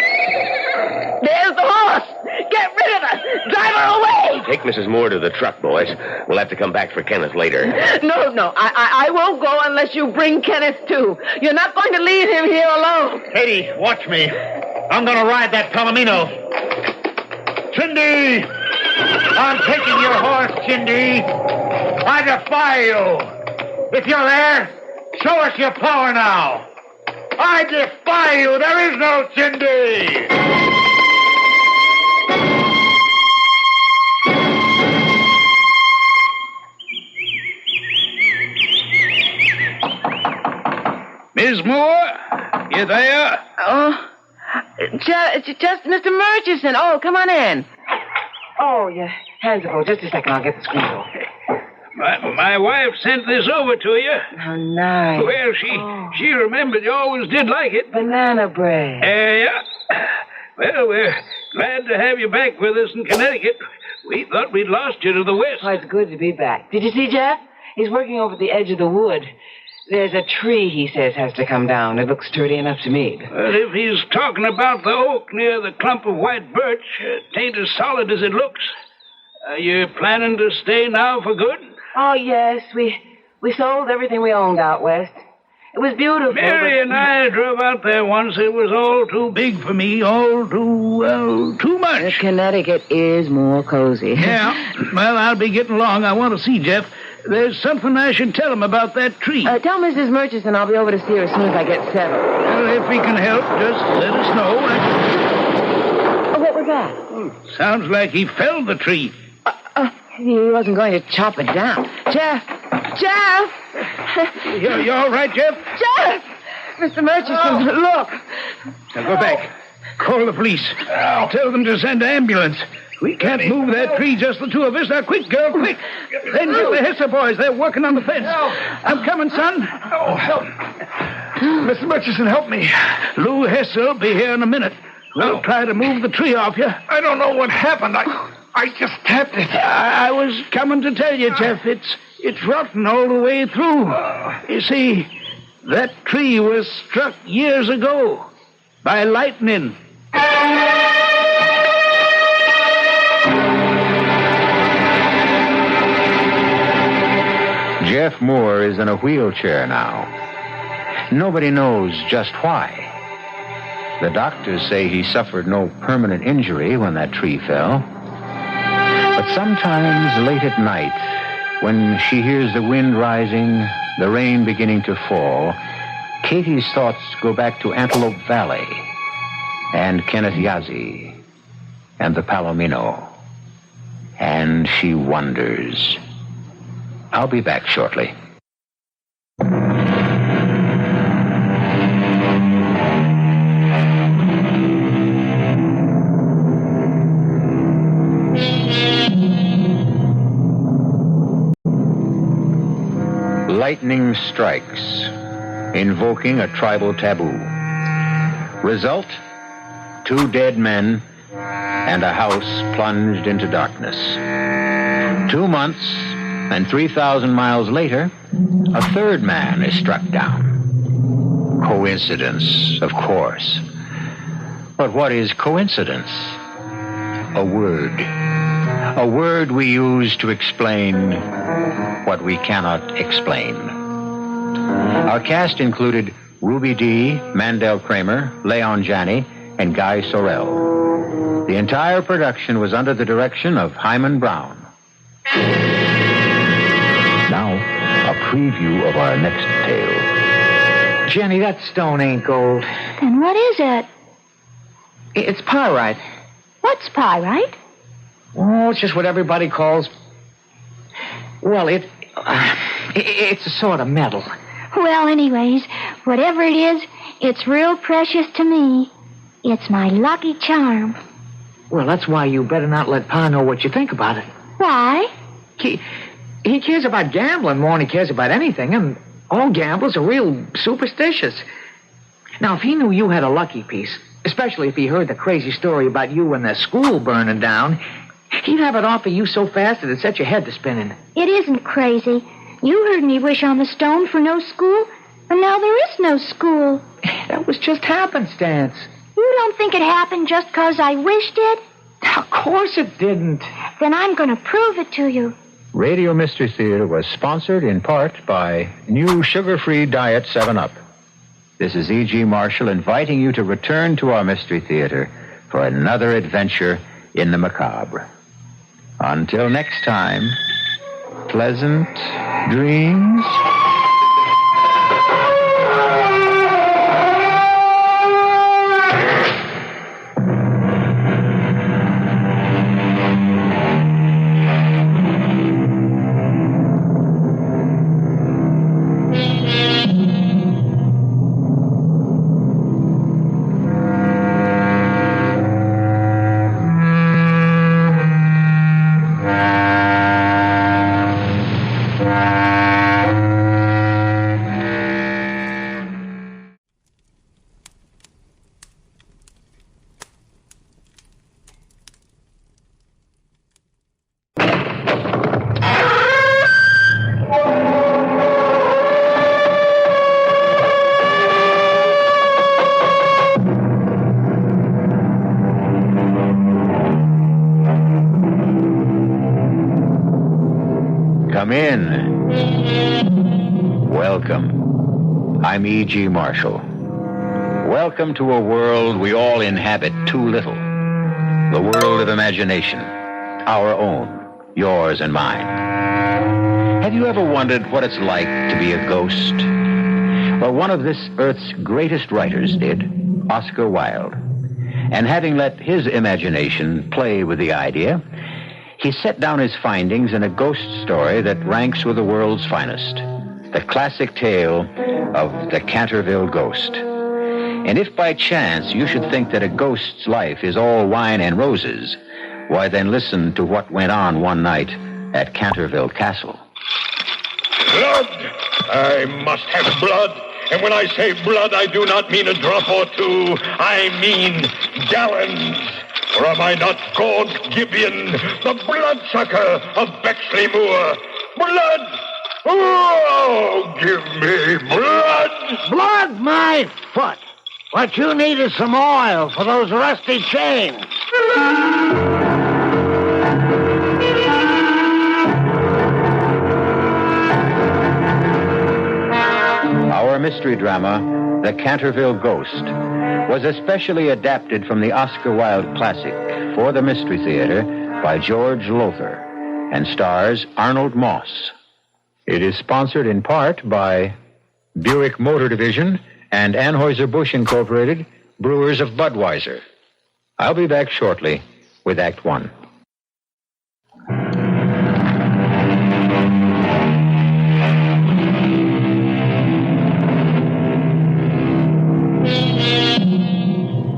There's the horse. Get rid of her. Drive her away. Take Mrs. Moore to the truck, boys. We'll have to come back for Kenneth later. No. I won't go unless you bring Kenneth, too. You're not going to leave him here alone. Katie, watch me. I'm going to ride that Palomino. Chindi! I'm taking your horse, Chindi. I defy you. If you're there, show us your power now. I defy you. There is no Chindi. Miss Moore, you there? Oh, just Mr. Murchison. Oh, come on in. Oh, Hands up, just a second. I'll get the screws off. My wife sent this over to you. How nice. Well, she remembered you always did like it. Banana bread. Yeah. Well, we're glad to have you back with us in Connecticut. We thought we'd lost you to the west. Oh, it's good to be back. Did you see Jeff? He's working over at the edge of the wood. There's a tree, he says, has to come down. It looks sturdy enough to me. But if he's talking about the oak near the clump of white birch, it ain't as solid as it looks. Are you planning to stay now for good? Oh, yes. We sold everything we owned out west. It was beautiful. Mary and I drove out there once. It was all too big for me, all too much. Connecticut is more cozy. Yeah. Well, I'll be getting along. I want to see Jeff. There's something I should tell him about that tree. Tell Mrs. Murchison I'll be over to see her as soon as I get settled. Well, if we can help, just let us know. Oh, what was that? Sounds like he felled the tree. He wasn't going to chop it down. Jeff! Jeff! You all right, Jeff? Jeff! Mr. Murchison, look. Now go back. Call the police. Tell them to send an ambulance. We can't move that tree, just the two of us. Now, quick, girl, quick. Then get the Hesser boys. They're working on the fence. I'm coming, son. Mr. Murchison, help me. Lou Hesser will be here in a minute. We'll try to move the tree off you. I don't know what happened. I just tapped it. I was coming to tell you, Jeff. It's rotten all the way through. You see, that tree was struck years ago by lightning. Jeff Moore is in a wheelchair now. Nobody knows just why. The doctors say he suffered no permanent injury when that tree fell. But sometimes late at night, when she hears the wind rising, the rain beginning to fall, Katie's thoughts go back to Antelope Valley and Kenneth Yazzie and the Palomino. And she wonders. I'll be back shortly. Lightning strikes, invoking a tribal taboo. Result, 2 dead men and a house plunged into darkness. 2 months and 3,000 miles later, a 3rd man is struck down. Coincidence, of course. But what is coincidence? A word. A word we use to explain what we cannot explain. Our cast included Ruby Dee, Mandel Kramer, Leon Janney, and Guy Sorrell. The entire production was under the direction of Hyman Brown. Now, a preview of our next tale. Jenny, that stone ain't gold. Then what is it? It's pyrite. What's pyrite? Oh, it's just what everybody calls... Well, it's a sort of metal. Well, anyways, whatever it is, it's real precious to me. It's my lucky charm. Well, that's why you better not let Pa know what you think about it. Why? He cares about gambling more than he cares about anything, and all gamblers are real superstitious. Now, if he knew you had a lucky piece, especially if he heard the crazy story about you and the school burning down, he'd have it offer you so fast it'd set your head to spinning. It isn't crazy. You heard me wish on the stone for no school, and now there is no school. That was just happenstance. You don't think it happened just 'cause I wished it? Of course it didn't. Then I'm going to prove it to you. Radio Mystery Theater was sponsored in part by new sugar-free diet 7-Up. This is E.G. Marshall inviting you to return to our Mystery Theater for another adventure in the macabre. Until next time, pleasant dreams. Come in. Welcome. I'm E.G. Marshall. Welcome to a world we all inhabit too little. The world of imagination. Our own. Yours and mine. Have you ever wondered what it's like to be a ghost? Well, one of this earth's greatest writers did, Oscar Wilde. And having let his imagination play with the idea, he set down his findings in a ghost story that ranks with the world's finest, the classic tale of the Canterville Ghost. And if by chance you should think that a ghost's life is all wine and roses, why then listen to what went on one night at Canterville Castle. Blood! I must have blood. And when I say blood, I do not mean a drop or two. I mean gallons. Or am I not Gaunt Gibeon, the bloodsucker of Bexley Moor? Blood! Oh, give me blood! Blood, my foot! What you need is some oil for those rusty chains. Our mystery drama, The Canterville Ghost, was especially adapted from the Oscar Wilde classic for the Mystery Theater by George Lothar and stars Arnold Moss. It is sponsored in part by Buick Motor Division and Anheuser-Busch Incorporated, Brewers of Budweiser. I'll be back shortly with Act One.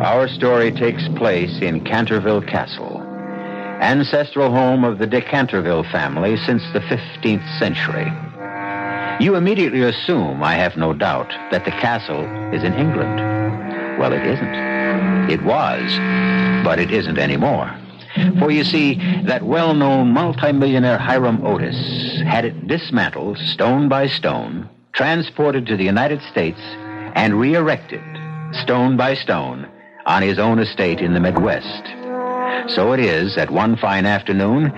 Our story takes place in Canterville Castle, ancestral home of the de Canterville family since the 15th century. You immediately assume, I have no doubt, that the castle is in England. Well, it isn't. It was, but it isn't anymore. For you see, that well-known multimillionaire Hiram Otis had it dismantled, stone by stone, transported to the United States, and re-erected, stone by stone, on his own estate in the Midwest. So it is that one fine afternoon,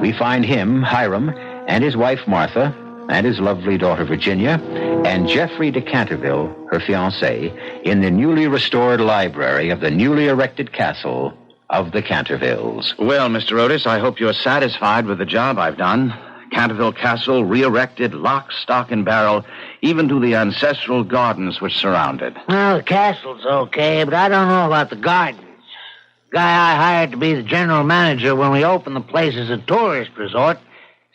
we find him, Hiram, and his wife Martha, and his lovely daughter Virginia, and Geoffrey de Canterville, her fiancé, in the newly restored library of the newly erected castle of the Cantervilles. Well, Mr. Otis, I hope you're satisfied with the job I've done. Canterville Castle re-erected, lock, stock, and barrel, even to the ancestral gardens which surround it. Well, the castle's okay, but I don't know about the gardens. The guy I hired to be the general manager when we opened the place as a tourist resort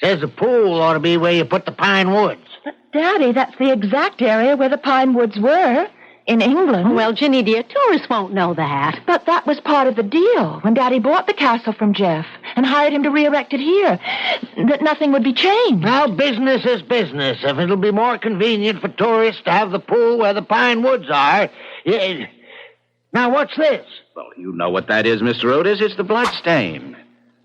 says the pool ought to be where you put the pine woods. But, Daddy, that's the exact area where the pine woods were. In England. Well, Ginny, dear, tourists won't know that. But that was part of the deal when Daddy bought the castle from Jeff and hired him to re-erect it here, that nothing would be changed. Now, business is business. If it'll be more convenient for tourists to have the pool where the pine woods are... Now, what's this? Well, you know what that is, Mr. Otis. It's the blood stain.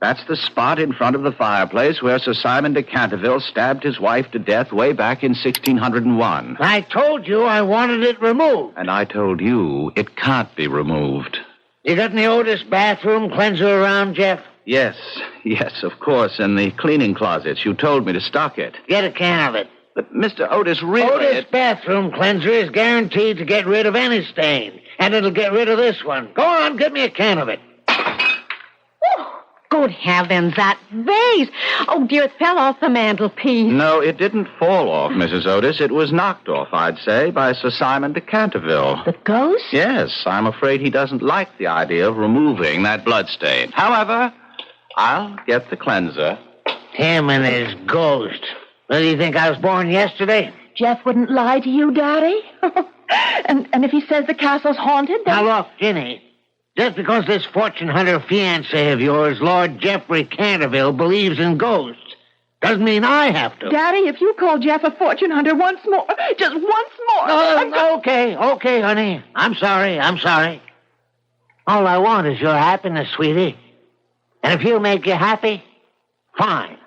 That's the spot in front of the fireplace where Sir Simon de Canterville stabbed his wife to death way back in 1601. I told you I wanted it removed. And I told you it can't be removed. You got any Otis bathroom cleanser around, Jeff? Yes, of course, in the cleaning closets. You told me to stock it. Get a can of it. But, Mr. Otis, really... Otis bathroom cleanser is guaranteed to get rid of any stain. And it'll get rid of this one. Go on, give me a can of it. Good heavens, that vase. Oh, dear, it fell off the mantelpiece. No, it didn't fall off, Mrs. Otis. It was knocked off, I'd say, by Sir Simon de Canterville. The ghost? Yes, I'm afraid he doesn't like the idea of removing that bloodstain. However, I'll get the cleanser. Him and his ghost. What, do you think I was born yesterday? Jeff wouldn't lie to you, Daddy? and if he says the castle's haunted, then... Now, look, Ginny. Just because this fortune hunter fiancé of yours, Lord Geoffrey Canterville, believes in ghosts, doesn't mean I have to. Daddy, if you call Jeff a fortune hunter once more, just once more... Okay, honey. I'm sorry. All I want is your happiness, sweetie. And if he'll make you happy, fine.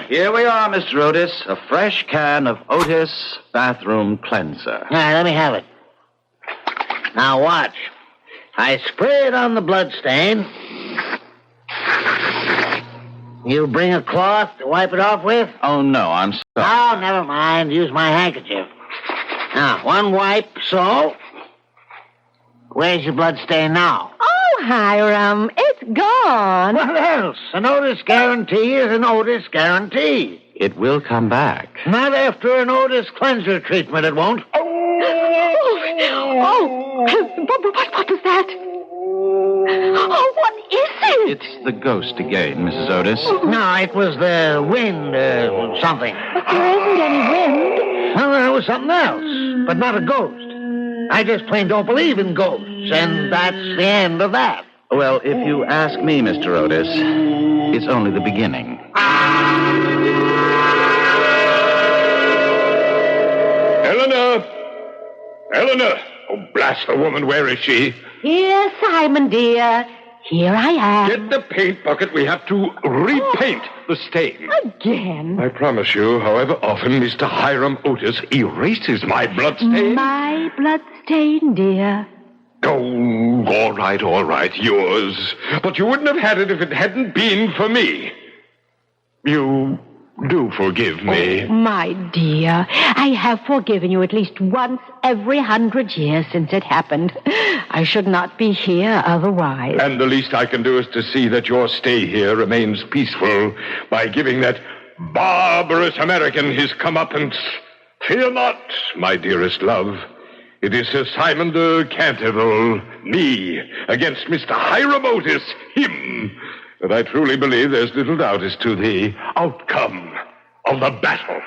Here we are, Mr. Otis. A fresh can of Otis bathroom cleanser. All right, let me have it. Now watch. I spray it on the bloodstain. You bring a cloth to wipe it off with? Oh, no, I'm sorry. Oh, never mind. Use my handkerchief. Now, one wipe, so. Where's your blood stain now? Oh, Hiram, it's gone. What else? An Otis guarantee is an Otis guarantee. It will come back. Not after an Otis cleanser treatment, it won't. What was that? Oh, what is it? It's the ghost again, Mrs. Otis. No, it was the wind, something. But there isn't any wind. Well, there was something else, but not a ghost. I just plain don't believe in ghosts, and that's the end of that. Well, if you ask me, Mr. Otis, it's only the beginning. Eleanor! Oh, blast the woman, where is she? Here, Simon, dear. Here I am. Get the paint bucket. We have to repaint the stain. Again? I promise you, however often Mr. Hiram Otis erases my blood stain. My blood stain, dear. Oh, all right, yours. But you wouldn't have had it if it hadn't been for me. You do forgive me. Oh, my dear, I have forgiven you at least once every 100 years since it happened. I should not be here otherwise. And the least I can do is to see that your stay here remains peaceful by giving that barbarous American his comeuppance. Fear not, my dearest love. It is Sir Simon de Canterville, me, against Mr. Hiram Otis, him. But I truly believe there's little doubt as to the outcome of the battle.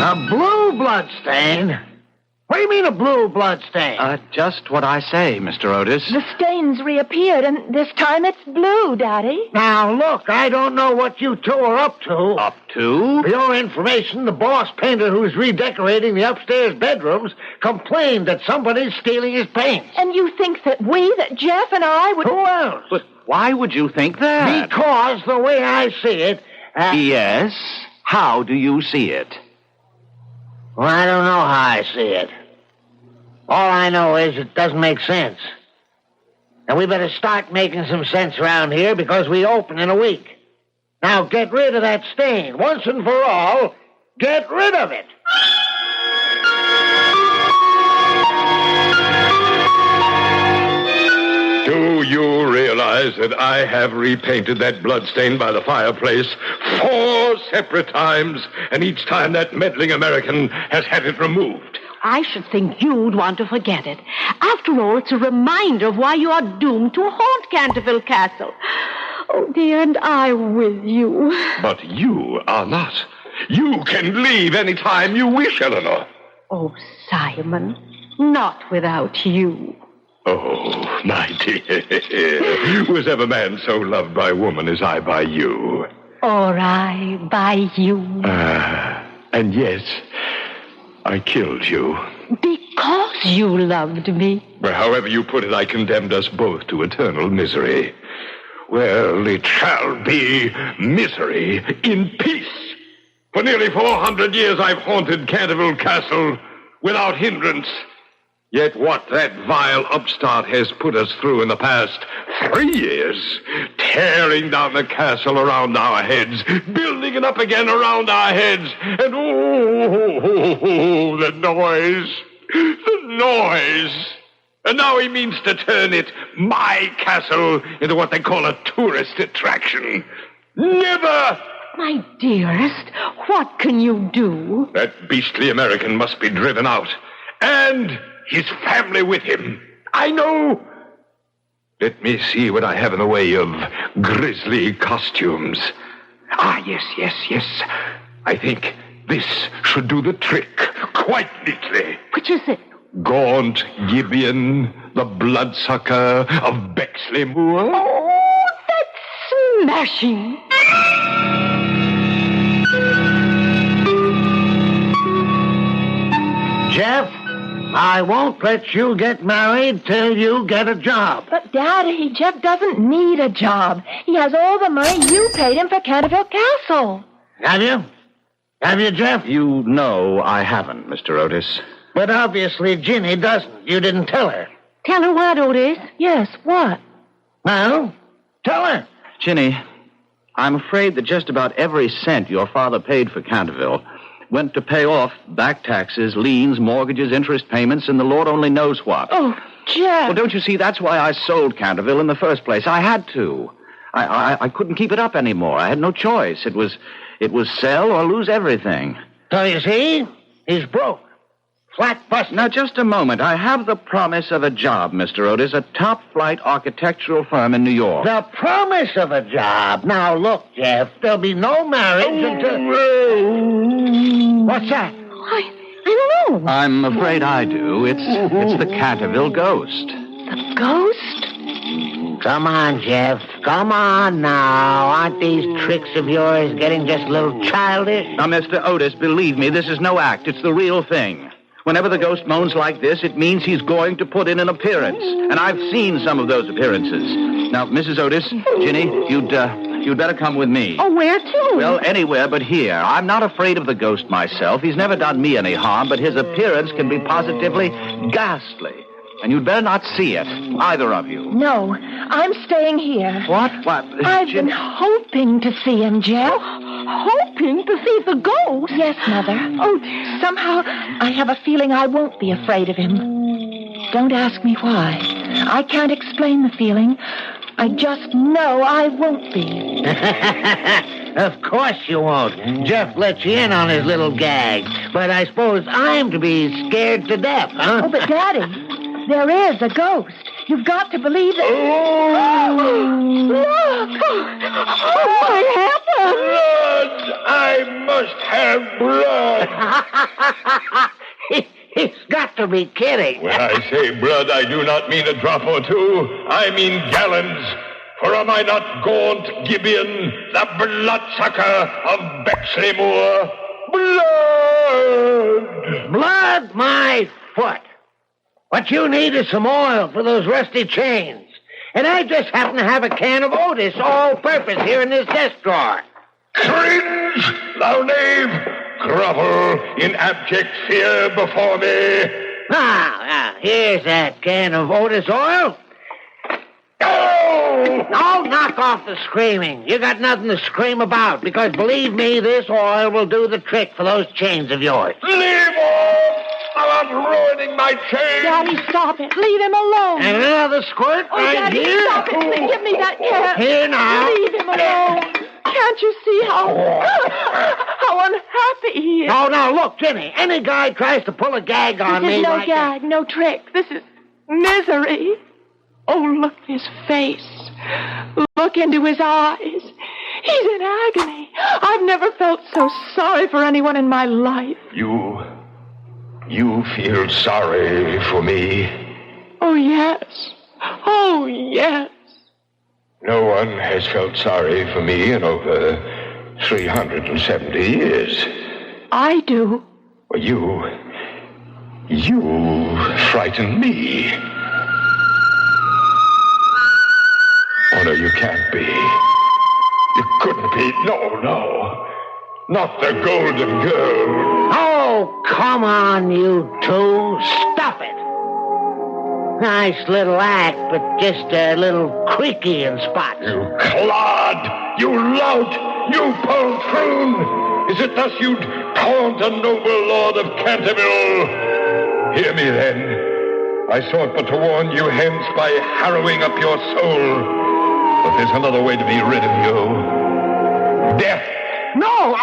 A blue blood stain? What do you mean a blue blood stain? Just what I say, Mr. Otis. The stain's reappeared, and this time it's blue, Daddy. Now, look, I don't know what you two are up to. Up to? For your information, the boss painter who's redecorating the upstairs bedrooms complained that somebody's stealing his paint. And you think that Jeff and I would... Who else? But why would you think that? Because the way I see it... Yes? How do you see it? Well, I don't know how I see it. All I know is it doesn't make sense. And we better start making some sense around here because we open in a week. Now get rid of that stain. Once and for all, get rid of it. Do you realize that I have repainted that bloodstain by the fireplace 4 separate times, and each time that meddling American has had it removed? I should think you'd want to forget it. After all, it's a reminder of why you are doomed to haunt Canterville Castle. Oh, dear, and I with you. But you are not. You can leave any time you wish, Eleanor. Oh, Simon, not without you. Oh, my dear. Was ever man so loved by woman as I by you? Or I by you. And yes, I killed you. Because you loved me. Well, however you put it, I condemned us both to eternal misery. Well, it shall be misery in peace. For nearly 400 years I've haunted Canterville Castle without hindrance. Yet what that vile upstart has put us through in the past 3 years, tearing down the castle around our heads, building it up again around our heads, and the noise. And now he means to turn it, my castle, into what they call a tourist attraction. Never! My dearest, what can you do? That beastly American must be driven out. And his family with him. I know. Let me see what I have in the way of grisly costumes. Yes. I think this should do the trick quite neatly. Which is it? Gaunt Gibeon, the bloodsucker of Bexley Moor. Oh, that's smashing. Jeff, I won't let you get married till you get a job. But, Daddy, Jeff doesn't need a job. He has all the money you paid him for Canterville Castle. Have you? Have you, Jeff? You know I haven't, Mr. Otis. But obviously Ginny doesn't. You didn't tell her. Tell her what, Otis? Yes, what? Well, tell her. Ginny, I'm afraid that just about every cent your father paid for Canterville went to pay off back taxes, liens, mortgages, interest payments, and the Lord only knows what. Oh, Jeff. Well, don't you see, that's why I sold Canterville in the first place. I had to. I couldn't keep it up anymore. I had no choice. It was sell or lose everything. So you see, he's broke. Flat bust. Now, just a moment. I have the promise of a job, Mr. Otis, a top-flight architectural firm in New York. The promise of a job. Now, look, Jeff, there'll be no marriage until... What's that? I don't know. I'm afraid I do. It's the Canterville ghost. The ghost? Come on, Jeff. Come on now. Aren't these tricks of yours getting just a little childish? Now, Mr. Otis, believe me, this is no act. It's the real thing. Whenever the ghost moans like this, it means he's going to put in an appearance. And I've seen some of those appearances. Now, Mrs. Otis, Ginny, you'd better come with me. Oh, where to? Well, anywhere but here. I'm not afraid of the ghost myself. He's never done me any harm, but his appearance can be positively ghastly. And you'd better not see it, either of you. No, I'm staying here. What? I've been hoping to see him, Jeff. Hoping to see the ghost? Yes, Mother. Oh, somehow I have a feeling I won't be afraid of him. Don't ask me why. I can't explain the feeling. I just know I won't be. Of course you won't. Jeff let you in on his little gag. But I suppose I'm to be scared to death, huh? Oh, but Daddy, there is a ghost. You've got to believe it. Oh, look! Oh, my heaven! blood! I must have blood. He's got to be kidding. When I say blood, I do not mean a drop or two. I mean gallons. For am I not Gaunt Gibeon, the bloodsucker of Bexley Moor? Blood! Blood, my foot. What you need is some oil for those rusty chains. And I just happen to have a can of Otis all-purpose here in this desk drawer. Cringe, thou knave! Grovel in abject fear before me. Now, here's that can of Otis oil. Oh! Oh, knock off the screaming. You got nothing to scream about, because believe me, this oil will do the trick for those chains of yours. Leave off! Thou art ruining my chain. Daddy, stop it. Leave him alone. And another squirt right Daddy, here. stop it. Give me that can. Here now. Leave him alone. Can't you see how unhappy he is? Oh, now, look, Ginny. Any guy tries to pull a gag on me. This is no like gag, no trick. This is misery. Oh, look at his face. Look into his eyes. He's in agony. I've never felt so sorry for anyone in my life. You feel sorry for me? Oh, yes. Oh, yes. No one has felt sorry for me in over 370 years. I do. Well, you frighten me. Oh, no, you can't be. You couldn't be. No. Not the Golden Girl. Oh, come on, you two. Stop it. Nice little act, but just a little creaky in spots. You clod! You lout! You poltroon! Is it thus you'd taunt a noble lord of Canterville? Hear me, then. I sought but to warn you hence by harrowing up your soul. But there's another way to be rid of you. Death! No,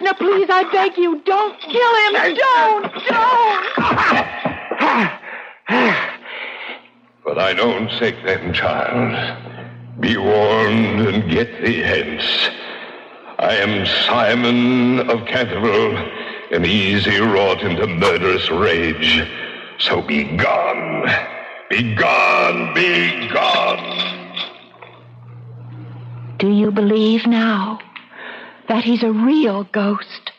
No, please, I beg you, don't kill him. Don't. For thine own sake, then, child, be warned and get thee hence. I am Simon of Canterville, and easy wrought into murderous rage. So be gone. Be gone, be gone. Do you believe now that he's a real ghost?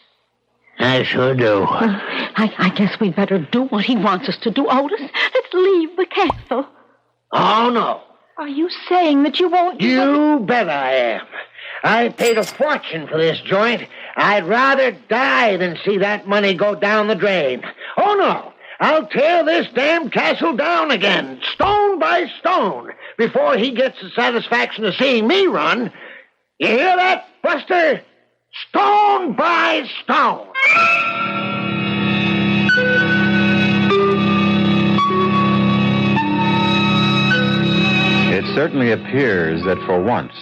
I sure do. I guess we'd better do what he wants us to do, Otis. Let's leave the castle. Oh, no. Are you saying that you won't... You bet I am. I paid a fortune for this joint. I'd rather die than see that money go down the drain. Oh, no. I'll tear this damn castle down again, stone by stone, before he gets the satisfaction of seeing me run. You hear that, Buster? Stone by stone. It certainly appears that for once,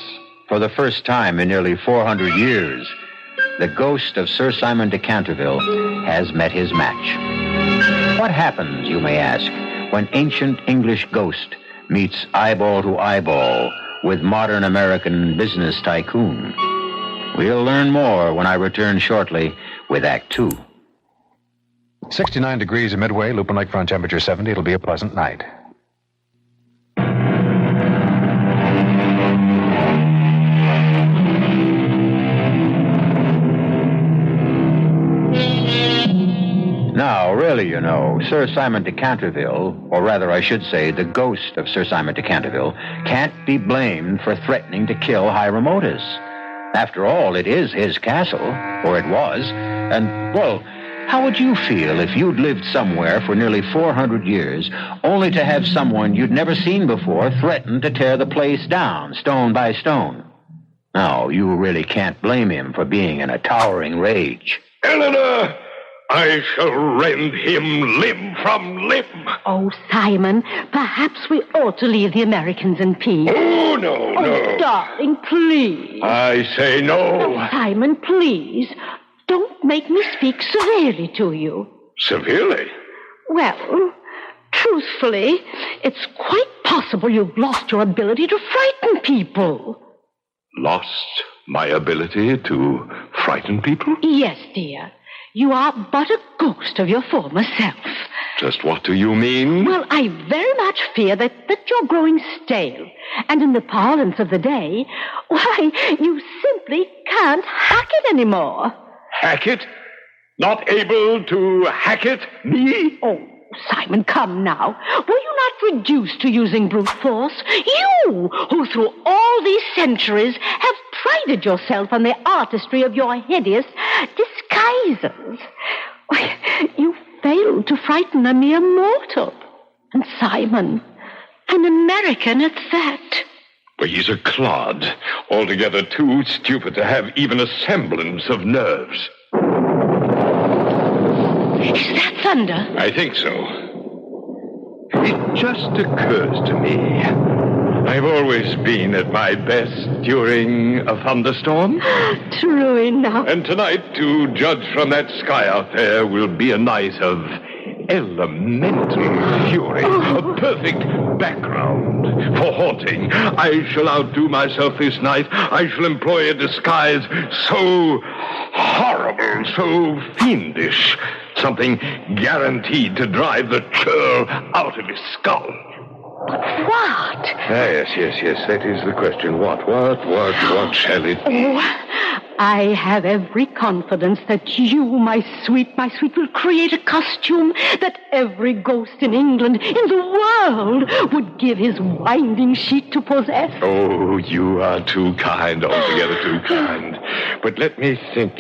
for the first time in nearly 400 years, the ghost of Sir Simon de Canterville has met his match. What happens, you may ask, when ancient English ghost meets eyeball to eyeball with modern American business tycoon? We'll learn more when I return shortly with Act 2. 69 degrees at Midway, Lupin Lakefront temperature 70. It'll be a pleasant night. Now, really, you know, Sir Simon de Canterville, or rather I should say the ghost of Sir Simon de Canterville, can't be blamed for threatening to kill Hiram Otis. After all, it is his castle, or it was, and, well, how would you feel if you'd lived somewhere for nearly 400 years, only to have someone you'd never seen before threaten to tear the place down, stone by stone? Now, you really can't blame him for being in a towering rage. Eleanor! I shall rend him limb from limb. Oh, Simon, perhaps we ought to leave the Americans in peace. Oh, no, no. Oh, darling, please. I say no. Oh, Simon, please. Don't make me speak severely to you. Severely? Well, truthfully, it's quite possible you've lost your ability to frighten people. Lost my ability to frighten people? Yes, dear. You are but a ghost of your former self. Just what do you mean? Well, I very much fear that you're growing stale. And in the parlance of the day, why, you simply can't hack it anymore. Hack it? Not able to hack it? Me? Oh, Simon, come now. Were you not reduced to using brute force? You, who through all these centuries have prided yourself on the artistry of your hideous disguises. You failed to frighten a mere mortal. And Simon, an American at that. Well, he's a clod, altogether too stupid to have even a semblance of nerves. Is that thunder? I think so. It just occurs to me. I've always been at my best during a thunderstorm. True enough. And tonight, to judge from that sky out there, will be a night of elemental fury. A perfect background for haunting. I shall outdo myself this night. I shall employ a disguise so horrible, so fiendish. Something guaranteed to drive the churl out of his skull. But what? Yes, that is the question. What shall it be? Oh, I have every confidence that you, my sweet, will create a costume that every ghost in England, in the world, would give his winding sheet to possess. Oh, you are too kind, altogether too kind. But let me think,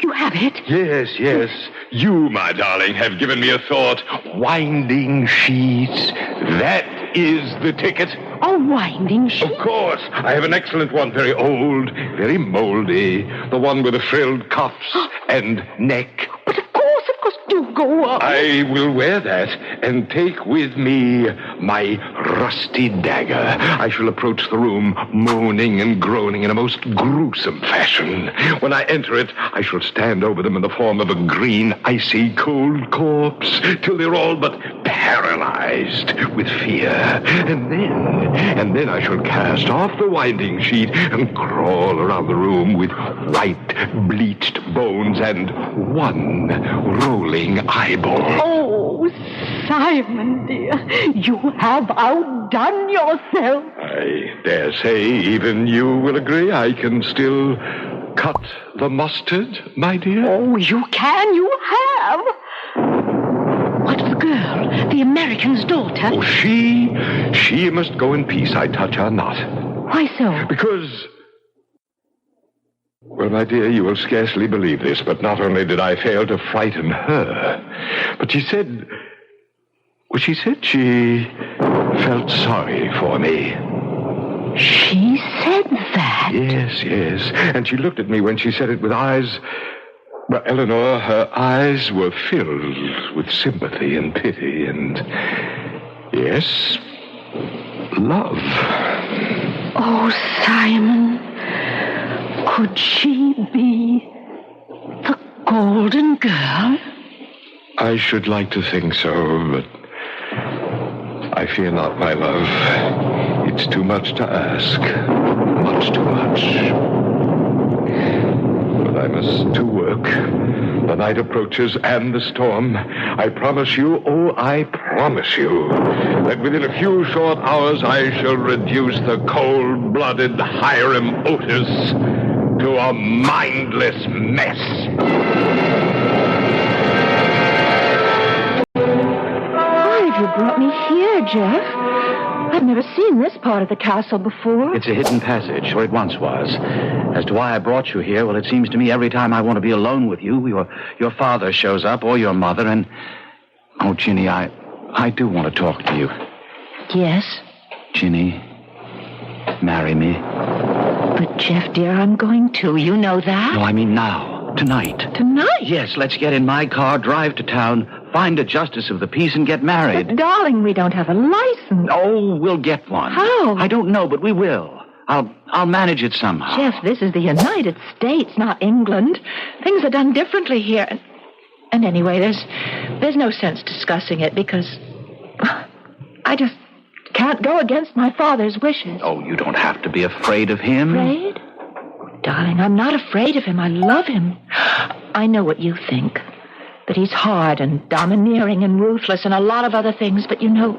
You have it? Yes. You, my darling, have given me a thought. Winding sheets. That is the ticket. A winding sheet? Of course. I have an excellent one. Very old, very moldy. The one with the frilled cuffs and neck. But of course, do go on. I will wear that and take with me my rusty dagger. I shall approach the room moaning and groaning in a most gruesome fashion. When I enter it, I shall stand over them in the form of a green, icy, cold corpse till they're all but paralyzed with fear. And then I shall cast off the winding sheet and crawl around the room with white, bleached bones and one rolling eyeball. Oh, Simon, dear, you have outdone yourself. I dare say even you will agree I can still cut the mustard, my dear. Oh, you can, you have. What of the girl, the the American's daughter? Oh, she must go in peace. I touch her not. Why so? Because... Well, my dear, you will scarcely believe this, but not only did I fail to frighten her, but she said... Well, she said she felt sorry for me. She said that? Yes. And she looked at me when she said it with eyes... Well, Eleanor, her eyes were filled with sympathy and pity and... Yes, love. Oh, Simon, could she be the golden girl? I should like to think so, but I fear not, my love. It's too much to ask. Much too much. But I must to work. The night approaches and the storm. I promise you, that within a few short hours I shall reduce the cold-blooded Hiram Otis to a mindless mess. Why have you brought me here, Jeff? I've never seen this part of the castle before. It's a hidden passage, or it once was. As to why I brought you here, well, it seems to me every time I want to be alone with you, your father shows up, or your mother, and... Oh, Ginny, I do want to talk to you. Yes? Ginny, marry me. But, Jeff, dear, I'm going to. You know that? No, I mean now. Tonight. Tonight? Yes, let's get in my car, drive to town, find a justice of the peace, and get married. But, darling, we don't have a license. Oh, we'll get one. How? I don't know, but we will. I'll manage it somehow. Jeff, this is the United States, not England. Things are done differently here. And anyway, there's no sense discussing it because I just can't go against my father's wishes. Oh, you don't have to be afraid of him. Afraid? Darling, I'm not afraid of him. I love him. I know what you think. That he's hard and domineering and ruthless and a lot of other things, but you know,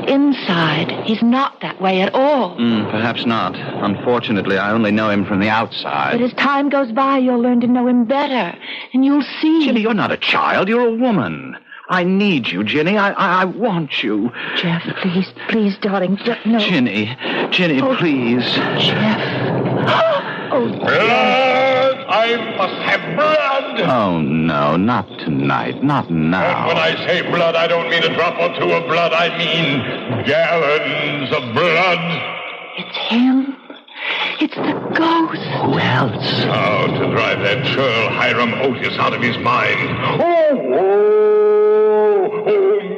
inside, he's not that way at all. Perhaps not. Unfortunately, I only know him from the outside. But as time goes by, you'll learn to know him better, and you'll see... Ginny, you're not a child. You're a woman. I need you, Ginny. I want you. Jeff, please, darling, no. Ginny, please. Jeff. Blood! I must have blood! Oh, no, not tonight. Not now. And when I say blood, I don't mean a drop or two of blood. I mean gallons of blood. It's him. It's the ghost. Who else? How to drive that churl Hiram Otis out of his mind. Oh,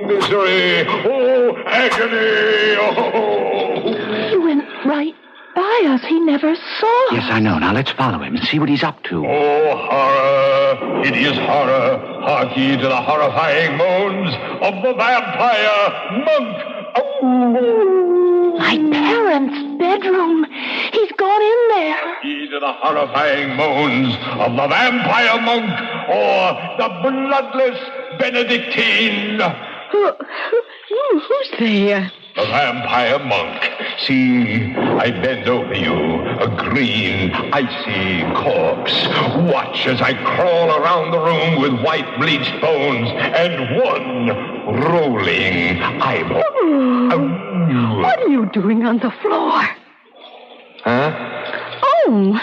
misery. Oh, agony. Oh. He went right by us. He never saw us. Yes, I know. Now let's follow him and see what he's up to. Oh, horror. Hideous horror. Hark ye to the horrifying moans of the vampire monk. Oh. My parents' bedroom. He's gone in there. Ye to the horrifying moans of the vampire monk or the bloodless Benedictine. Who's there? The vampire monk. See, I bend over you, a green, icy corpse. Watch as I crawl around the room with white bleached bones and one rolling eyeball. What are you doing on the floor? Huh? Oh,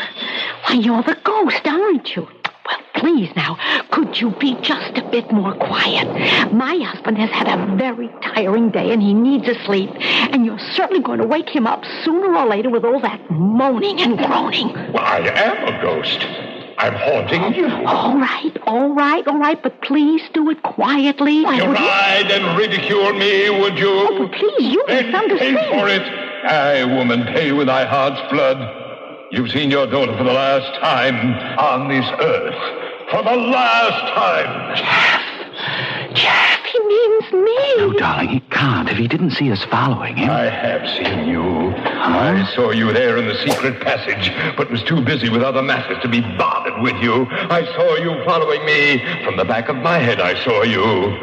why, you're the ghost, aren't you? Well, please now, could you be just a bit more quiet? My husband has had a very tiring day and he needs a sleep. And you're certainly going to wake him up sooner or later with all that moaning and groaning. Well, I am a ghost. I'm haunting you. All right, but please do it quietly. You ride and ridicule me, would you? Oh, but please, you misunderstand. Pay for it. Aye, woman, pay with thy heart's blood. You've seen your daughter for the last time on this earth. For the last time. Jeff, he means me. No, darling, he can't if he didn't see us following him. I have seen you. I saw you there in the secret passage, but was too busy with other matters to be bothered with you. I saw you following me. From the back of my head, I saw you.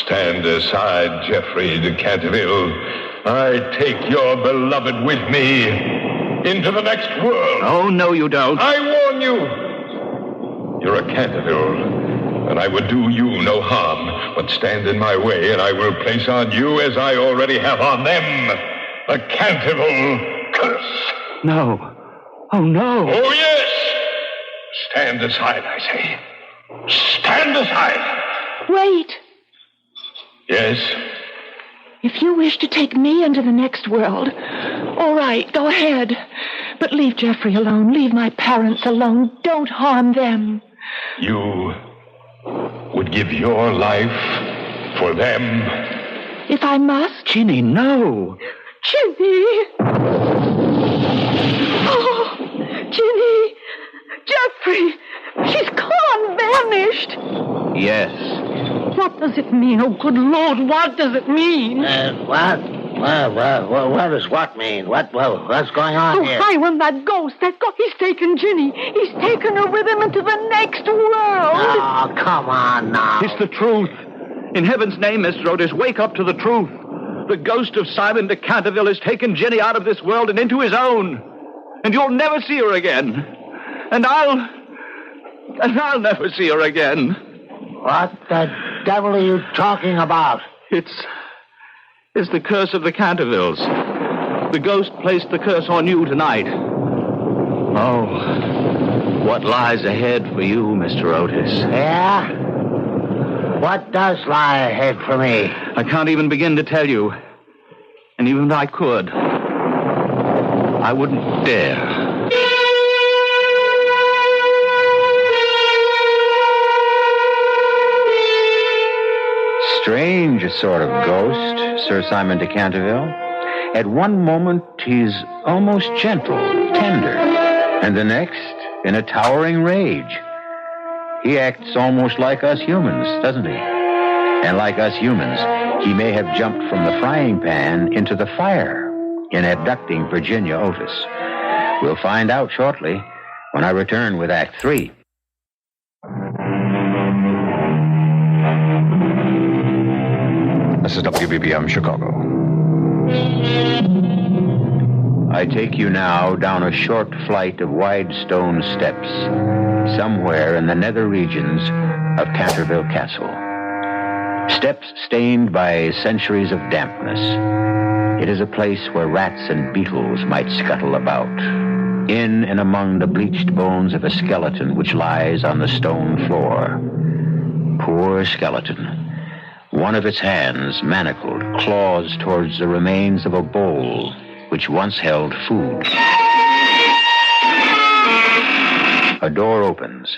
Stand aside, Geoffrey de Canterville. I take your beloved with me into the next world. Oh, no, you don't. I warn you. You're a Canterville. and I would do you no harm, but stand in my way, and I will place on you, as I already have on them, the Canterville curse. No. Oh, no. Oh, yes. Stand aside, I say. Stand aside. Wait. Yes? If you wish to take me into the next world, all right, go ahead. But leave Jeffrey alone. Leave my parents alone. Don't harm them. You would give your life for them? If I must. Ginny, no. Ginny! Oh, Ginny! Jeffrey! She's gone, vanished. Yes. What does it mean? Oh, good Lord, what does it mean? What? What does what mean? What's going on here? Hiram, that ghost, he's taken Ginny. He's taken her with him into the next world. Oh, come on now. It's the truth. In heaven's name, Mr. Otis, wake up to the truth. The ghost of Simon de Canterville has taken Ginny out of this world and into his own. And you'll never see her again. And I'll never see her again. What the devil are you talking about? It's the curse of the Cantervilles. The ghost placed the curse on you tonight. Oh, what lies ahead for you, Mr. Otis? Yeah? What does lie ahead for me? I can't even begin to tell you. And even if I could, I wouldn't dare. Strange sort of ghost, Sir Simon de Canterville. At one moment, he's almost gentle, tender, and the next, in a towering rage. He acts almost like us humans, doesn't he? And like us humans, he may have jumped from the frying pan into the fire in abducting Virginia Otis. We'll find out shortly when I return with Act 3. This is WBBM Chicago. I take you now down a short flight of wide stone steps, somewhere in the nether regions of Canterville Castle. Steps stained by centuries of dampness. It is a place where rats and beetles might scuttle about, in and among the bleached bones of a skeleton which lies on the stone floor. Poor skeleton. One of its hands manacled, claws towards the remains of a bowl which once held food. A door opens.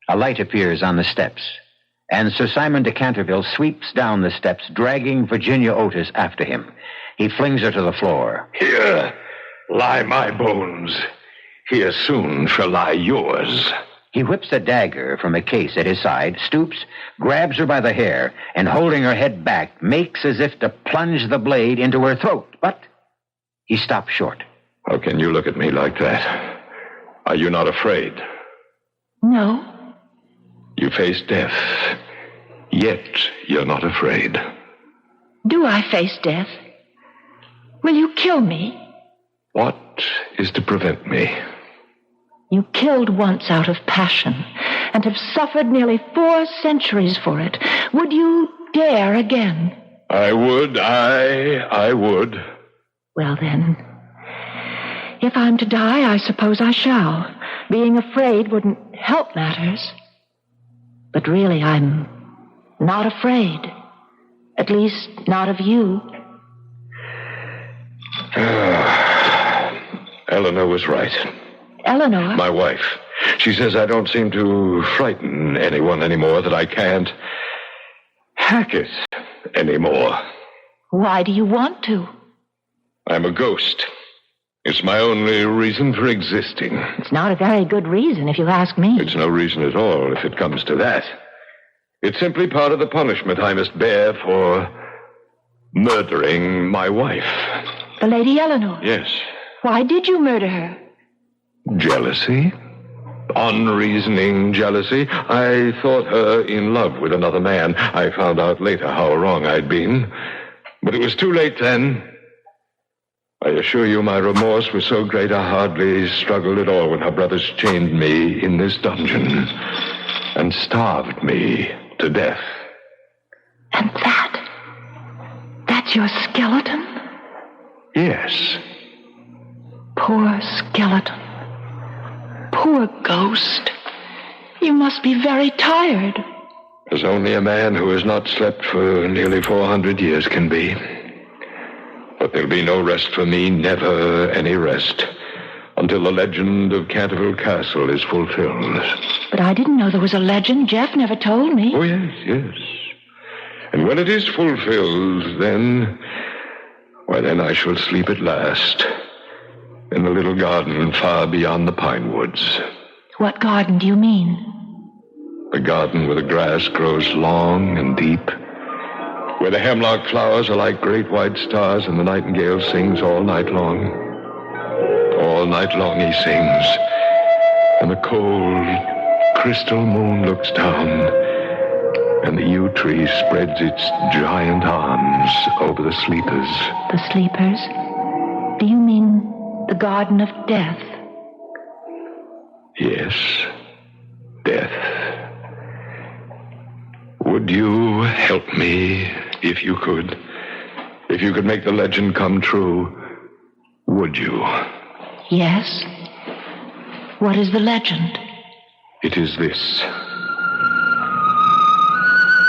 A light appears on the steps, and Sir Simon de Canterville sweeps down the steps, dragging Virginia Otis after him. He flings her to the floor. Here lie my bones. Here soon shall lie yours. He whips a dagger from a case at his side, stoops, grabs her by the hair, and holding her head back, makes as if to plunge the blade into her throat. But he stops short. How can you look at me like that? Are you not afraid? No. You face death, yet you're not afraid. Do I face death? Will you kill me? What is to prevent me? You killed once out of passion and have suffered nearly 4 centuries for it. Would you dare again? I would. Well, then, if I'm to die, I suppose I shall. Being afraid wouldn't help matters. But really, I'm not afraid. At least, not of you. Eleanor was right. Eleanor? My wife. She says I don't seem to frighten anyone anymore, that I can't hack it anymore. Why do you want to? I'm a ghost. It's my only reason for existing. It's not a very good reason, if you ask me. It's no reason at all, if it comes to that. It's simply part of the punishment I must bear for murdering my wife. The Lady Eleanor? Yes. Why did you murder her? Jealousy. Unreasoning jealousy. I thought her in love with another man. I found out later how wrong I'd been. But it was too late then. I assure you my remorse was so great I hardly struggled at all when her brothers chained me in this dungeon. and starved me to death. And that's your skeleton? Yes. Poor skeleton. Poor ghost. You must be very tired. As only a man who has not slept for nearly 400 years can be. But there'll be no rest for me, never any rest, until the legend of Canterville Castle is fulfilled. But I didn't know there was a legend. Jeff never told me. Oh, yes. And when it is fulfilled, then I shall sleep at last in the little garden far beyond the pine woods. What garden do you mean? A garden where the grass grows long and deep, where the hemlock flowers are like great white stars and the nightingale sings all night long. All night long he sings, and the cold, crystal moon looks down, and the yew tree spreads its giant arms over the sleepers. The sleepers? Do you mean the garden of death? Yes, death. Would you help me if you could? If you could make the legend come true, would you? Yes. What is the legend? It is this.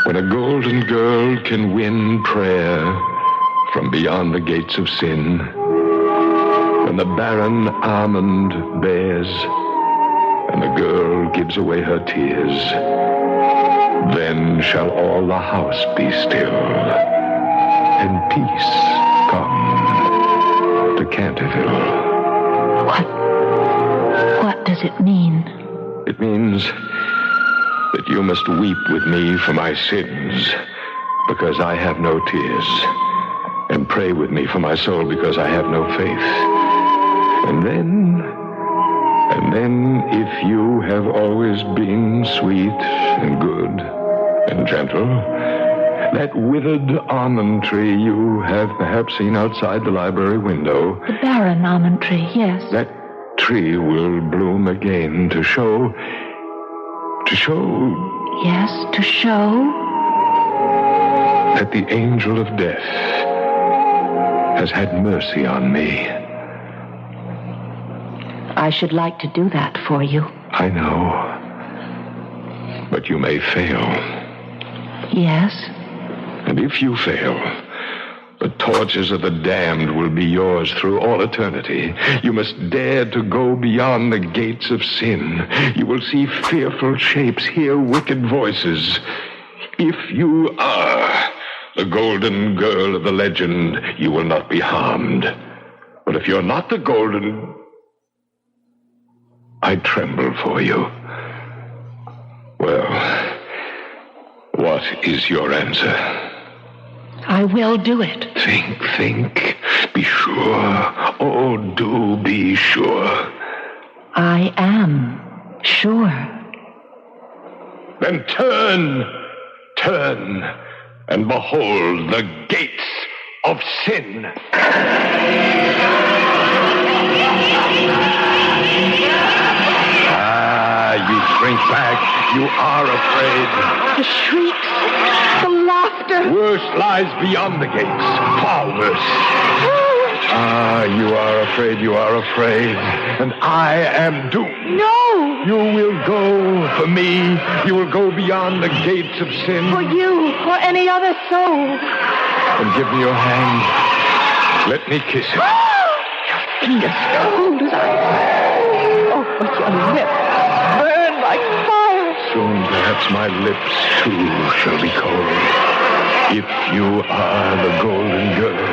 When a golden girl can win prayer from beyond the gates of sin, when the barren almond bears and the girl gives away her tears, then shall all the house be still, and peace come to Canterville. What does it mean? It means that you must weep with me for my sins, because I have no tears, and pray with me for my soul, because I have no faith. And then, if you have always been sweet and good and gentle, that withered almond tree you have perhaps seen outside the library window. The barren almond tree, yes. That tree will bloom again to show. Yes, to show? That the angel of death has had mercy on me. I should like to do that for you. I know. But you may fail. Yes? And if you fail, the torches of the damned will be yours through all eternity. You must dare to go beyond the gates of sin. You will see fearful shapes, hear wicked voices. If you are the golden girl of the legend, you will not be harmed. But if you're not the golden, I tremble for you. Well, what is your answer? I will do it. Think. Be sure. Oh, do be sure. I am sure. Then turn, and behold the gates of sin. You shrink back. You are afraid. The shrieks, the laughter. Worse lies beyond the gates. Far worse. You are afraid. And I am doomed. No. You will go for me. You will go beyond the gates of sin. For you, or any other soul. And give me your hand. Let me kiss it. Your fingers cold as ice. Oh, but your lips burn like fire. Soon, perhaps my lips, too, shall be cold. If you are the golden girl,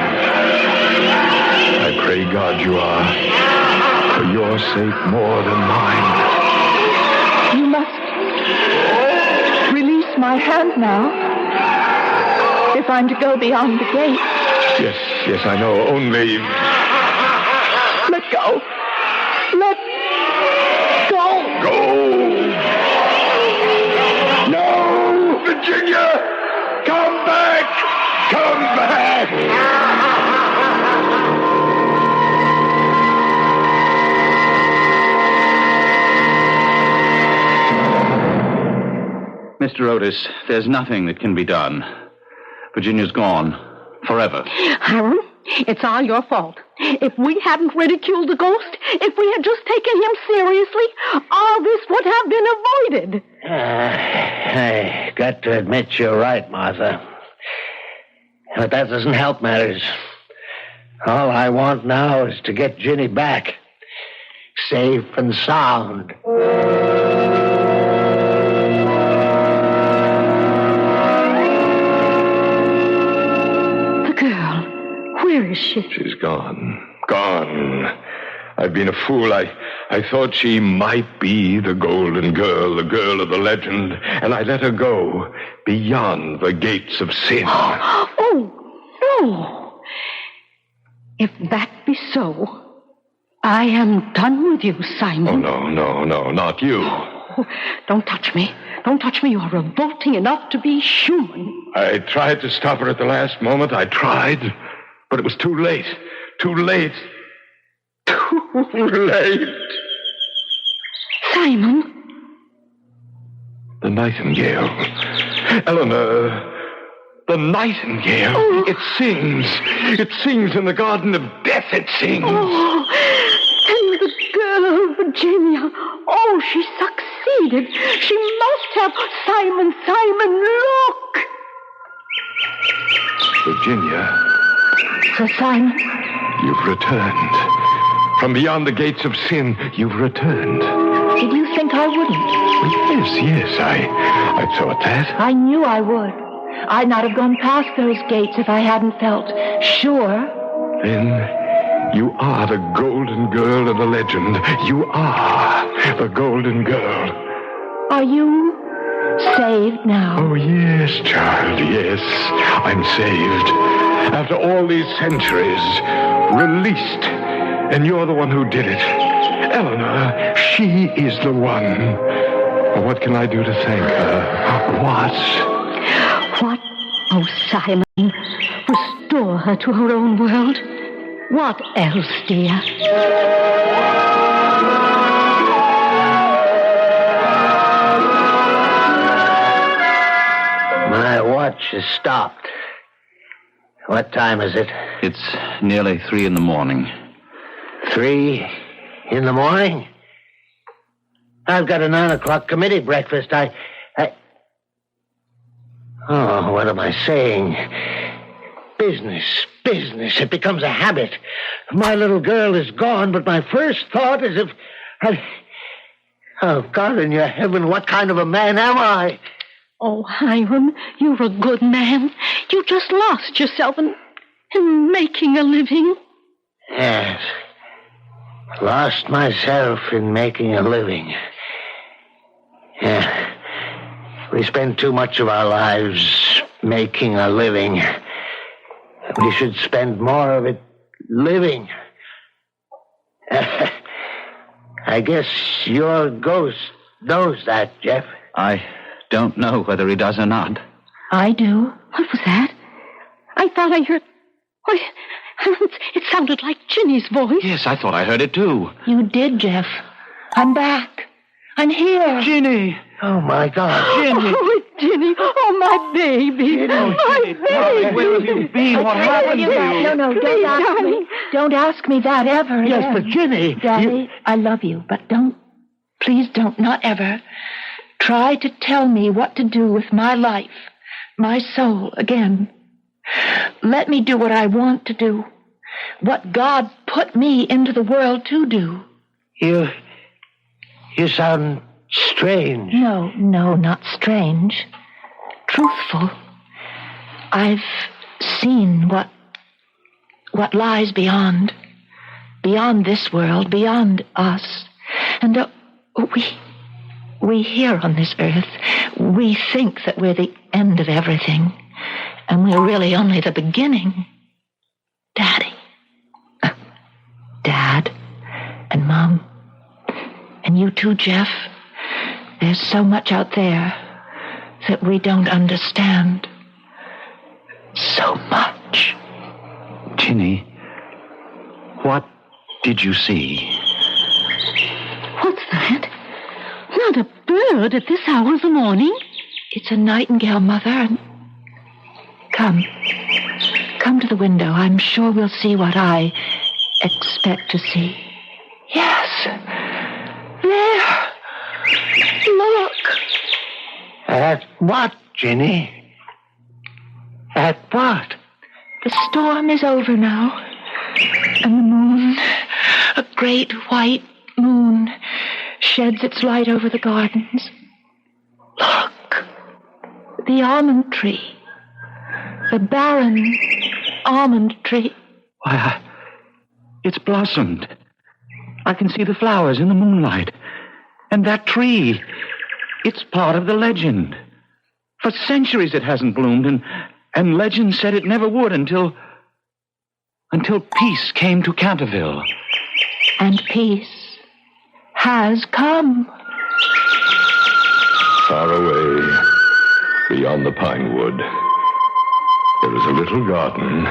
I pray God you are, for your sake more than mine. You must release my hand now, if I'm to go beyond the gate. Yes, I know. Only... Let go. Let go. Go. No, Virginia! Come back! Come back! Mr. Otis, there's nothing that can be done. Virginia's gone. Forever. Hiram, it's all your fault. If we hadn't ridiculed the ghost, if we had just taken him seriously, all this would have been avoided. I got to admit you're right, Martha. But that doesn't help matters. All I want now is to get Ginny back. Safe and sound. The girl, where is she? She's gone. Gone. I've been a fool. I thought she might be the golden girl, the girl of the legend, and I let her go beyond the gates of sin. Oh, no. If that be so, I am done with you, Simon. Oh, no, not you. Oh, don't touch me. Don't touch me. You are revolting enough to be human. I tried to stop her at the last moment. I tried, but it was too late. Too late. Too late. Simon. The nightingale. Eleanor. The nightingale. Oh. It sings. It sings in the garden of death. It sings. Oh, and the girl, Virginia. Oh, she succeeded. She must have. Simon, look. Virginia. So, Simon. You've returned. From beyond the gates of sin, you've returned. Did you think I wouldn't? Yes, I thought that. I knew I would. I'd not have gone past those gates if I hadn't felt sure. Then you are the golden girl of the legend. You are the golden girl. Are you saved now? Oh, yes, child, yes. I'm saved. After all these centuries, released. And you're the one who did it. Eleanor, she is the one. Well, what can I do to thank her? What? What? Oh, Simon. Restore her to her own world. What else, dear? My watch has stopped. What time is it? It's nearly 3 in the morning. 3 in the morning? I've got a 9 o'clock committee breakfast. Oh, what am I saying? Business. It becomes a habit. My little girl is gone, but my first thought is Oh, God in your heaven, what kind of a man am I? Oh, Hiram, you're a good man. You just lost yourself in making a living. Yes. Lost myself in making a living. Yeah. We spend too much of our lives making a living. We should spend more of it living. I guess your ghost knows that, Jeff. I don't know whether he does or not. I do. What was that? I thought I heard... Why, it sounded like Ginny's voice. Yes, I thought I heard it too. You did, Jeff. I'm back. I'm here. Ginny. Oh, my God. Ginny. Oh, Ginny. Oh, my baby. Ginny. My baby. Where have you been? What happened to you? No, don't ask me. Don't ask me that ever Yes, again. but Ginny... Daddy, I love you, but please don't, not ever, try to tell me what to do with my life, my soul, again. Let me do what I want to do, what God put me into the world to do. You sound strange. No, not strange. Truthful. I've seen what lies beyond this world, beyond us. And we here on this earth, we think that we're the end of everything, and we're really only the beginning. Daddy. Dad and Mom. And you too, Jeff. There's so much out there that we don't understand. So much. Ginny, what did you see? What's that? Not a bird at this hour of the morning. It's a nightingale, Mother. And come to the window. I'm sure we'll see what I expect to see. Yes. There. Look. At what, Ginny? At what? The storm is over now. And the moon, a great white moon, sheds its light over the gardens. Look. The almond tree. The barren almond tree. Why, it's blossomed. I can see the flowers in the moonlight. And that tree, it's part of the legend. For centuries it hasn't bloomed, and legend said it never would until peace came to Canterville. And peace has come. Far away, beyond the pine wood, there is a little garden.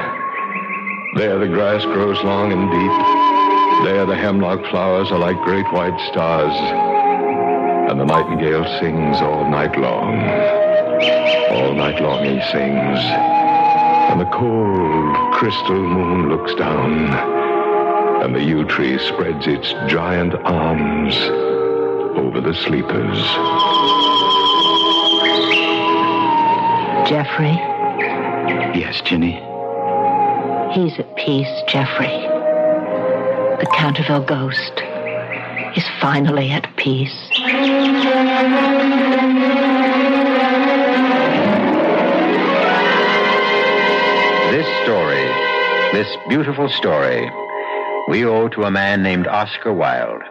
There the grass grows long and deep. There the hemlock flowers are like great white stars. And the nightingale sings all night long. All night long he sings. And the cold crystal moon looks down. And the yew tree spreads its giant arms over the sleepers. Jeffrey? Yes, Ginny? He's at peace, Jeffrey. The Canterville ghost is finally at peace. This story, this beautiful story, we owe to a man named Oscar Wilde.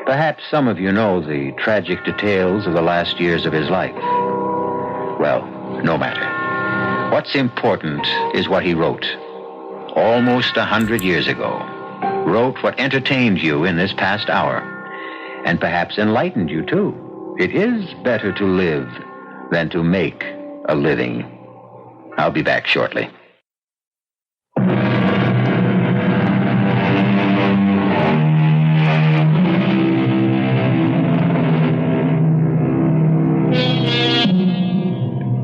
Perhaps some of you know the tragic details of the last years of his life. Well, no matter. What's important is what he wrote. Almost 100 years ago. Wrote what entertained you in this past hour. And perhaps enlightened you, too. It is better to live than to make a living. I'll be back shortly.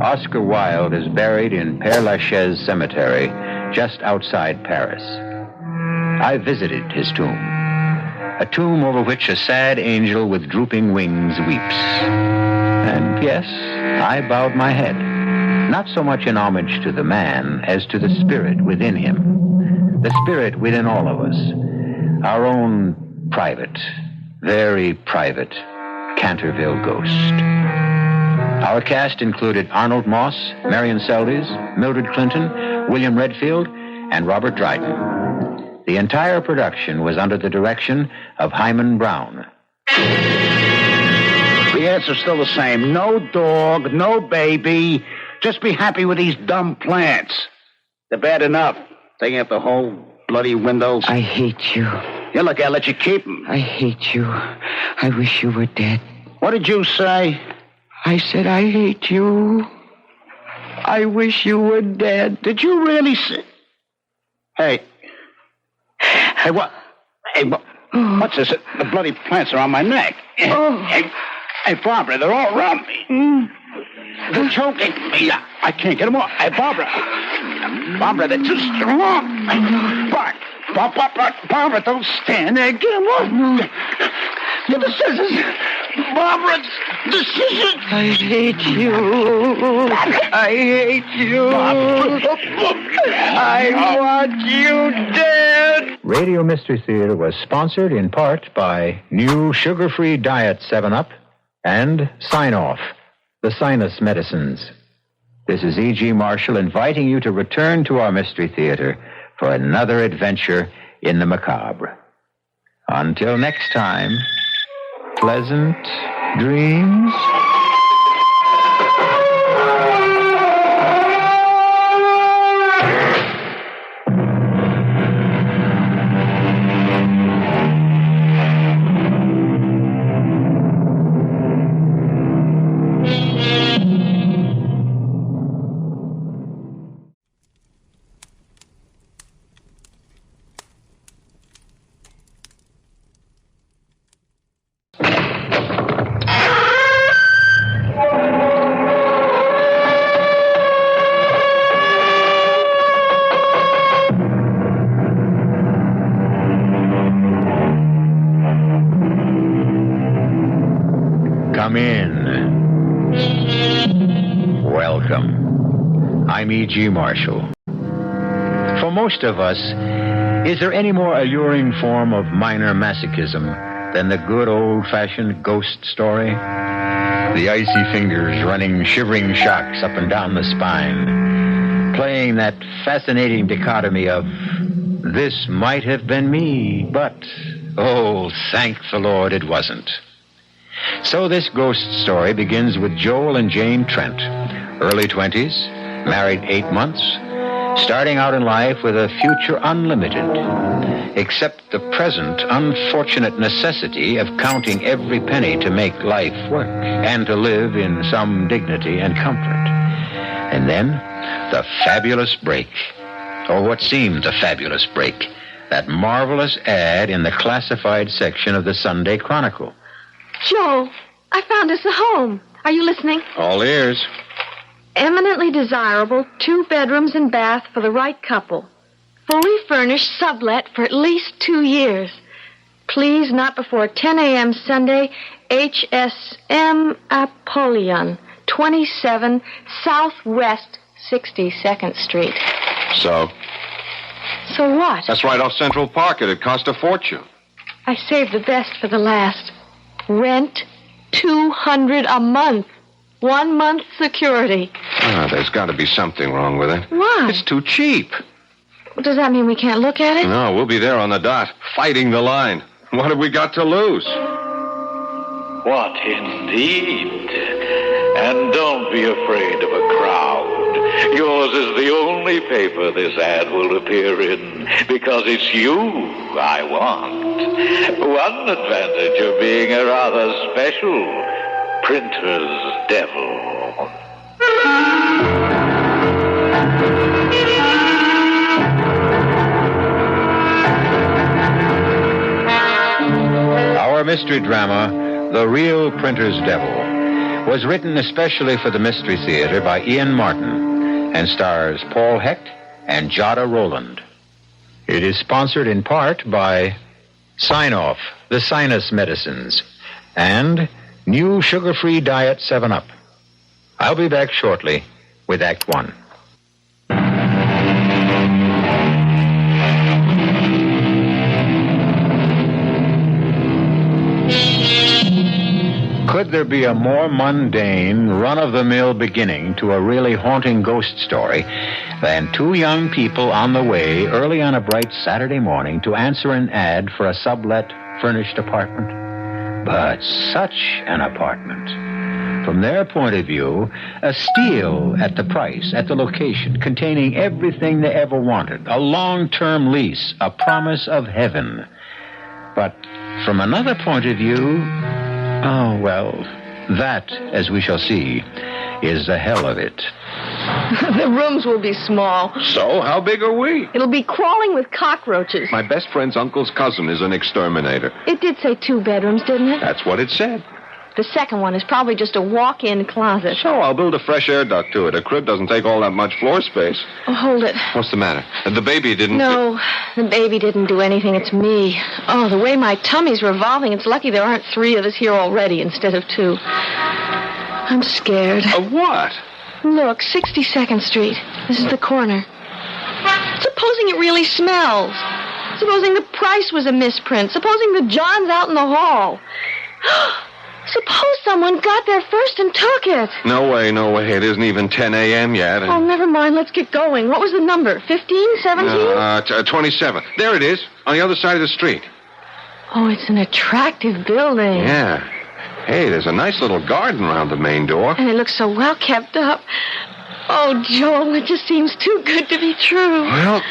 Oscar Wilde is buried in Père Lachaise Cemetery, just outside Paris. I visited his tomb, a tomb over which a sad angel with drooping wings weeps. And yes, I bowed my head, not so much in homage to the man as to the spirit within him, the spirit within all of us, our own private, very private Canterville ghost. Our cast included Arnold Moss, Marion Seldes, Mildred Clinton, William Redfield, and Robert Dryden. The entire production was under the direction of Hyman Brown. The answer's still the same. No dog, no baby. Just be happy with these dumb plants. They're bad enough. Taking up the whole bloody windows. I hate you. Yeah, look, I'll let you keep them. I hate you. I wish you were dead. What did you say? I said I hate you. I wish you were dead. Did you really say... Hey, what? What's this? The bloody plants are on my neck. Hey, Barbara, they're all around me. They're choking me. I can't get them off. Hey, Barbara, they're too strong. Barbara, don't stand there. Get them off. Get the scissors. Barbara, the scissors. I hate you. I hate you. I want you dead. Radio Mystery Theater was sponsored in part by new sugar-free diet 7-Up and Sign-Off, the sinus medicines. This is E.G. Marshall inviting you to return to our Mystery Theater for another adventure in the macabre. Until next time, pleasant dreams. I'm E.G. Marshall. For most of us, is there any more alluring form of minor masochism than the good old-fashioned ghost story? The icy fingers running shivering shocks up and down the spine, playing that fascinating dichotomy of, this might have been me, but, oh, thank the Lord it wasn't. So this ghost story begins with Joel and Jane Trent, early 20s, married 8 months, starting out in life with a future unlimited, except the present unfortunate necessity of counting every penny to make life work and to live in some dignity and comfort. And then, the fabulous break, or what seemed the fabulous break, that marvelous ad in the classified section of the Sunday Chronicle. Joel, I found us a home. Are you listening? All ears. Eminently desirable, 2 bedrooms and bath for the right couple. Fully furnished, sublet for at least 2 years. Please, not before 10 a.m. Sunday, HSM Apollyon, 27 Southwest 62nd Street. So? So what? That's right off Central Park. It'd cost a fortune. I saved the best for the last. Rent, $200 a month. 1 month security. There's got to be something wrong with it. Why? It's too cheap. Does that mean we can't look at it? No, we'll be there on the dot, fighting the line. What have we got to lose? What indeed? And don't be afraid of a crowd. Yours is the only paper this ad will appear in, because it's you I want. One advantage of being a rather special printer's devil. Our mystery drama, The Real Printer's Devil, was written especially for the Mystery Theater by Ian Martin and stars Paul Hecht and Jada Rowland. It is sponsored in part by Sign-Off, the sinus medicines, and new sugar-free diet 7-Up. I'll be back shortly with Act 1. Could there be a more mundane, run-of-the-mill beginning to a really haunting ghost story than 2 young people on the way early on a bright Saturday morning to answer an ad for a sublet furnished apartment? But such an apartment. From their point of view, a steal at the price, at the location, containing everything they ever wanted, a long-term lease, a promise of heaven. But from another point of view, oh, well, that, as we shall see, is the hell of it. The rooms will be small. So, how big are we? It'll be crawling with cockroaches. My best friend's uncle's cousin is an exterminator. It did say 2 bedrooms, didn't it? That's what it said. The second one is probably just a walk-in closet. So, I'll build a fresh air duct to it. A crib doesn't take all that much floor space. Oh, hold it. What's the matter? The baby didn't... No, the baby didn't do anything. It's me. Oh, the way my tummy's revolving, it's lucky there aren't 3 of us here already instead of 2. I'm scared. Of what? Look, 62nd Street. This is the corner. Supposing it really smells. Supposing the price was a misprint. Supposing the John's out in the hall. Suppose someone got there first and took it. No way. It isn't even 10 a.m. yet. Oh, never mind. Let's get going. What was the number? 15? 17? 27. There it is, on the other side of the street. Oh, it's an attractive building. Yeah. Hey, there's a nice little garden around the main door. And it looks so well kept up. Oh, Joel, it just seems too good to be true. Well,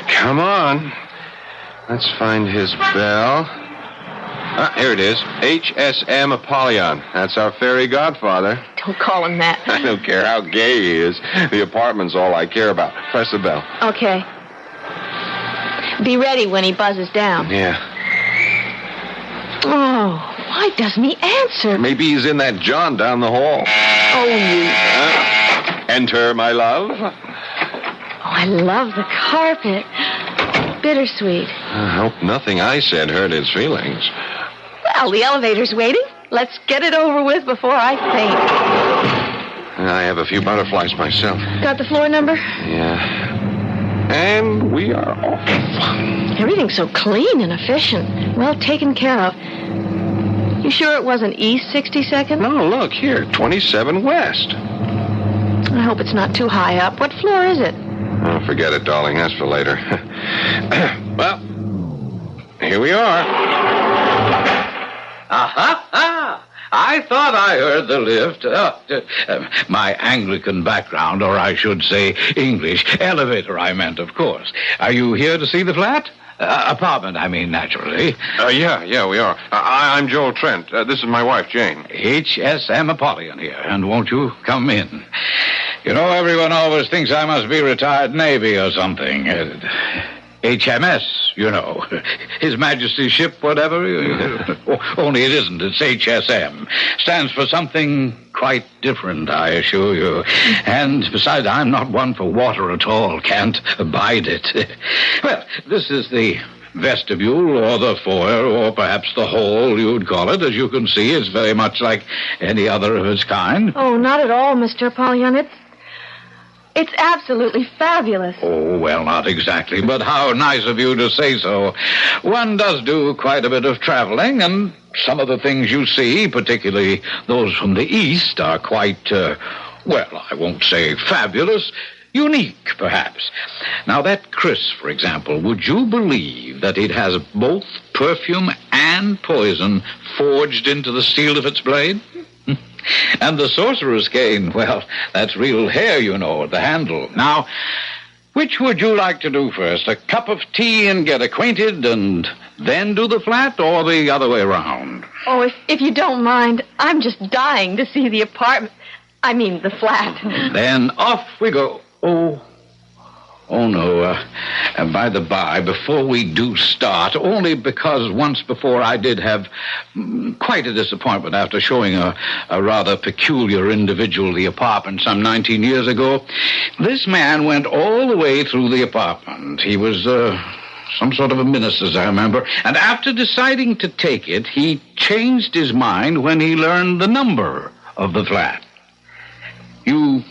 come on. Let's find his bell. Here it is. HSM Apollyon. That's our fairy godfather. Don't call him that. I don't care how gay he is. The apartment's all I care about. Press the bell. Okay. Be ready when he buzzes down. Yeah. Oh, why doesn't he answer? Maybe he's in that John down the hall. Oh, you... Enter, my love. Oh, I love the carpet. Bittersweet. I hope nothing I said hurt his feelings. Well, the elevator's waiting. Let's get it over with before I faint. I have a few butterflies myself. Got the floor number? Yeah. And we are off. Everything's so clean and efficient. Well taken care of. You sure it wasn't East 62nd? No, look, here, 27 West. I hope it's not too high up. What floor is it? Oh, forget it, darling. That's for later. Well, here we are. Aha! I thought I heard the lift. My Anglican background, or I should say English. Elevator, I meant, of course. Are you here to see the flat? Apartment, I mean, naturally. Yeah, we are. I'm Joel Trent. This is my wife, Jane. HSM Apollyon here, and won't you come in? You know, everyone always thinks I must be retired Navy or something. HMS, you know. His Majesty's ship, whatever. Only it isn't. It's HSM. Stands for something quite different, I assure you. And besides, I'm not one for water at all. Can't abide it. Well, this is the vestibule or the foyer or perhaps the hall, you'd call it. As you can see, it's very much like any other of its kind. Oh, not at all, Mr. Apollyon. It's absolutely fabulous. Oh, well, not exactly, but how nice of you to say so. One does do quite a bit of traveling, and some of the things you see, particularly those from the East, are quite, well, I won't say fabulous, unique, perhaps. Now, that Chris, for example, would you believe that it has both perfume and poison forged into the steel of its blade? And the sorcerer's cane, well, that's real hair, you know, at the handle. Now, which would you like to do first? A cup of tea and get acquainted and then do the flat, or the other way around? Oh, if you don't mind, I'm just dying to see the apartment. I mean, the flat. Then off we go. Oh, no. By the by, before we do start, only because once before I did have quite a disappointment after showing a rather peculiar individual the apartment some 19 years ago. This man went all the way through the apartment. He was some sort of a minister, as I remember. And after deciding to take it, he changed his mind when he learned the number of the flat. You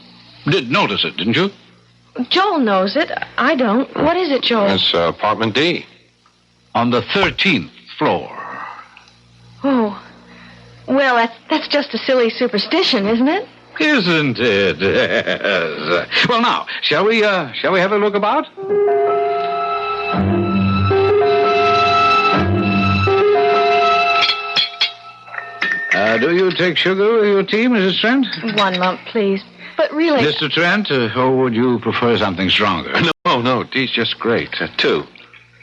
did notice it, didn't you? Joel knows it. I don't. What is it, Joel? It's apartment D. On the 13th floor. Oh. Well, that's just a silly superstition, isn't it? Isn't it? Yes. Well, now, shall we have a look about? Do you take sugar with your tea, Mrs. Trent? 1 lump, please. But really... Mr. Trent, or would you prefer something stronger? No, tea's just great. 2.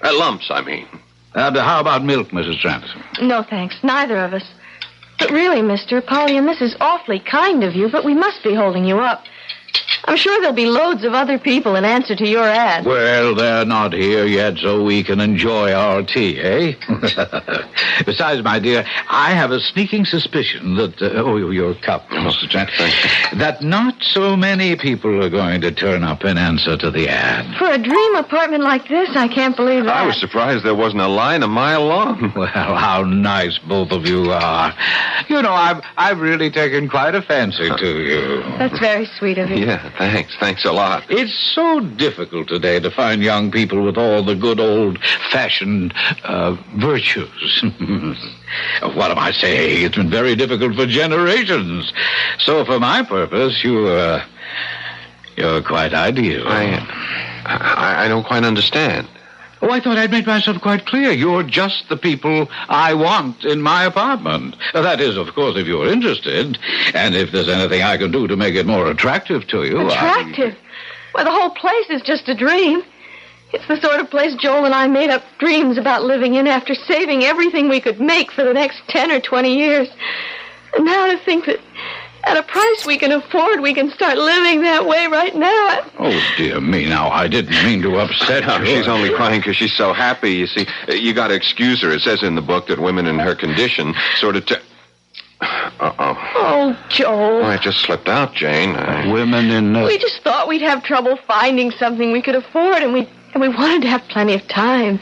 Lumps, I mean. How about milk, Mrs. Trent? No, thanks. Neither of us. But really, Mr. Apollyon, this is awfully kind of you, but we must be holding you up. I'm sure there'll be loads of other people in answer to your ad. Well, they're not here yet, so we can enjoy our tea, eh? Besides, my dear, I have a sneaking suspicion that... your cup, Mr. Trent. That not so many people are going to turn up in answer to the ad. For a dream apartment like this, I can't believe that. I was surprised there wasn't a line a mile long. Well, how nice both of you are. You know, I've really taken quite a fancy to you. That's very sweet of you. Yeah, thanks. Thanks a lot. It's so difficult today to find young people with all the good old-fashioned virtues. What am I saying? It's been very difficult for generations. So for my purpose, you're quite ideal. I don't quite understand. Oh, I thought I'd made myself quite clear. You're just the people I want in my apartment. That is, of course, if you're interested. And if there's anything I can do to make it more attractive to you. Attractive? Well, the whole place is just a dream. It's the sort of place Joel and I made up dreams about living in after saving everything we could make for the next 10 or 20 years. And now to think that at a price we can afford, we can start living that way right now. Oh, dear me, now, I didn't mean to upset her. She's only crying because she's so happy. You see, you got to excuse her. It says in the book that women in her condition sort of... Oh, Joel. Oh, it just slipped out, Jane. Women in... We just thought we'd have trouble finding something we could afford, and we wanted to have plenty of time.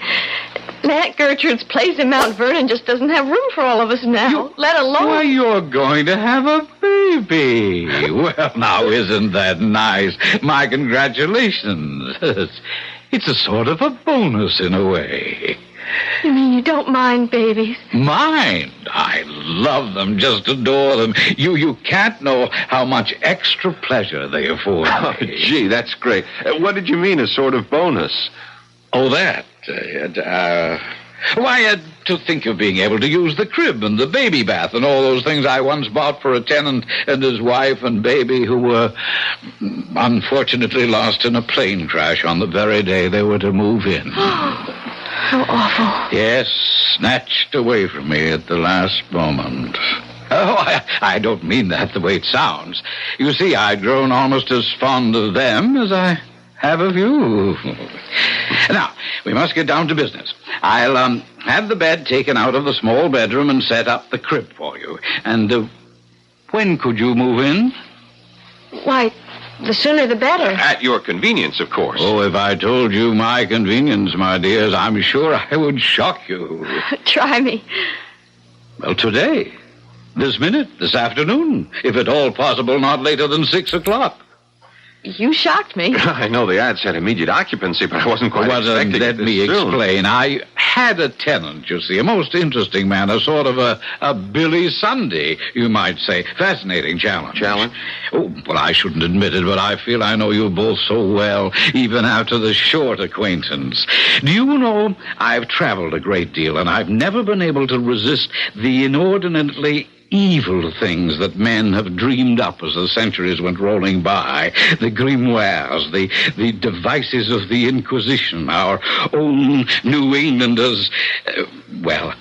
And Aunt Gertrude's place in Mount Vernon just doesn't have room for all of us now, let alone... Why, you're going to have a baby. Well, now, isn't that nice? My congratulations. It's a sort of a bonus in a way. You mean you don't mind babies? Mind? I love them, just adore them. You can't know how much extra pleasure they afford me. Oh, gee, that's great. What did you mean, a sort of bonus? Oh, that. Why, to think of being able to use the crib and the baby bath and all those things I once bought for a tenant and his wife and baby who were unfortunately lost in a plane crash on the very day they were to move in. How awful. Yes, snatched away from me at the last moment. Oh, I don't mean that the way it sounds. You see, I'd grown almost as fond of them as I have of you. Now, we must get down to business. I'll have the bed taken out of the small bedroom and set up the crib for you. And when could you move in? Why, the sooner the better. At your convenience, of course. Oh, if I told you my convenience, my dears, I'm sure I would shock you. Try me. Well, today. This minute, this afternoon. If at all possible, not later than 6 o'clock. You shocked me. I know the ad said immediate occupancy, but I wasn't quite expecting it Let me this soon. explain. I had a tenant, you see, a most interesting man, a sort of a Billy Sunday, you might say. Fascinating challenge. Challenge? Oh, well, I shouldn't admit it, but I feel I know you both so well, even after the short acquaintance. Do you know, I've traveled a great deal, and I've never been able to resist the inordinately evil things that men have dreamed up as the centuries went rolling by. The grimoires, the devices of the Inquisition, our own New Englanders. Well,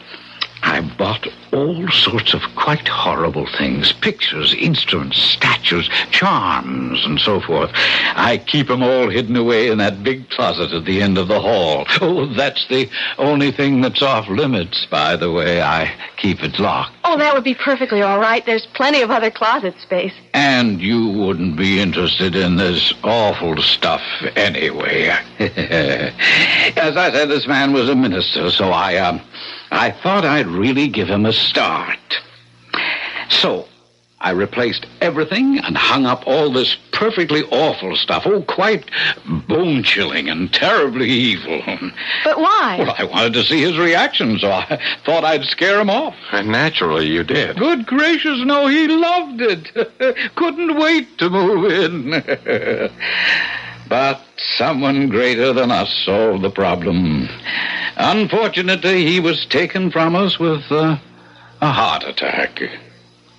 I bought all sorts of quite horrible things. Pictures, instruments, statues, charms, and so forth. I keep them all hidden away in that big closet at the end of the hall. Oh, that's the only thing that's off limits, by the way. I keep it locked. Oh, that would be perfectly all right. There's plenty of other closet space. And you wouldn't be interested in this awful stuff anyway. As I said, this man was a minister, so I thought I'd really give him a start. So, I replaced everything and hung up all this perfectly awful stuff. Oh, quite bone-chilling and terribly evil. But why? Well, I wanted to see his reaction, so I thought I'd scare him off. And naturally you did. Good gracious, no, he loved it. Couldn't wait to move in. But someone greater than us solved the problem. Unfortunately, he was taken from us with a heart attack.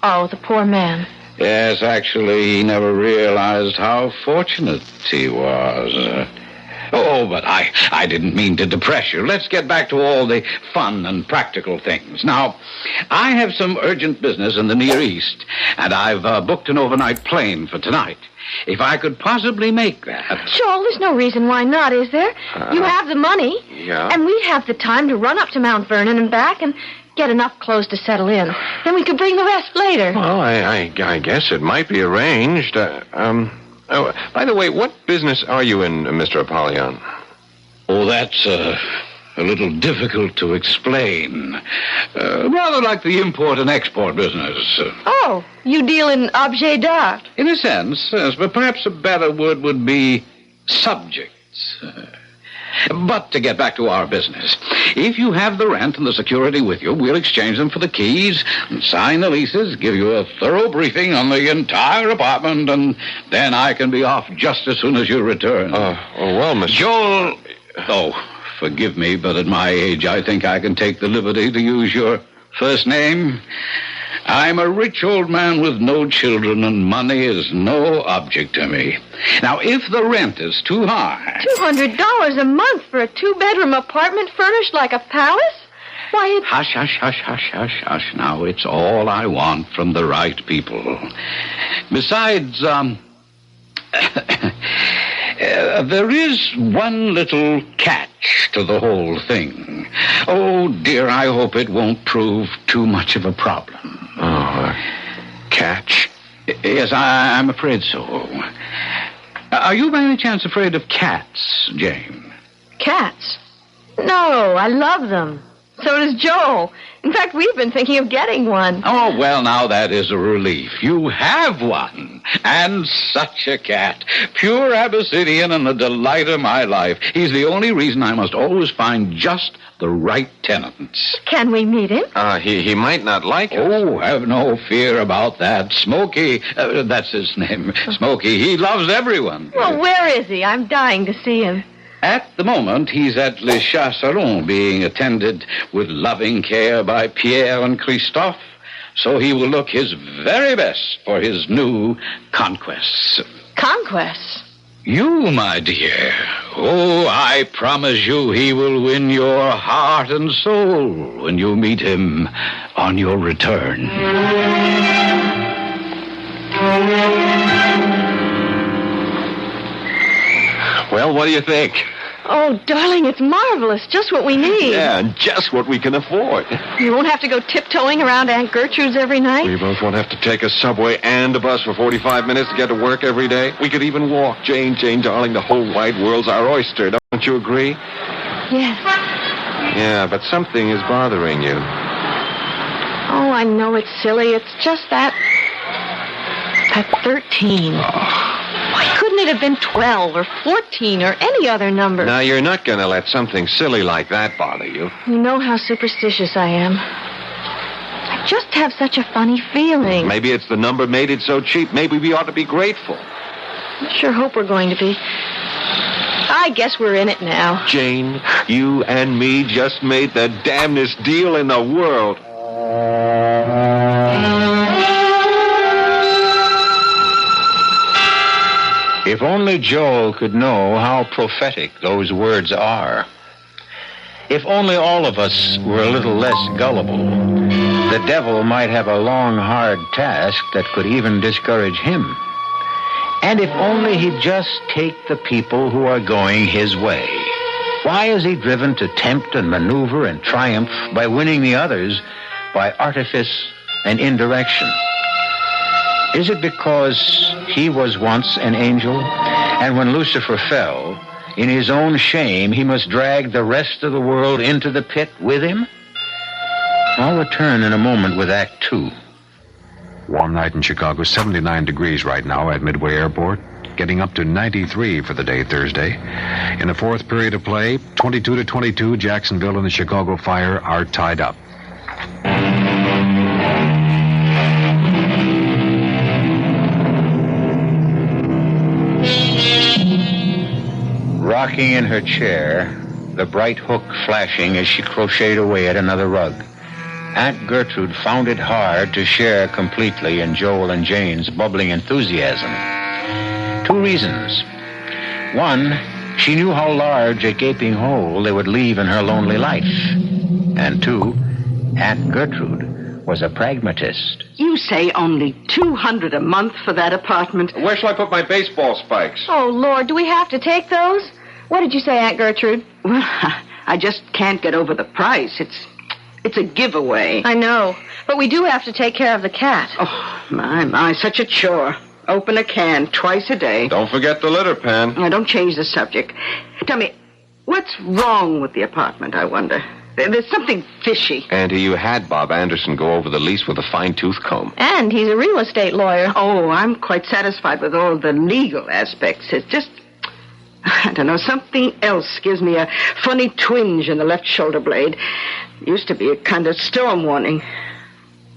Oh, the poor man. Yes, actually, he never realized how fortunate he was. But I didn't mean to depress you. Let's get back to all the fun and practical things. Now, I have some urgent business in the Near East, and I've booked an overnight plane for tonight. If I could possibly make that... Joel, there's no reason why not, is there? You have the money. Yeah. And we'd have the time to run up to Mount Vernon and back and get enough clothes to settle in. Then we could bring the rest later. Well, I guess it might be arranged. By the way, what business are you in, Mr. Apollyon? Oh, that's a little difficult to explain. Rather like the import and export business. Oh, you deal in objet d'art. In a sense, yes, but perhaps a better word would be subjects. But to get back to our business, if you have the rent and the security with you, we'll exchange them for the keys and sign the leases, give you a thorough briefing on the entire apartment, and then I can be off just as soon as you return. Well, Mr. Joel... Oh, forgive me, but at my age, I think I can take the liberty to use your first name. I'm a rich old man with no children, and money is no object to me. Now, if the rent is too high... $200 a month for a 2-bedroom apartment furnished like a palace? Why, Hush, hush, hush, hush, hush, hush. Now, it's all I want from the right people. Besides, there is one little catch to the whole thing. Oh, dear, I hope it won't prove too much of a problem. Oh, catch? Yes, I'm afraid so. Are you by any chance afraid of cats, Jane? cats? No, I love them. So does Joel. In fact, we've been thinking of getting one. Oh, well, now that is a relief. You have one. And such a cat. Pure Abyssinian and the delight of my life. He's the only reason I must always find just the right tenants. Can we meet him? He might not like us. Oh, have no fear about that. Smokey, that's his name. Smokey, he loves everyone. Well, where is he? I'm dying to see him. At the moment, he's at Le Chasseron, being attended with loving care by Pierre and Christophe. So he will look his very best for his new conquests. Conquests? You, my dear. Oh, I promise you he will win your heart and soul when you meet him on your return. Well, what do you think? Oh, darling, it's marvelous. Just what we need. Yeah, and just what we can afford. You won't have to go tiptoeing around Aunt Gertrude's every night. We both won't have to take a subway and a bus for 45 minutes to get to work every day. We could even walk. Jane, darling, the whole wide world's our oyster. Don't you agree? Yes. Yeah, but something is bothering you. Oh, I know it's silly. It's just that 13. Why couldn't it have been 12 or 14 or any other number? Now, you're not going to let something silly like that bother you. You know how superstitious I am. I just have such a funny feeling. Maybe it's the number made it so cheap. Maybe we ought to be grateful. I sure hope we're going to be. I guess we're in it now. Jane, you and me just made the damnedest deal in the world. If only Joel could know how prophetic those words are. If only all of us were a little less gullible, the devil might have a long, hard task that could even discourage him. And if only he'd just take the people who are going his way. Why is he driven to tempt and maneuver and triumph by winning the others by artifice and indirection? Is it because he was once an angel, and when Lucifer fell, in his own shame, he must drag the rest of the world into the pit with him? I'll return in a moment with Act 2. Warm night in Chicago, 79 degrees right now at Midway Airport, getting up to 93 for the day Thursday. In the fourth period of play, 22-22, Jacksonville and the Chicago Fire are tied up. Rocking in her chair, the bright hook flashing as she crocheted away at another rug, Aunt Gertrude found it hard to share completely in Joel and Jane's bubbling enthusiasm. 2 reasons. 1, she knew how large a gaping hole they would leave in her lonely life. And 2, Aunt Gertrude was a pragmatist. You say only $200 a month for that apartment. Where shall I put my baseball spikes? Oh, Lord, do we have to take those? What did you say, Aunt Gertrude? Well, I just can't get over the price. It's a giveaway. I know, but we do have to take care of the cat. Oh, my, such a chore. Open a can twice a day. Don't forget the litter pan. Now, don't change the subject. Tell me, what's wrong with the apartment, I wonder? There's something fishy. Auntie, you had Bob Anderson go over the lease with a fine-tooth comb. And he's a real estate lawyer. Oh, I'm quite satisfied with all the legal aspects. It's just, I don't know, something else gives me a funny twinge in the left shoulder blade. Used to be a kind of storm warning.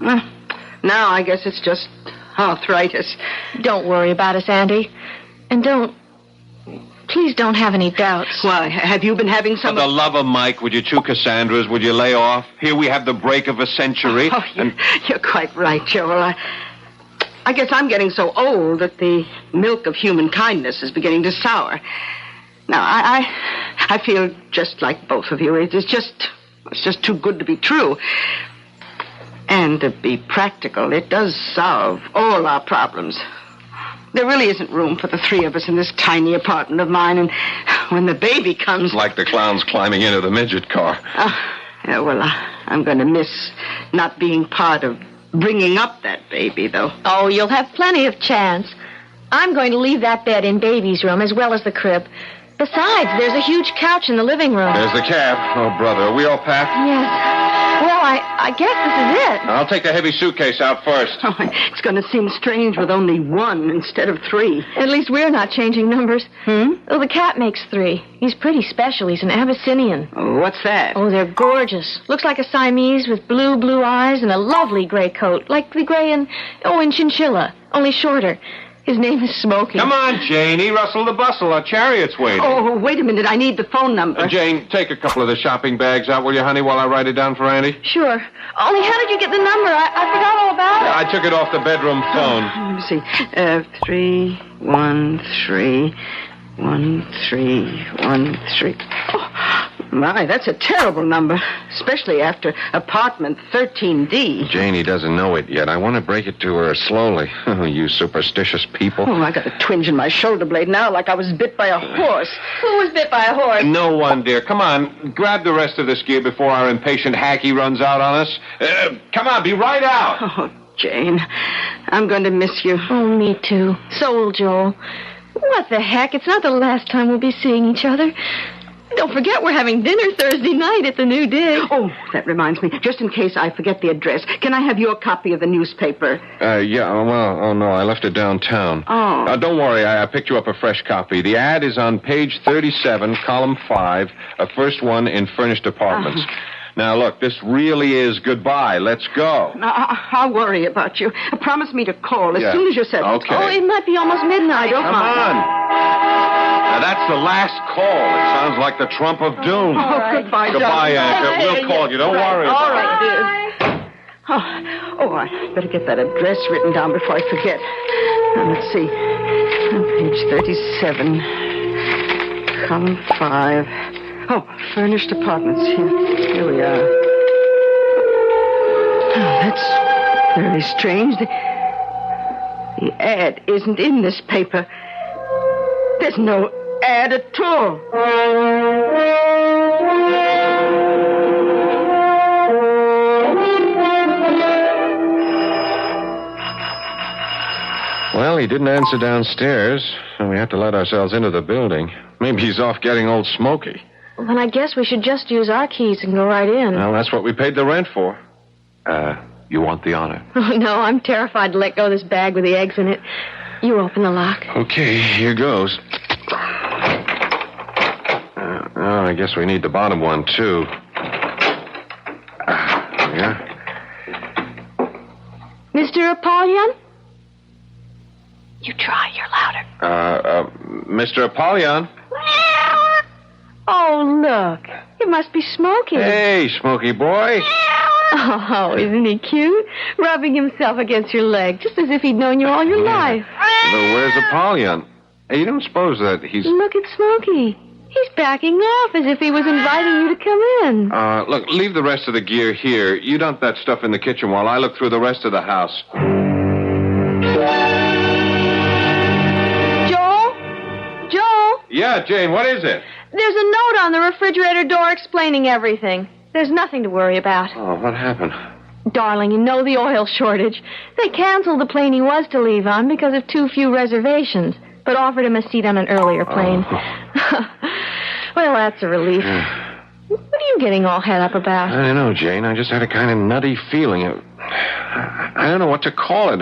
Now I guess it's just arthritis. Don't worry about us, Auntie. And please don't have any doubts. Why, have you been having some... For the love of Mike, would you 2 Cassandras? Would you lay off? Here we have the break of a century. Oh, you're quite right, Joel. I guess I'm getting so old that the milk of human kindness is beginning to sour. Now, I feel just like both of you. It's just too good to be true. And to be practical, it does solve all our problems. There really isn't room for the 3 of us in this tiny apartment of mine, and when the baby comes... Like the clowns climbing into the midget car. Yeah, well, I'm going to miss not being part of bringing up that baby, though. Oh, you'll have plenty of chance. I'm going to leave that bed in Baby's room as well as the crib. Besides, there's a huge couch in the living room. There's the cab. Oh, brother, are we all packed? Yes. Well, I guess this is it. I'll take the heavy suitcase out first. Oh, it's going to seem strange with only one instead of three. At least we're not changing numbers. Oh, the cat makes 3. He's pretty special. He's an Abyssinian. Oh, what's that? Oh, they're gorgeous. Looks like a Siamese with blue eyes and a lovely gray coat, like the gray in Chinchilla, only shorter. His name is Smokey. Come on, Janie. Rustle the bustle. Our chariot's waiting. Oh, wait a minute. I need the phone number. Jane, take a couple of the shopping bags out, will you, honey, while I write it down for Andy? Sure. Only how did you get the number? I forgot all about it. I took it off the bedroom phone. Let me see. 3131313. Oh, my, that's a terrible number, especially after apartment 13D. Janie doesn't know it yet. I want to break it to her slowly. Oh, you superstitious people. Oh, I got a twinge in my shoulder blade now like I was bit by a horse. Who was bit by a horse? No one, dear. Come on. Grab the rest of this gear before our impatient hacky runs out on us. Come on, be right out. Oh, Jane, I'm going to miss you. Oh, me too. So will Joel. What the heck? It's not the last time we'll be seeing each other. Don't forget we're having dinner Thursday night at the New Dig. Oh, that reminds me. Just in case I forget the address, can I have your copy of the newspaper? Yeah, oh, no, I left it downtown. Oh. Don't worry, I picked you up a fresh copy. The ad is on page 37, column 5, first one in furnished apartments. Now, look, this really is goodbye. Let's go. I'll worry about you. Promise me to call as soon as you're settled. Okay. Oh, it might be almost midnight. Don't Come mind. on. Now, that's the last call. It sounds like the trump of doom. Oh, goodbye, Goodbye, darling. Anka. We'll call you. Don't worry All about right, dear. Oh, I better get that address written down before I forget. Now, let's see. Page 37, column 5. Oh, furnished apartments. Here we are. Oh, that's very strange. The ad isn't in this paper. There's no ad at all. Well, he didn't answer downstairs, and we had to let ourselves into the building. Maybe he's off getting old Smokey. Well, then I guess we should just use our keys and go right in. Well, that's what we paid the rent for. You want the honor? Oh, no, I'm terrified to let go of this bag with the eggs in it. You open the lock. Okay, here goes. I guess we need the bottom one, too. Yeah. Mr. Apollyon? You try, you're louder. Mr. Apollyon? Oh, look. It must be Smokey. Hey, Smokey boy. Oh, isn't he cute? Rubbing himself against your leg, just as if he'd known you all your life. But where's Apollyon? Hey, you don't suppose that he's... Look at Smokey. He's backing off as if he was inviting you to come in. Look, leave the rest of the gear here. You dump that stuff in the kitchen while I look through the rest of the house. Joel? Yeah, Jane, what is it? There's a note on the refrigerator door explaining everything. There's nothing to worry about. Oh, what happened? Darling, you know the oil shortage. They canceled the plane he was to leave on because of too few reservations, but offered him a seat on an earlier plane. Well, that's a relief. What are you getting all head up about? I don't know, Jane. I just had a kind of nutty feeling. I don't know what to call it.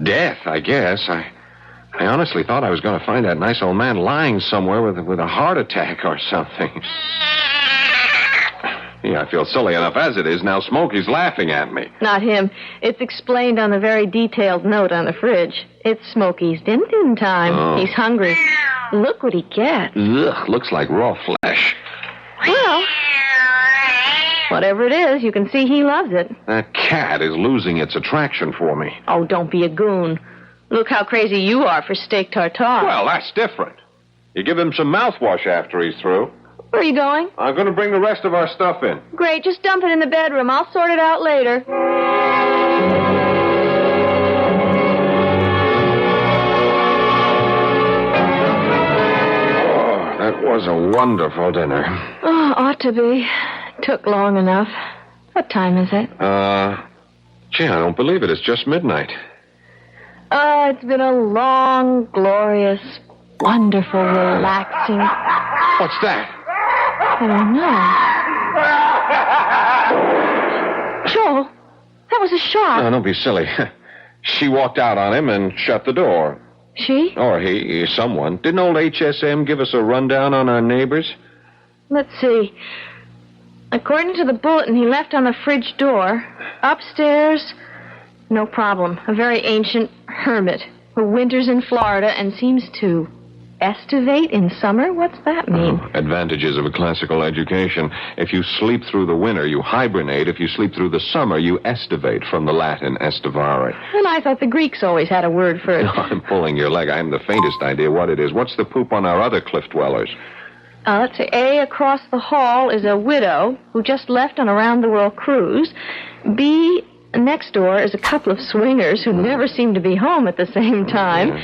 Death, I guess. I honestly thought I was going to find that nice old man lying somewhere with a heart attack or something. Yeah, I feel silly enough as it is. Now Smokey's laughing at me. Not him. It's explained on the very detailed note on the fridge. It's Smokey's din-din time. Oh. He's hungry. Look what he gets. Ugh, looks like raw flesh. Well, whatever it is, you can see he loves it. That cat is losing its attraction for me. Oh, don't be a goon. Look how crazy you are for steak tartare. Well, that's different. You give him some mouthwash after he's through. Where are you going? I'm going to bring the rest of our stuff in. Great, just dump it in the bedroom. I'll sort it out later. Oh, that was a wonderful dinner. Oh, ought to be. Took long enough. What time is it? Gee, I don't believe it. It's just midnight. Oh, it's been a long, glorious, wonderful, relaxing. What's that? I don't know. Joel, that was a shot. No, don't be silly. She walked out on him and shut the door. She? Or he, someone. Didn't old HSM give us a rundown on our neighbors? Let's see. According to the bulletin he left on the fridge door, upstairs, no problem. A very ancient hermit who winters in Florida and seems to estivate in summer? What's that mean? Advantages of a classical education. If you sleep through the winter, you hibernate. If you sleep through the summer, you estivate, from the Latin estivare. And I thought the Greeks always had a word for it. I'm pulling your leg. I haven't the faintest idea what it is. What's the poop on our other cliff dwellers? Let's see. A, across the hall is a widow who just left on a round-the-world cruise. B, next door is a couple of swingers who never seem to be home at the same time. Yeah.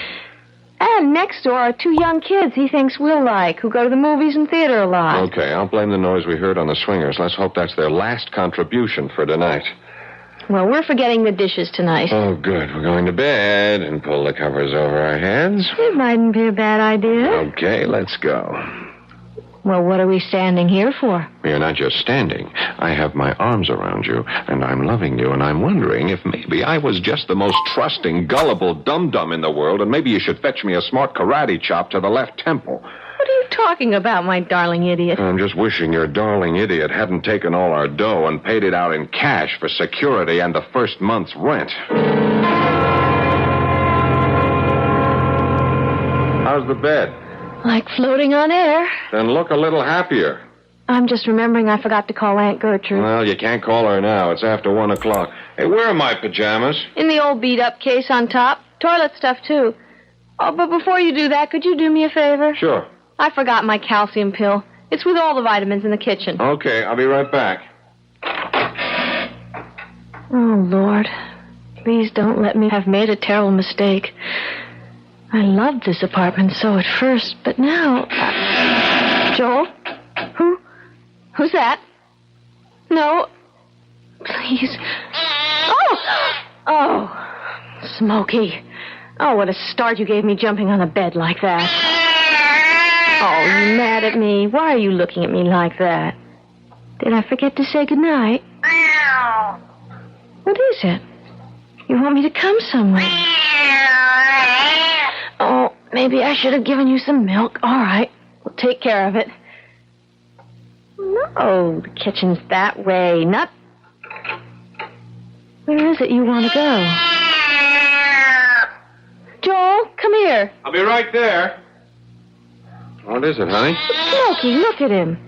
And next door are two young kids he thinks we'll like, who go to the movies and theater a lot. Okay, I'll blame the noise we heard on the swingers. Let's hope that's their last contribution for tonight. Well, we're forgetting the dishes tonight. Oh, good. We're going to bed and pull the covers over our heads. It mightn't be a bad idea. Okay, let's go. Well, what are we standing here for? You're not just standing. I have my arms around you, and I'm loving you, and I'm wondering if maybe I was just the most trusting, gullible dum-dum in the world, and maybe you should fetch me a smart karate chop to the left temple. What are you talking about, my darling idiot? I'm just wishing your darling idiot hadn't taken all our dough and paid it out in cash for security and the first month's rent. How's the bed? Like floating on air. Then look a little happier. I'm just remembering I forgot to call Aunt Gertrude. Well, you can't call her now. It's after 1 o'clock. Hey, where are my pajamas? In the old beat-up case on top. Toilet stuff, too. Oh, but before you do that, could you do me a favor? Sure. I forgot my calcium pill. It's with all the vitamins in the kitchen. Okay, I'll be right back. Oh, Lord. Please don't let me have made a terrible mistake. I loved this apartment so at first, but now... Joel? Who's that? No. Please. Oh, Smokey. Oh, what a start you gave me jumping on the bed like that. Oh, you mad at me? Why are you looking at me like that? Did I forget to say goodnight? What is it? You want me to come somewhere? Oh, maybe I should have given you some milk. All right. We'll take care of it. No, the kitchen's that way. Not... Where is it you want to go? Joel, come here. I'll be right there. What is it, honey? Smokey, look at him.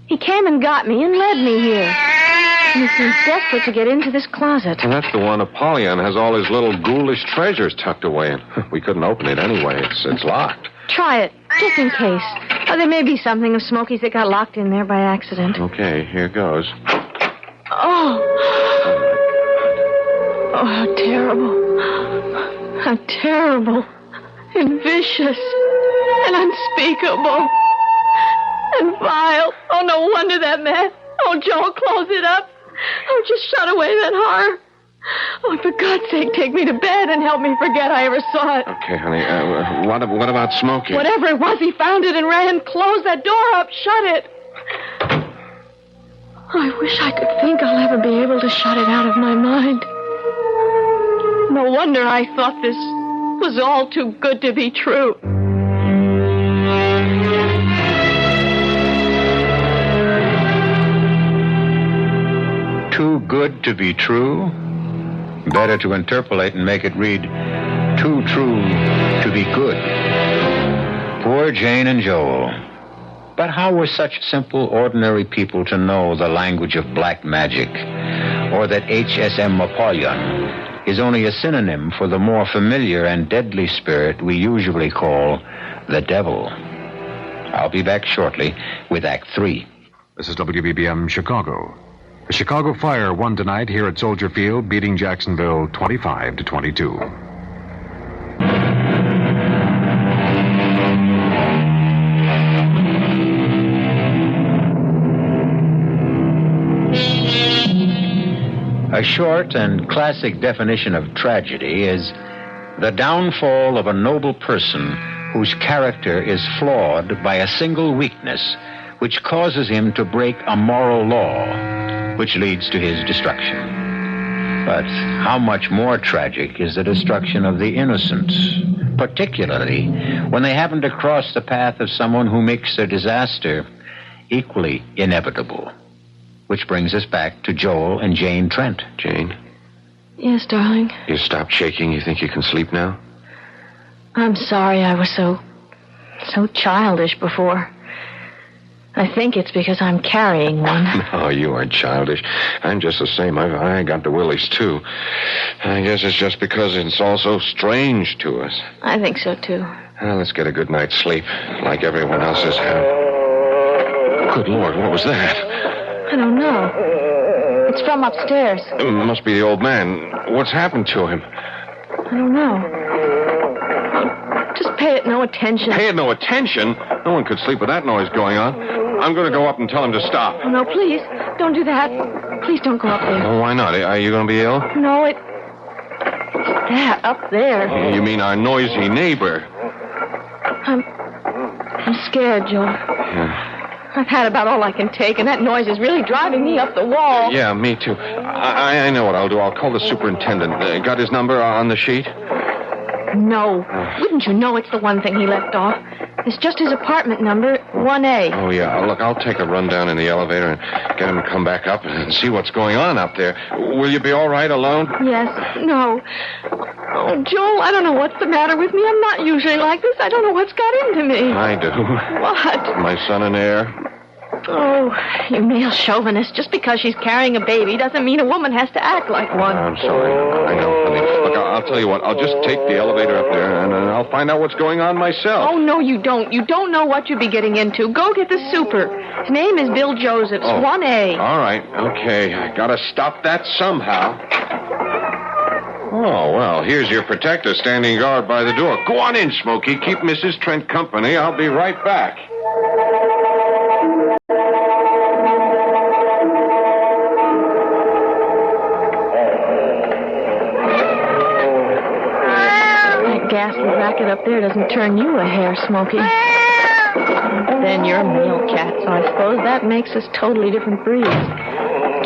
He came and got me and led me here. He seems desperate to get into this closet. And that's the one Apollyon has all his little ghoulish treasures tucked away in. We couldn't open it anyway. It's locked. Try it, just in case. Oh, there may be something of Smokey's that got locked in there by accident. Okay, here goes. Oh, how terrible. How terrible. And vicious. And unspeakable. And vile. Oh, no wonder that man. Oh, Joel, close it up. Oh, just shut away that horror. Oh, for God's sake, take me to bed and help me forget I ever saw it. Okay, honey. What about Smokey? Whatever it was, he found it and ran. Close that door up. Shut it. I wish I could think I'll ever be able to shut it out of my mind. No wonder I thought this was all too good to be true. Too good to be true? Better to interpolate and make it read, too true to be good. Poor Jane and Joel. But how were such simple, ordinary people to know the language of black magic, or that HSM Apollyon is only a synonym for the more familiar and deadly spirit we usually call the devil? I'll be back shortly with Act 3. This is WBBM Chicago. The Chicago Fire won tonight here at Soldier Field, beating Jacksonville 25-22. A short and classic definition of tragedy is the downfall of a noble person whose character is flawed by a single weakness which causes him to break a moral law, which leads to his destruction. But how much more tragic is the destruction of the innocent, particularly when they happen to cross the path of someone who makes their disaster equally inevitable. Which brings us back to Joel and Jane Trent. Jane? Yes, darling? You stopped shaking. You think you can sleep now? I'm sorry I was so childish before. I think it's because I'm carrying one. No, you aren't childish. I'm just the same. I got the willies, too. I guess it's just because it's all so strange to us. I think so, too. Well, let's get a good night's sleep, like everyone else has had. Good Lord, what was that? I don't know. It's from upstairs. It must be the old man. What's happened to him? I don't know. Just pay it no attention. Pay it no attention? No one could sleep with that noise going on. I'm going to go up and tell him to stop. Oh, no, please. Don't do that. Please don't go up there. Oh, why not? Are you going to be ill? No, it's that up there. You mean our noisy neighbor? I'm scared, Joel. Yeah. I've had about all I can take, and that noise is really driving me up the wall. Yeah, me too. I know what I'll do. I'll call the superintendent. Got his number on the sheet? No. Wouldn't you know it's the one thing he left off? It's just his apartment number, 1A. Oh, yeah. Look, I'll take a run down in the elevator and get him to come back up and see what's going on up there. Will you be all right alone? Yes. No. Oh, Joel, I don't know what's the matter with me. I'm not usually like this. I don't know what's got into me. I do. What? My son and heir. Oh, you male chauvinist. Just because she's carrying a baby doesn't mean a woman has to act like one. I'm sorry. I know, honey. Look, I'll tell you what. I'll just take the elevator up there, and I'll find out what's going on myself. Oh, no, you don't. You don't know what you'd be getting into. Go get the super. His name is Bill Josephs, 1A. All right. Okay. I gotta stop that somehow. Oh, well, here's your protector standing guard by the door. Go on in, Smokey. Keep Mrs. Trent company. I'll be right back. Ghastly racket up there doesn't turn you a hair, Smokey. Then you're a male cat, so I suppose that makes us totally different breeds.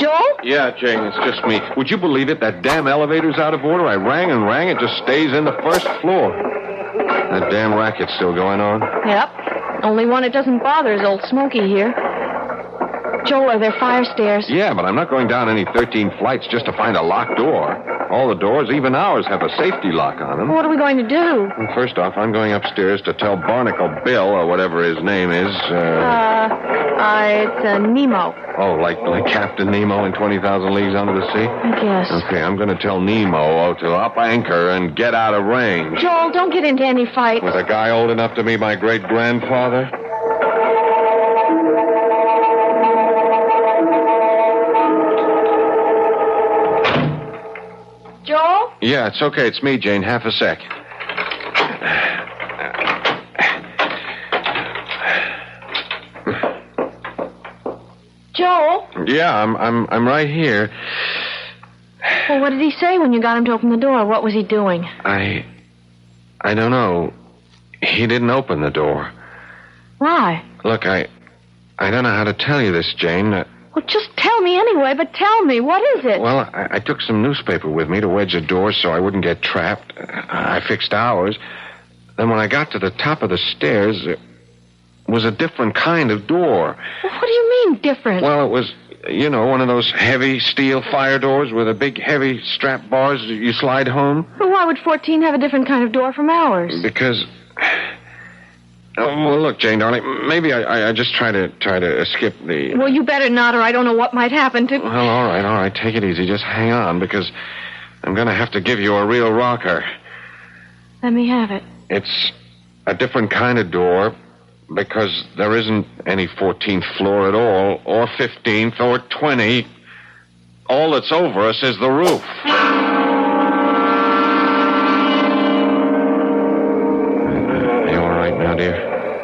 Joel? Yeah, Jane, it's just me. Would you believe it? That damn elevator's out of order. I rang and rang. It just stays in the first floor. That damn racket's still going on. Yep. Only one it doesn't bother is old Smokey here. Joel, are there fire stairs? Yeah, but I'm not going down any 13 flights just to find a locked door. All the doors, even ours, have a safety lock on them. What are we going to do? Well, first off, I'm going upstairs to tell Barnacle Bill, or whatever his name is. It's Nemo. Oh, like Captain Nemo in 20,000 Leagues Under the Sea? I guess. Okay, I'm going to tell Nemo to up anchor and get out of range. Joel, don't get into any fights. With a guy old enough to be my great-grandfather? Joel? Yeah, it's okay. It's me, Jane. Half a sec. Joel? Yeah, I'm right here. Well, what did he say when you got him to open the door? What was he doing? I don't know. He didn't open the door. Why? Look, I don't know how to tell you this, Jane. Well, just tell me anyway, but tell me, what is it? Well, I took some newspaper with me to wedge the door so I wouldn't get trapped. I fixed ours. Then when I got to the top of the stairs, it was a different kind of door. Well, what do you mean, different? Well, it was, one of those heavy steel fire doors with the big, heavy strap bars you slide home. Well, why would 14 have a different kind of door from ours? Because... well, look, Jane, darling, maybe I just try to skip the... Well, you better not, or I don't know what might happen to... Well, all right, take it easy. Just hang on, because I'm going to have to give you a real rocker. Let me have it. It's a different kind of door, because there isn't any 14th floor at all, or 15th, or 20. All that's over us is the roof.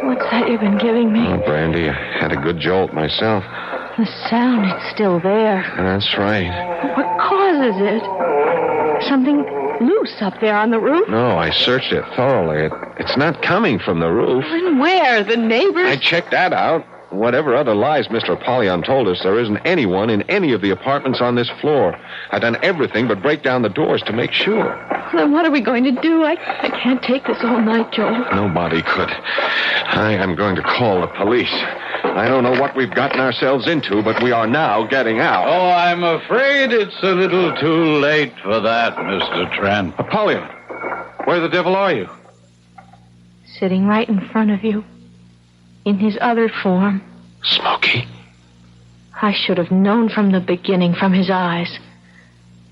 What's that you've been giving me? Oh, Brandy, I had a good jolt myself. The sound, it's still there. That's right. What causes it? Something loose up there on the roof. No, I searched it thoroughly. It's not coming from the roof. And where? The neighbors? I checked that out. Whatever other lies Mr. Apollyon told us, there isn't anyone in any of the apartments on this floor. I've done everything but break down the doors to make sure. Then what are we going to do? I can't take this all night, Joel. Nobody could. I am going to call the police. I don't know what we've gotten ourselves into, but we are now getting out. Oh, I'm afraid it's a little too late for that, Mr. Trent. Apollyon, where the devil are you? Sitting right in front of you. In his other form. Smokey. I should have known from the beginning, from his eyes.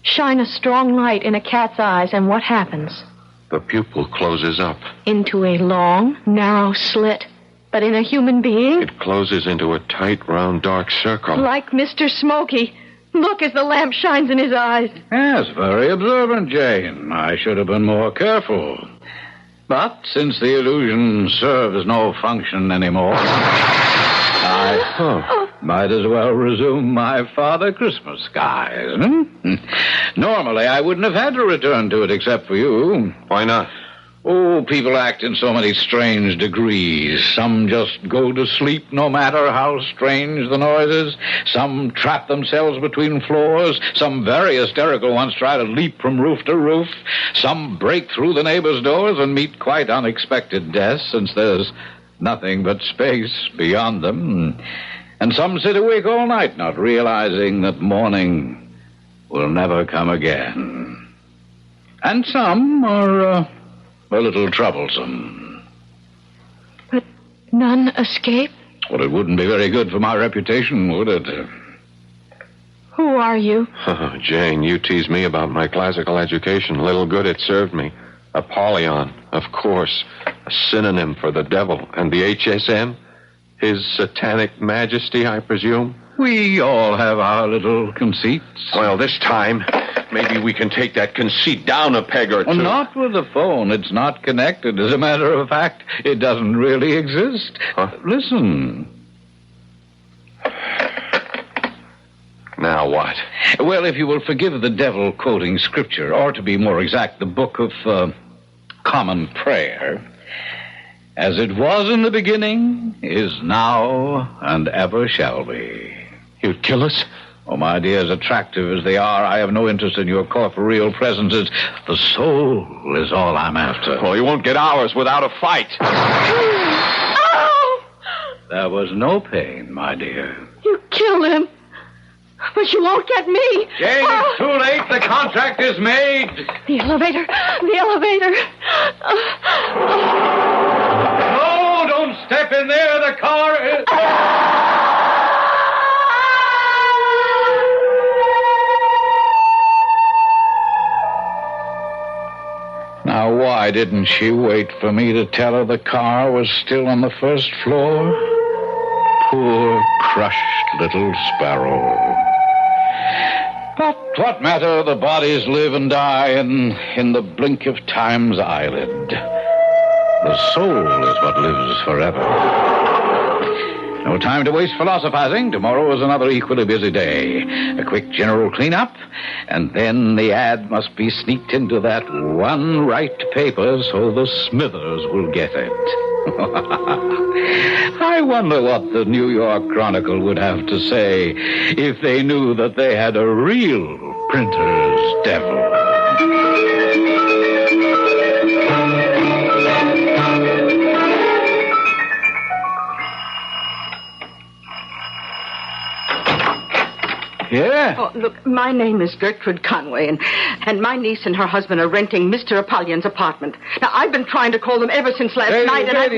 Shine a strong light in a cat's eyes, and what happens? The pupil closes up. Into a long, narrow slit. But in a human being? It closes into a tight, round, dark circle. Like Mr. Smokey. Look as the lamp shines in his eyes. Yes, very observant, Jane. I should have been more careful. But since the illusion serves no function anymore, I might as well resume my Father Christmas guise. Normally, I wouldn't have had to return to it except for you. Why not? Oh, people act in so many strange degrees. Some just go to sleep no matter how strange the noises. Some trap themselves between floors. Some very hysterical ones try to leap from roof to roof. Some break through the neighbors' doors and meet quite unexpected deaths, since there's nothing but space beyond them. And some sit awake all night, not realizing that morning will never come again. And some are a little troublesome. But none escape? Well, it wouldn't be very good for my reputation, would it? Who are you? Oh, Jane, you tease me about my classical education. Little good it served me. Apollyon, of course. A synonym for the devil. And the HSM? His satanic majesty, I presume? We all have our little conceits. Well, this time, maybe we can take that conceit down a peg or two. Well, not with the phone. It's not connected. As a matter of fact, it doesn't really exist. Listen. Now what? Well, if you will forgive the devil quoting scripture, or to be more exact, the book of common prayer, as it was in the beginning, is now, and ever shall be. You'd kill us? Oh, my dear, as attractive as they are, I have no interest in your corporeal presences. The soul is all I'm after. Well, you won't get ours without a fight. Oh! There was no pain, my dear. You killed him. But you won't get me. Jane, it's too late. The contract is made. The elevator. The elevator. No, don't step in there. The car is... Now, why didn't she wait for me to tell her the car was still on the first floor? Poor, crushed little sparrow. But what matter? The bodies live and die in the blink of time's eyelid. The soul is what lives forever. No time to waste philosophizing. Tomorrow is another equally busy day. A quick general cleanup, and then the ad must be sneaked into that one right paper so the Smithers will get it. I wonder what the New York Chronicle would have to say if they knew that they had a real printer's devil. Yeah? Oh, look, my name is Gertrude Conway, and my niece and her husband are renting Mr. Apollyon's apartment. Now, I've been trying to call them ever since last night, and I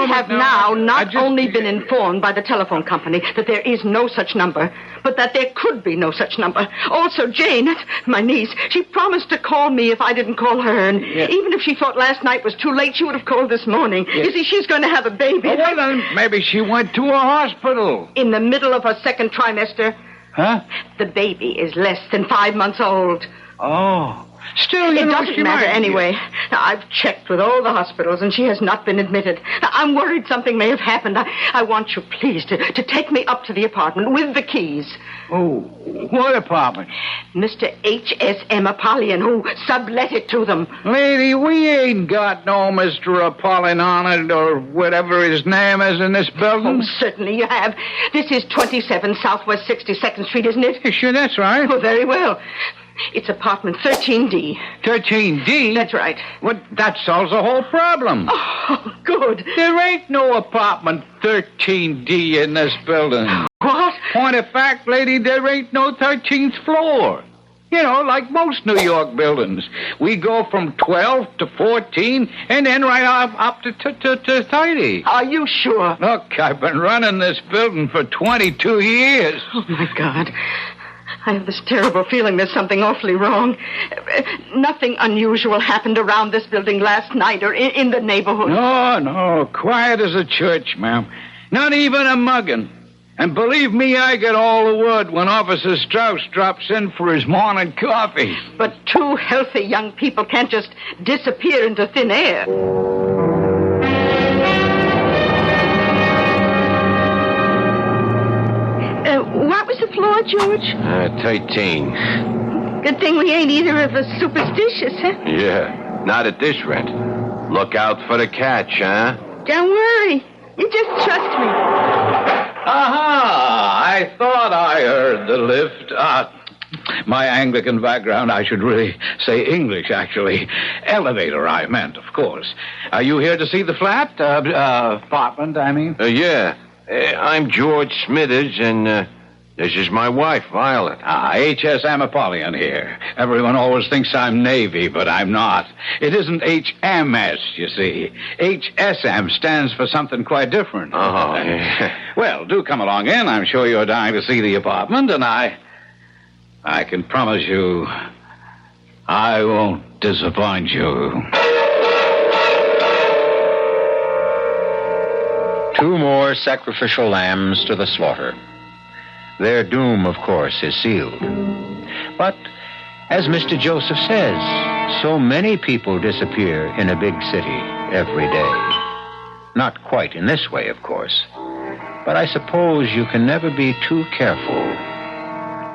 have now not only been informed by the telephone company that there is no such number, but that there could be no such number. Also, Jane, my niece, she promised to call me if I didn't call her, and even if she thought last night was too late, she would have called this morning. You see, she's going to have a baby. Oh, well, then maybe she went to a hospital. In the middle of her second trimester. Huh? The baby is less than 5 months old. Oh. Still, you It know, doesn't she matter might- anyway. Now, I've checked with all the hospitals, and she has not been admitted. Now, I'm worried something may have happened. I want you, please, to take me up to the apartment with the keys. Oh, what apartment? Mr. H.S.M. Apollyon, who sublet it to them. Lady, we ain't got no Mr. Apollyon on it, or whatever his name is in this building. Oh, certainly you have. This is 27 Southwest 62nd Street, isn't it? Sure, that's right. Oh, very well. It's apartment 13D. 13D? That's right. What? That solves the whole problem. Oh, good. There ain't no apartment 13D in this building. What? Point of fact, lady, there ain't no 13th floor. You know, like most New York buildings. We go from 12 to 14 and then right up to 30. Are you sure? Look, I've been running this building for 22 years. Oh, my God. I have this terrible feeling there's something awfully wrong. Nothing unusual happened around this building last night or in the neighborhood. No. Quiet as a church, ma'am. Not even a mugging. And believe me, I get all the word when Officer Strauss drops in for his morning coffee. But two healthy young people can't just disappear into thin air. What was the floor, George? 13. Good thing we ain't either of us superstitious, huh? Yeah, not at this rent. Look out for the catch, huh? Don't worry. You just trust me. Aha! I thought I heard the lift. My Anglican background, I should really say English, actually. Elevator, I meant, of course. Are you here to see the flat? Apartment, I mean? Yeah. I'm George Smithers, and this is my wife, Violet. H.S.M. Apollyon here. Everyone always thinks I'm Navy, but I'm not. It isn't H.M.S., you see. H.S.M. stands for something quite different. Oh, yeah. Well, do come along in. I'm sure you're dying to see the apartment, and I can promise you I won't disappoint you. 2 more sacrificial lambs to the slaughter. Their doom, of course, is sealed. But, as Mr. Joseph says, so many people disappear in a big city every day. Not quite in this way, of course. But I suppose you can never be too careful.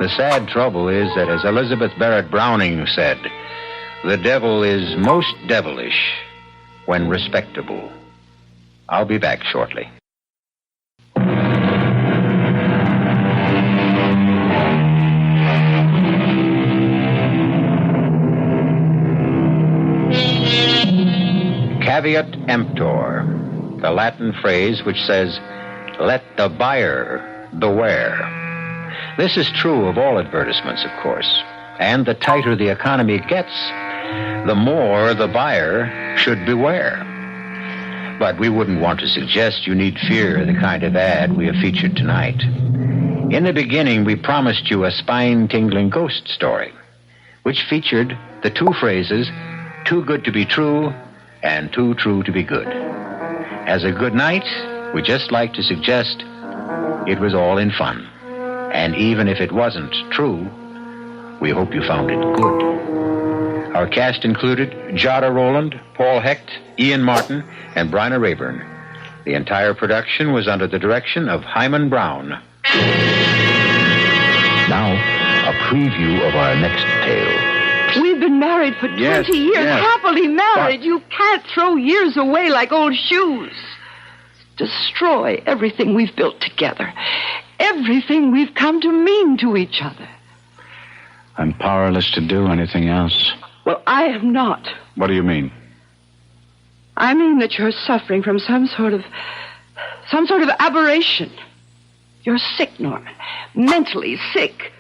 The sad trouble is that, as Elizabeth Barrett Browning said, the devil is most devilish when respectable. I'll be back shortly. Caveat emptor, the Latin phrase which says, let the buyer beware. This is true of all advertisements, of course. And the tighter the economy gets, the more the buyer should beware. But we wouldn't want to suggest you need fear the kind of ad we have featured tonight. In the beginning, we promised you a spine-tingling ghost story, which featured the 2 phrases, too good to be true and too true to be good. As a good night, we just like to suggest it was all in fun. And even if it wasn't true, we hope you found it good. Our cast included Jada Rowland, Paul Hecht, Ian Martin, and Bryna Rayburn. The entire production was under the direction of Hyman Brown. Now, a preview of our next tale. We've been married for 20 years, happily married. You can't throw years away like old shoes. Destroy everything we've built together. Everything we've come to mean to each other. I'm powerless to do anything else. Well, I am not. What do you mean? I mean that you're suffering from some sort of aberration. You're sick, Norman. Mentally sick.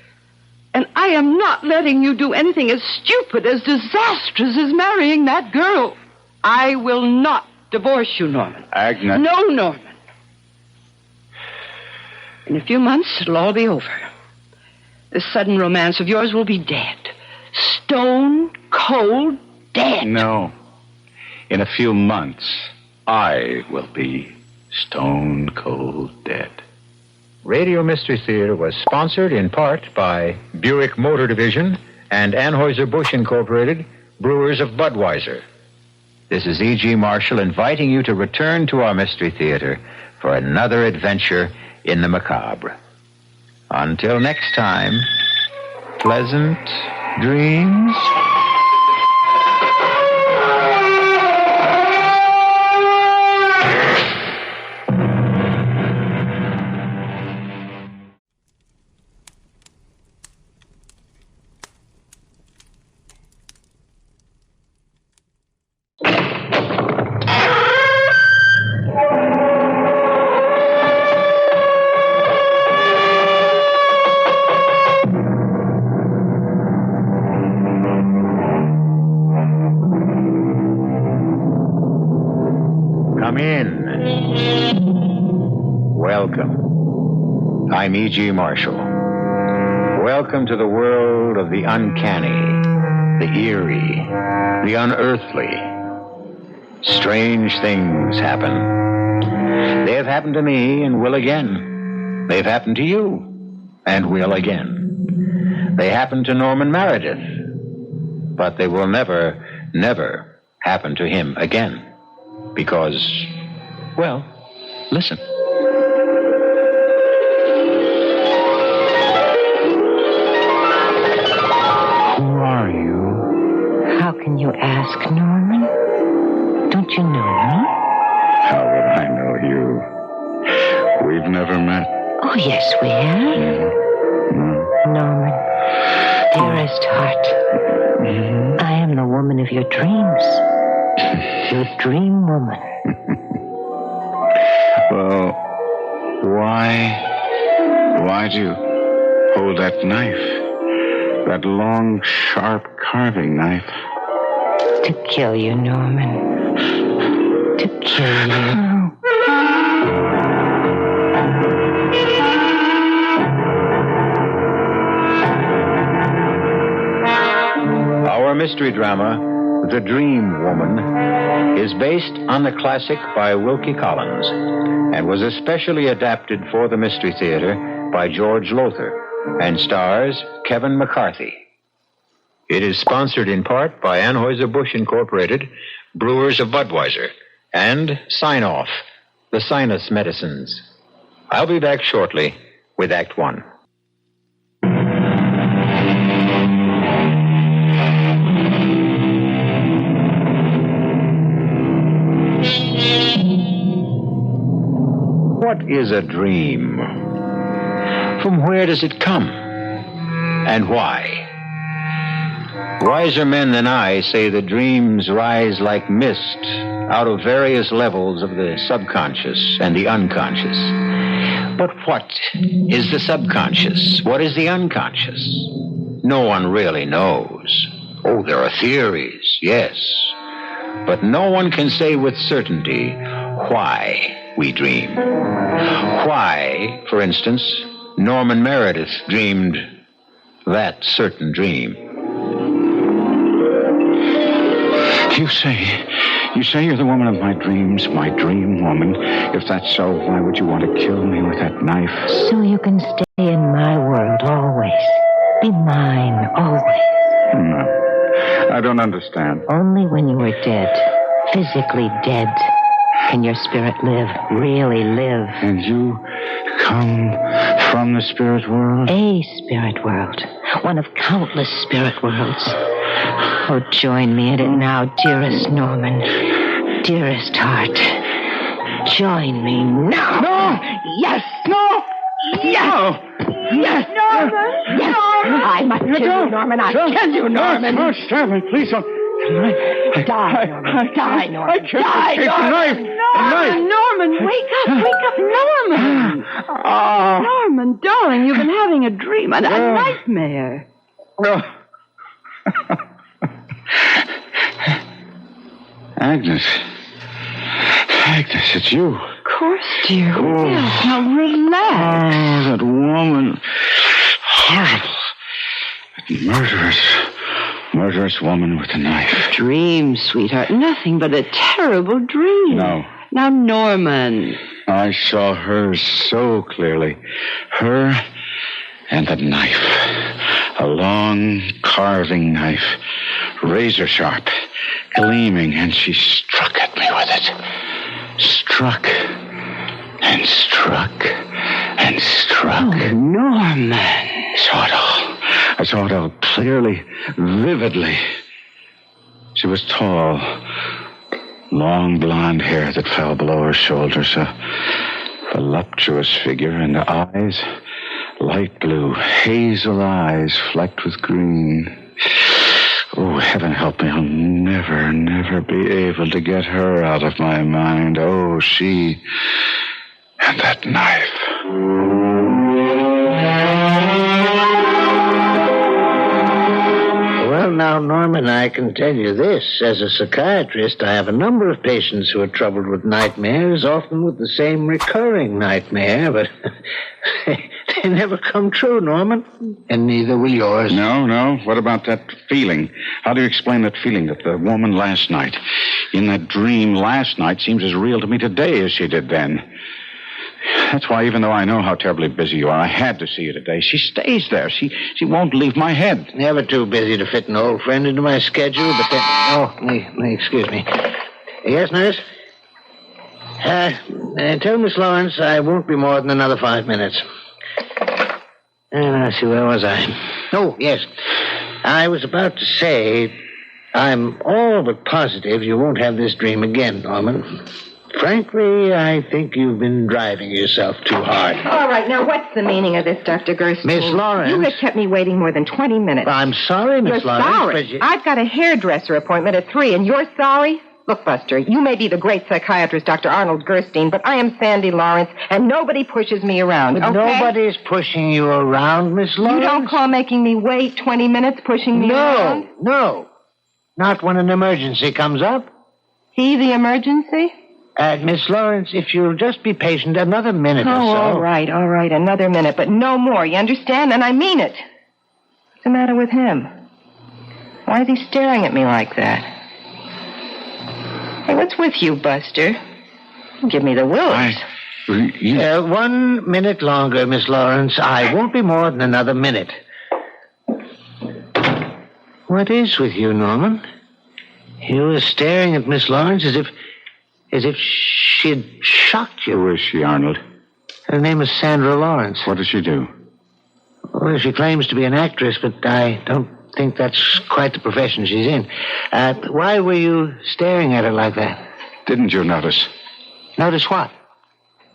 And I am not letting you do anything as stupid, as disastrous as marrying that girl. I will not divorce you, Norman. Agnes. No, Norman. In a few months, it'll all be over. This sudden romance of yours will be dead. Stone cold dead. No. In a few months, I will be stone cold dead. Radio Mystery Theater was sponsored in part by Buick Motor Division and Anheuser-Busch Incorporated, brewers of Budweiser. This is E.G. Marshall inviting you to return to our Mystery Theater for another adventure in the macabre. Until next time, pleasant dreams. Come in. Welcome. I'm E.G. Marshall. Welcome to the world of the uncanny, the eerie, the unearthly. Strange things happen. They have happened to me and will again. They've happened to you and will again. They happened to Norman Meredith, but they will never, never happen to him again. Because, well, listen. Who are you? How can you ask, Norman? Don't you know me? How would I know you? We've never met. Oh, yes, we have. Norman, dearest heart, I am the woman of your dreams. Your dream woman. Well, why'd you hold that knife? That long, sharp carving knife? To kill you, Norman. To kill you. Our mystery drama, The Dream Woman, is based on the classic by Wilkie Collins and was especially adapted for the Mystery Theater by George Lothar and stars Kevin McCarthy. It is sponsored in part by Anheuser-Busch Incorporated, brewers of Budweiser, and Sign Off, the sinus medicines. I'll be back shortly with Act One. What is a dream? From where does it come? And why? Wiser men than I say that dreams rise like mist out of various levels of the subconscious and the unconscious. But what is the subconscious? What is the unconscious? No one really knows. Oh, there are theories, yes. But no one can say with certainty why we dream. Why, for instance, Norman Meredith dreamed that certain dream. You say you're the woman of my dreams, my dream woman. If that's so, why would you want to kill me with that knife? So you can stay in my world always. Be mine always. No, I don't understand. Only when you are dead, physically dead, can your spirit live, really live. And you come from the spirit world? A spirit world. One of countless spirit worlds. Oh, join me in it now, dearest Norman. Dearest heart. Join me now. No! Yes! No! Yes! No! Yes! Norman! Yes! Norman! I must kill you, Norman. I'll kill you, Norman. Don't stab me, please don't. Die, Norman. Die, Norman. I can't Die, escape the knife. Norman! Norman, wake up, Norman! Norman, darling, you've been having a dream, a nightmare. Agnes, it's you. Of course, dear. Oh. Yes, now relax. Oh, that woman. Horrible. That murderous woman with a knife. Dream, sweetheart. Nothing but a terrible dream. No. Now, Norman. I saw her so clearly. Her and the knife. A long carving knife, razor sharp, gleaming, and she struck at me with it. Struck and struck and struck. Oh, Norman. I saw it all clearly, vividly. She was tall, long blonde hair that fell below her shoulders, a voluptuous figure, and eyes, light blue, hazel eyes flecked with green. Oh, heaven help me, I'll never, never be able to get her out of my mind. Oh, she and that knife. Well, now, Norman, I can tell you this. As a psychiatrist, I have a number of patients who are troubled with nightmares, often with the same recurring nightmare, but they never come true, Norman. And neither will yours. No. What about that feeling? How do you explain that feeling that the woman last night, in that dream last night, seems as real to me today as she did then? That's why, even though I know how terribly busy you are, I had to see you today. She stays there. She won't leave my head. Never too busy to fit an old friend into my schedule, but then... Oh, excuse me. Yes, nurse? Tell Miss Lawrence I won't be more than another 5 minutes. Let's see, where was I? Oh, yes. I was about to say, I'm all but positive you won't have this dream again, Norman. Frankly, I think you've been driving yourself too hard. All right, now what's the meaning of this, Dr. Gerstein? Miss Lawrence. You have kept me waiting more than 20 minutes. I'm sorry, Miss Lawrence. You're sorry. I've got a hairdresser appointment at 3, and you're sorry? Look, Buster, you may be the great psychiatrist, Dr. Arnold Gerstein, but I am Sandy Lawrence, and nobody pushes me around, But okay? nobody's pushing you around, Miss Lawrence. You don't call making me wait 20 minutes pushing me around? No. Not when an emergency comes up. See the emergency? Miss Lawrence, if you'll just be patient another minute or so. All right, another minute, but no more, you understand? And I mean it. What's the matter with him? Why is he staring at me like that? Hey, what's with you, Buster? Give me the willies. 1 minute longer, Miss Lawrence. I won't be more than another minute. What is with you, Norman? You were staring at Miss Lawrence as if she'd shocked you. Who is she, Arnold? Her name is Sandra Lawrence. What does she do? Well, she claims to be an actress, but I don't think that's quite the profession she's in. Why were you staring at her like that? Didn't you notice? Notice what?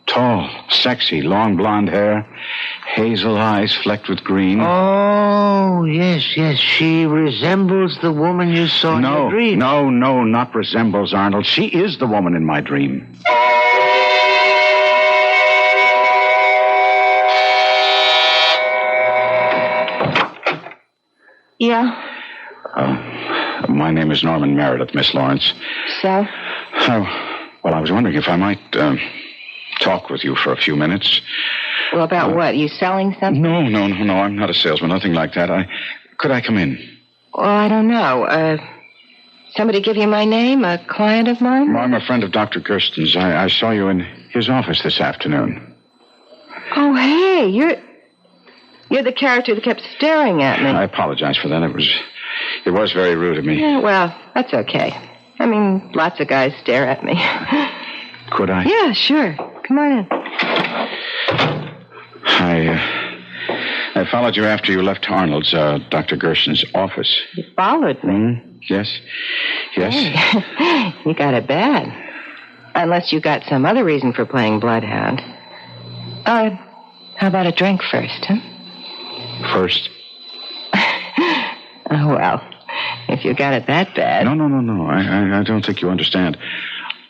Tall, sexy, long blonde hair, hazel eyes flecked with green. Oh, yes. She resembles the woman you saw in your dream. No, not resembles, Arnold. She is the woman in my dream. Yeah? My name is Norman Meredith, Miss Lawrence. So? Well, I was wondering if I might talk with you for a few minutes. Well, about what? You selling something? No. I'm not a salesman, nothing like that. Could I come in? Well, I don't know. Somebody give you my name? A client of mine? Well, I'm a friend of Dr. Gersten's. I saw you in his office this afternoon. Oh, hey, you're the character that kept staring at me. I apologize for that. It was very rude of me. Yeah, well, that's okay. I mean, lots of guys stare at me. Could I? Yeah, sure. Come on in. I followed you after you left Arnold's, Dr. Gersten's office. You followed me? Yes. Hey, you got it bad. Unless you got some other reason for playing bloodhound. How about a drink first, huh? First? Oh, well, if you got it that bad. No. I don't think you understand.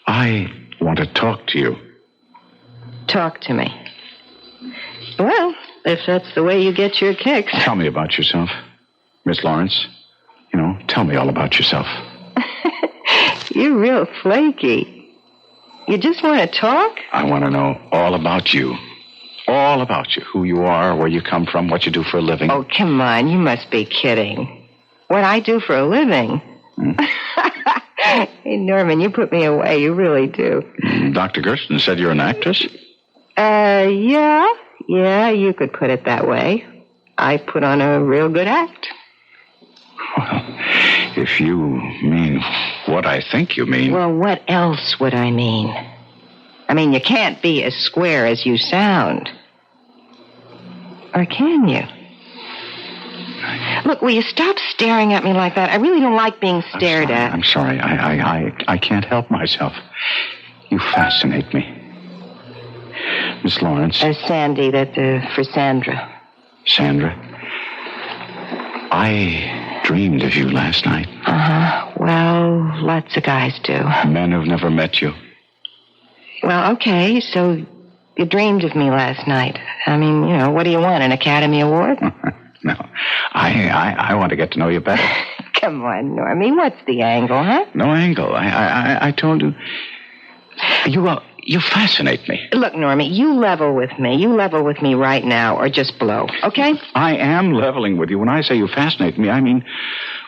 I want to talk to you. Talk to me. Well, if that's the way you get your kicks. Tell me about yourself, Miss Lawrence. Tell me all about yourself. You're real flaky. You just want to talk? I want to know all about you. All about you. Who you are, where you come from, what you do for a living. Oh, come on. You must be kidding. What I do for a living? Hey, Norman, you put me away. You really do. Dr. Gersten said you're an actress? Yeah, you could put it that way. I put on a real good act. Well, if you mean what I think you mean. Well, what else would I mean? I mean, you can't be as square as you sound. Or can you? Look, will you stop staring at me like that? I really don't like being stared at. I'm sorry. I can't help myself. You fascinate me. Miss Lawrence. Sandy, for Sandra. Sandra. I dreamed of you last night. Uh-huh. Well, lots of guys do. Men who've never met you. Well, okay, so you dreamed of me last night. I mean, what do you want, an Academy Award? No, I want to get to know you better. Come on, Normie, what's the angle, huh? No angle. I told you. You fascinate me. Look, Normie, you level with me. You level with me right now, or just blow, okay? I am leveling with you. When I say you fascinate me, I mean,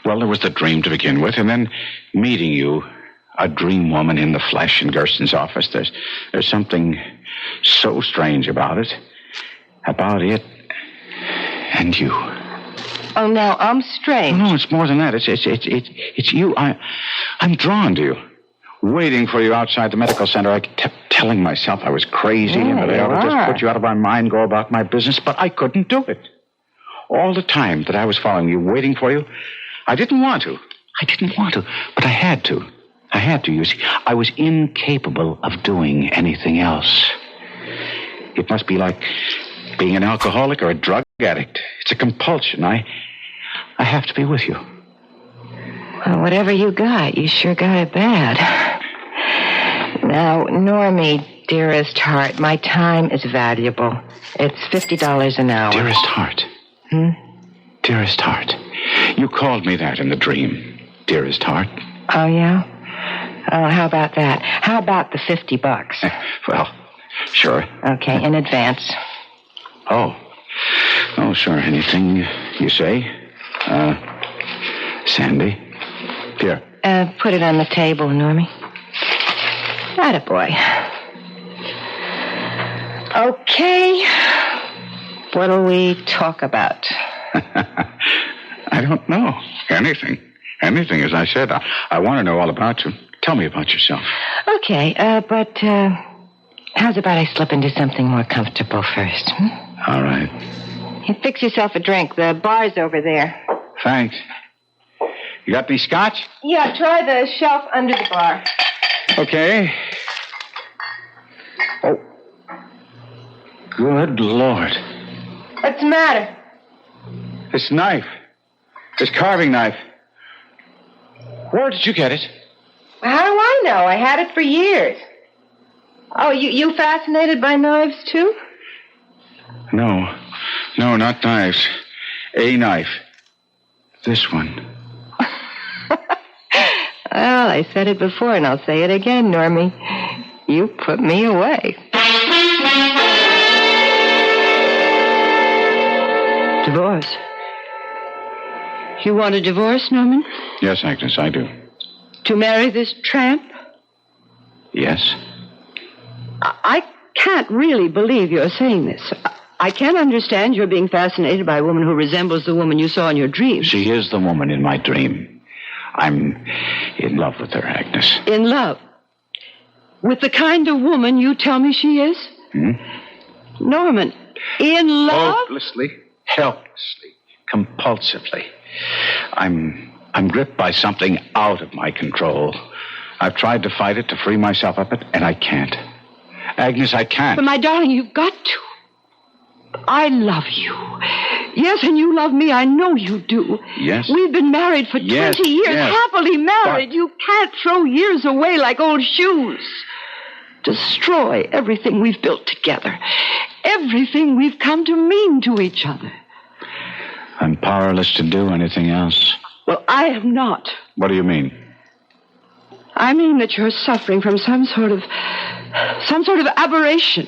well, there was the dream to begin with, and then meeting you, a dream woman in the flesh in Gersten's office. There's something so strange about it. And you. Oh, now I'm strange. No, it's more than that. It's you. I'm drawn to you. Waiting for you outside the medical center, I kept telling myself I was crazy and that I ought to just put you out of my mind, go about my business, but I couldn't do it. All the time that I was following you, waiting for you, I didn't want to, but I had to. You see. I was incapable of doing anything else. It must be like being an alcoholic or a drug addict. It's a compulsion. I have to be with you. Well, whatever you got, you sure got it bad. Now, Normie, dearest heart, my time is valuable. It's $50 an hour. Dearest heart. Dearest heart. You called me that in the dream. Dearest heart. Oh, yeah? Oh, how about that? How about the $50? Well, sure. Okay, in advance. Oh, sure. Anything you say? Sandy? Here. Put it on the table, Normie. Attaboy. Okay. What'll we talk about? I don't know. Anything, as I said. I want to know all about you. Tell me about yourself. Okay, but how's about I slip into something more comfortable first? All right. You fix yourself a drink. The bar's over there. Thanks. You got any scotch? Yeah, try the shelf under the bar. Okay. Oh. Good Lord. What's the matter? This knife. This carving knife. Where did you get it? How do I know? I had it for years. Oh, you fascinated by knives, too? No, not knives. A knife. This one. Well, I said it before, and I'll say it again, Normie. You put me away. Divorce. You want a divorce, Norman? Yes, Agnes, I do. To marry this tramp? Yes. I can't really believe you're saying this. I can't understand your being fascinated by a woman who resembles the woman you saw in your dream. She is the woman in my dream. I'm in love with her, Agnes. In love? With the kind of woman you tell me she is? Norman, in love? Hopelessly, helplessly, compulsively. I'm gripped by something out of my control. I've tried to fight it, to free myself of it, and I can't. Agnes, I can't. But my darling, you've got to. I love you. Yes, and you love me. I know you do. Yes. We've been married for 20 years, happily married. But you can't throw years away like old shoes. Destroy everything we've built together. Everything we've come to mean to each other. I'm powerless to do anything else. Well, I am not. What do you mean? I mean that you're suffering from some sort of aberration.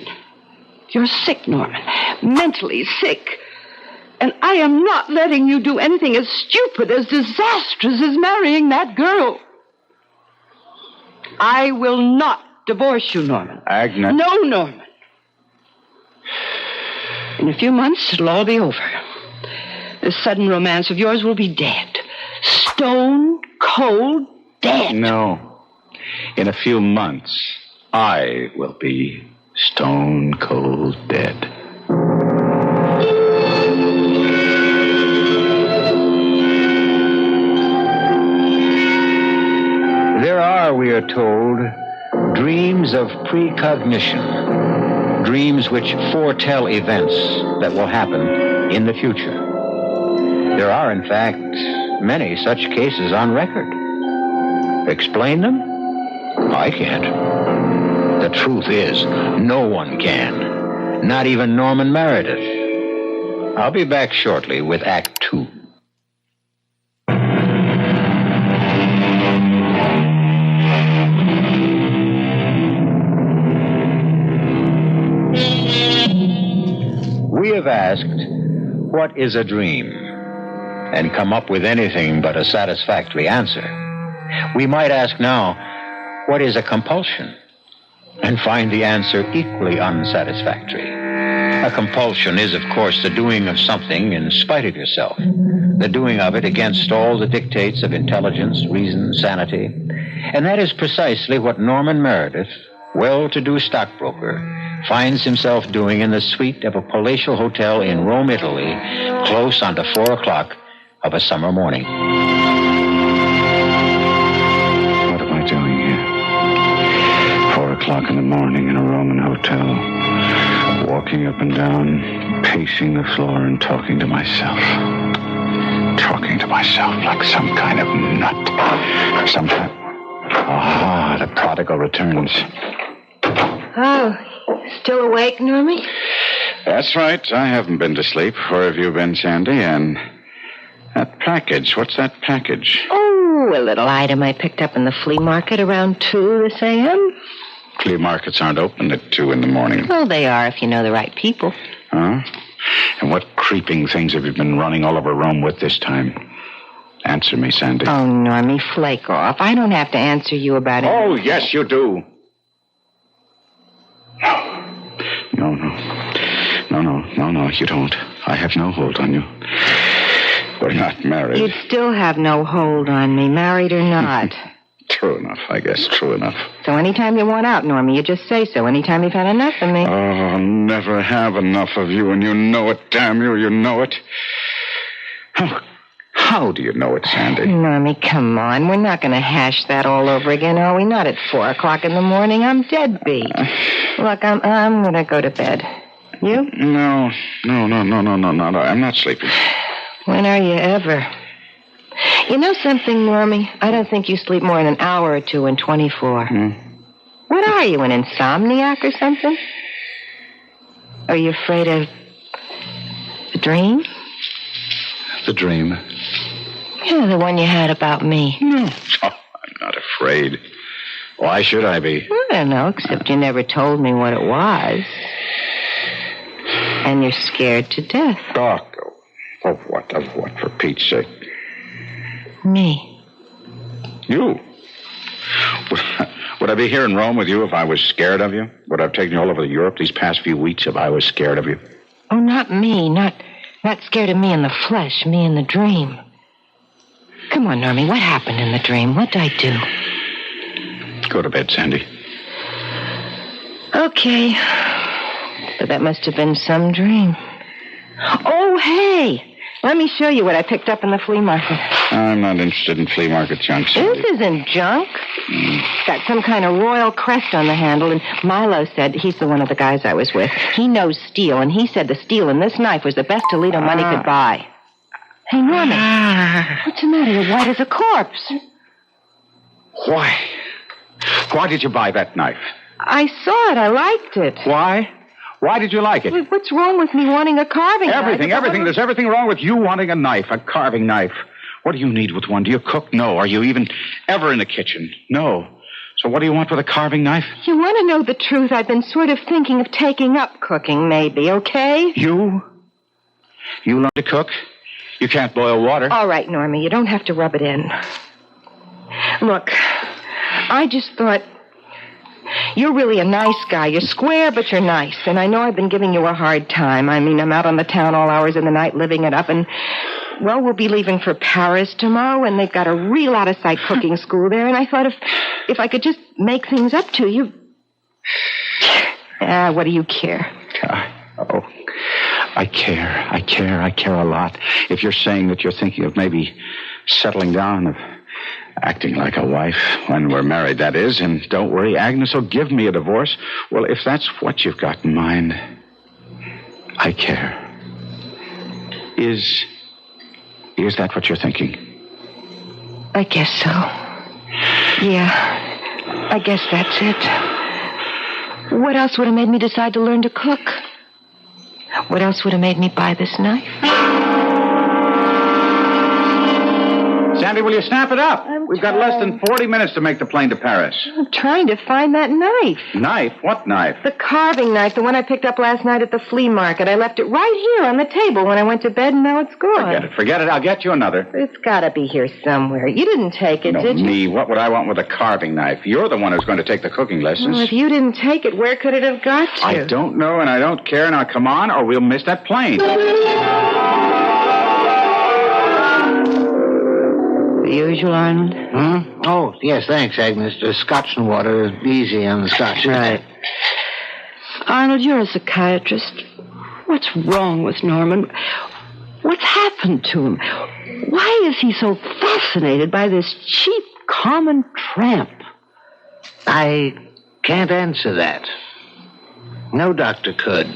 You're sick, Norman. Mentally sick. And I am not letting you do anything as stupid, as disastrous as marrying that girl. I will not divorce you, Norman. Agnes. No, Norman. In a few months, it'll all be over. this sudden romance of yours will be dead. Stone cold dead. No. In a few months, I will be stone cold dead. There are, we are told, dreams of precognition, dreams which foretell events that will happen in the future. There are, in fact, many such cases on record. Explain them? I can't. The truth is, no one can. Not even Norman Meredith. I'll be back shortly with Act 2. We have asked, what is a dream? And come up with anything but a satisfactory answer. We might ask now, what is a compulsion? And find the answer equally unsatisfactory. A compulsion is, of course, the doing of something in spite of yourself. The doing of it against all the dictates of intelligence, reason, sanity. And that is precisely what Norman Meredith, well-to-do stockbroker, finds himself doing in the suite of a palatial hotel in Rome, Italy, close onto 4 o'clock of a summer morning. What am I doing here? 4 o'clock in the morning in a Roman hotel, walking up and down, pacing the floor and talking to myself. Talking to myself like some kind of nut. Ah, the prodigal returns. Oh, still awake, Normie? That's right. I haven't been to sleep. Where have you been, Sandy? And that package. What's that package? Oh, a little item I picked up in the flea market around 2 this a.m. Flea markets aren't open at 2 in the morning. Well, they are if you know the right people. Huh? And what creeping things have you been running all over Rome with this time? Answer me, Sandy. Oh, Normie, flake off. I don't have to answer you about it. Oh, yes, you do. No, you don't. I have no hold on you. We're not married. You'd still have no hold on me, married or not. True enough, I guess. True enough. So anytime you want out, Normie, you just say so. Anytime you've had enough of me. Oh, I'll never have enough of you, and you know it, damn you. You know it. How do you know it, Sandy? Normie, come on. We're not going to hash that all over again, are we? Not at 4 o'clock in the morning. I'm dead beat. Look, I'm going to go to bed. You? No. I'm not sleeping. When are you ever? You know something, Normie? I don't think you sleep more than an hour or two in 24. What are you, an insomniac or something? Are you afraid of the dream? The dream? Yeah, the one you had about me. No. Oh, I'm not afraid. Why should I be? I don't know, except you never told me what it was. And you're scared to death. Oh, of what? Of what, for Pete's sake? Me. You? Would I be here in Rome with you if I was scared of you? Would I have taken you all over Europe these past few weeks if I was scared of you? Oh, not me. Not scared of me in the flesh, me in the dream. Come on, Normie, what happened in the dream? What did I do? Go to bed, Sandy. Okay. But that must have been some dream. Oh, hey! Let me show you what I picked up in the flea market. I'm not interested in flea market junk, Sandy. This isn't junk. It's got some kind of royal crest on the handle, and Milo said, he's the one of the guys I was with, he knows steel, and he said the steel in this knife was the best Toledo money could buy. Hey, Norman, what's the matter? You're white as a corpse. Why? Why did you buy that knife? I saw it. I liked it. Why? Why did you like it? What's wrong with me wanting a carving knife? Everything. There's everything wrong with you wanting a knife, a carving knife. What do you need with one? Do you cook? No. Are you even ever in the kitchen? No. So what do you want with a carving knife? You want to know the truth? I've been sort of thinking of taking up cooking, maybe, okay? You? You learn to cook? You can't boil water. All right, Normie, you don't have to rub it in. Look, I just thought... You're really a nice guy. You're square, but you're nice. And I know I've been giving you a hard time. I mean, I'm out on the town all hours of the night living it up, and Well, we'll be leaving for Paris tomorrow, and they've got a real out-of-sight cooking school there, and I thought if I could just make things up to you... what do you care? I care a lot. If you're saying that you're thinking of maybe settling down, of acting like a wife when we're married, that is, and don't worry, Agnes will give me a divorce. Well, if that's what you've got in mind, I care. Is that what you're thinking? I guess so. Yeah, I guess that's it. What else would have made me decide to learn to cook? What else would have made me buy this knife? Sandy, will you snap it up? We've got less than 40 minutes to make the plane to Paris. I'm trying to find that knife. Knife? What knife? The carving knife, the one I picked up last night at the flea market. I left it right here on the table when I went to bed, and now it's gone. Forget it. I'll get you another. It's got to be here somewhere. You didn't take it, did you? Me. What would I want with a carving knife? You're the one who's going to take the cooking lessons. Well, if you didn't take it, where could it have got to? I don't know, and I don't care. Now, come on, or we'll miss that plane. The usual, Arnold? Huh? Oh, yes, thanks, Agnes. Scotch and water. Easy on the scotch. Right. Arnold, you're a psychiatrist. What's wrong with Norman? What's happened to him? Why is he so fascinated by this cheap, common tramp? I can't answer that. No doctor could.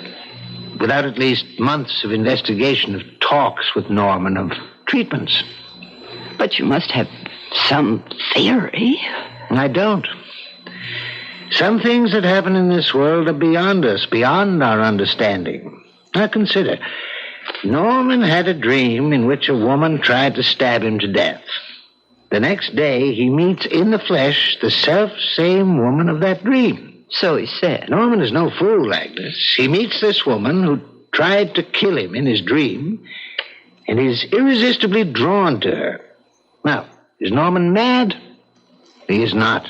Without at least months of investigation, of talks with Norman, of treatments. But you must have some theory. I don't. Some things that happen in this world are beyond us, beyond our understanding. Now consider, Norman had a dream in which a woman tried to stab him to death. The next day, he meets in the flesh the self-same woman of that dream. So he said. Norman is no fool, Agnes. He meets this woman who tried to kill him in his dream, and is irresistibly drawn to her. Now, is Norman mad? He is not.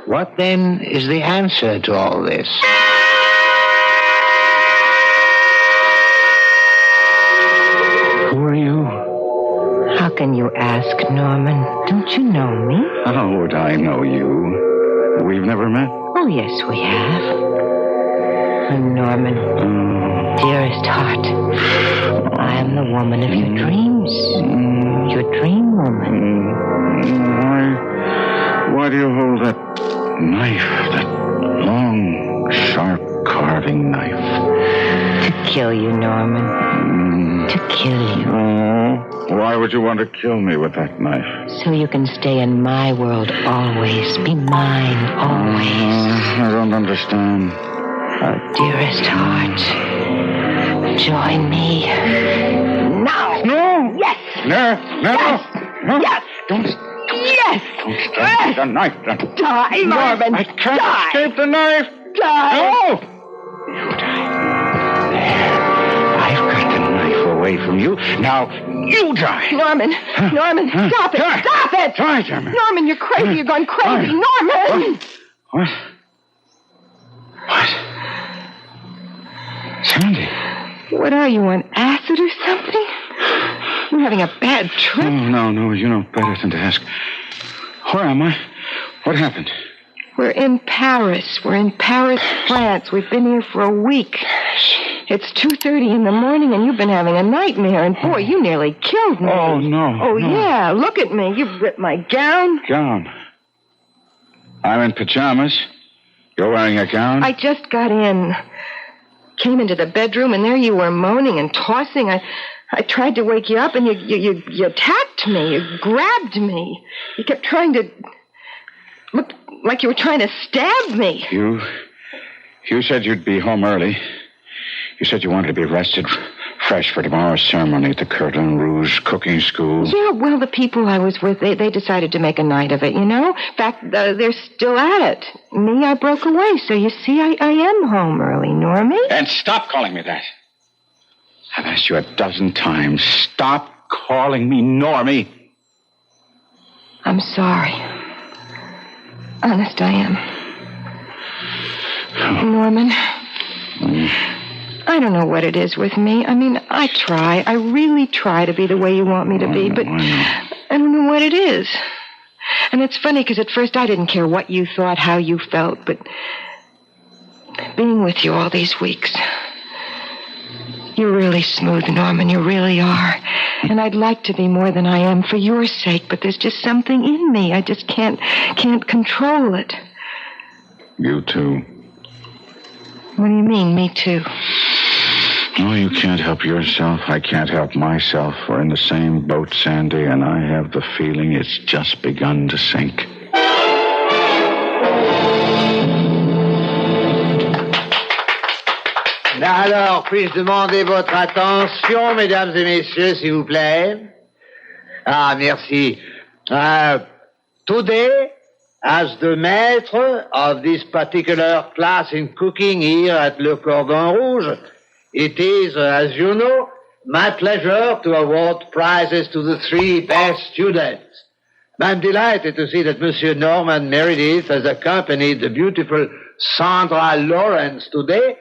What, then, is the answer to all this? Who are you? How can you ask, Norman? Don't you know me? How would I know you? We've never met. Oh, yes, we have. Norman, dearest heart, I am the woman of your dreams. Your dream woman. Why do you hold that knife, that long, sharp carving knife? To kill you, Norman. To kill you. Oh, why would you want to kill me with that knife? So you can stay in my world always. Be mine always. I don't understand. Oh, dearest heart, join me. Now! No! Yes! No! Yes! No! Yes! Don't... Yes! Don't stab the knife. Die, Norman! I can't die. escape the knife! Die! No! You die. There. I've got the knife away from you. Now, you die! Norman! Norman, stop it! Die. Stop it! Die, damn it. Norman, you're crazy. You're going crazy. Norman! What? Sandy. What are you, on acid or something? You're having a bad trip. Oh, no, you know better than to ask. Where am I? What happened? We're in Paris. We're in Paris, France. We've been here for a week. It's 2:30 in the morning, and you've been having a nightmare, and boy, you nearly killed me. Oh, no. Oh, no. yeah, look at me. You've ripped my gown. Gown? I'm in pajamas. You're wearing a gown? I just got in. Came into the bedroom, and there you were moaning and tossing. I tried to wake you up, and you attacked me. You grabbed me. You kept trying to... Look like you were trying to stab me. You said you'd be home early. You said you wanted to be rested, fresh for tomorrow's ceremony at the Cordon Rouge cooking school. Yeah, well, the people I was with, they decided to make a night of it, you know? In fact, they're still at it. Me, I broke away, so you see, I am home early, Normie. And stop calling me that. I've asked you a dozen times. Stop calling me Normie. I'm sorry. Honest, I am. Norman, I I don't know what it is with me. I mean, I try. I really try to be the way you want me to be, but I don't know what it is. And it's funny because at first I didn't care what you thought, how you felt, but being with you all these weeks, you're really smooth, Norman. You really are. And I'd like to be more than I am for your sake, but there's just something in me. I just can't control it. You too. What do you mean, me too? Oh, you can't help yourself. I can't help myself. We're in the same boat, Sandy, and I have the feeling it's just begun to sink. Alors, puis-je demander votre attention, mesdames et messieurs, s'il vous plaît? Ah, merci. Today, as the maître of this particular class in cooking here at Le Cordon Rouge, it is, as you know, my pleasure to award prizes to the 3 best students. I'm delighted to see that Monsieur Norman Meredith has accompanied the beautiful Sandra Lawrence today,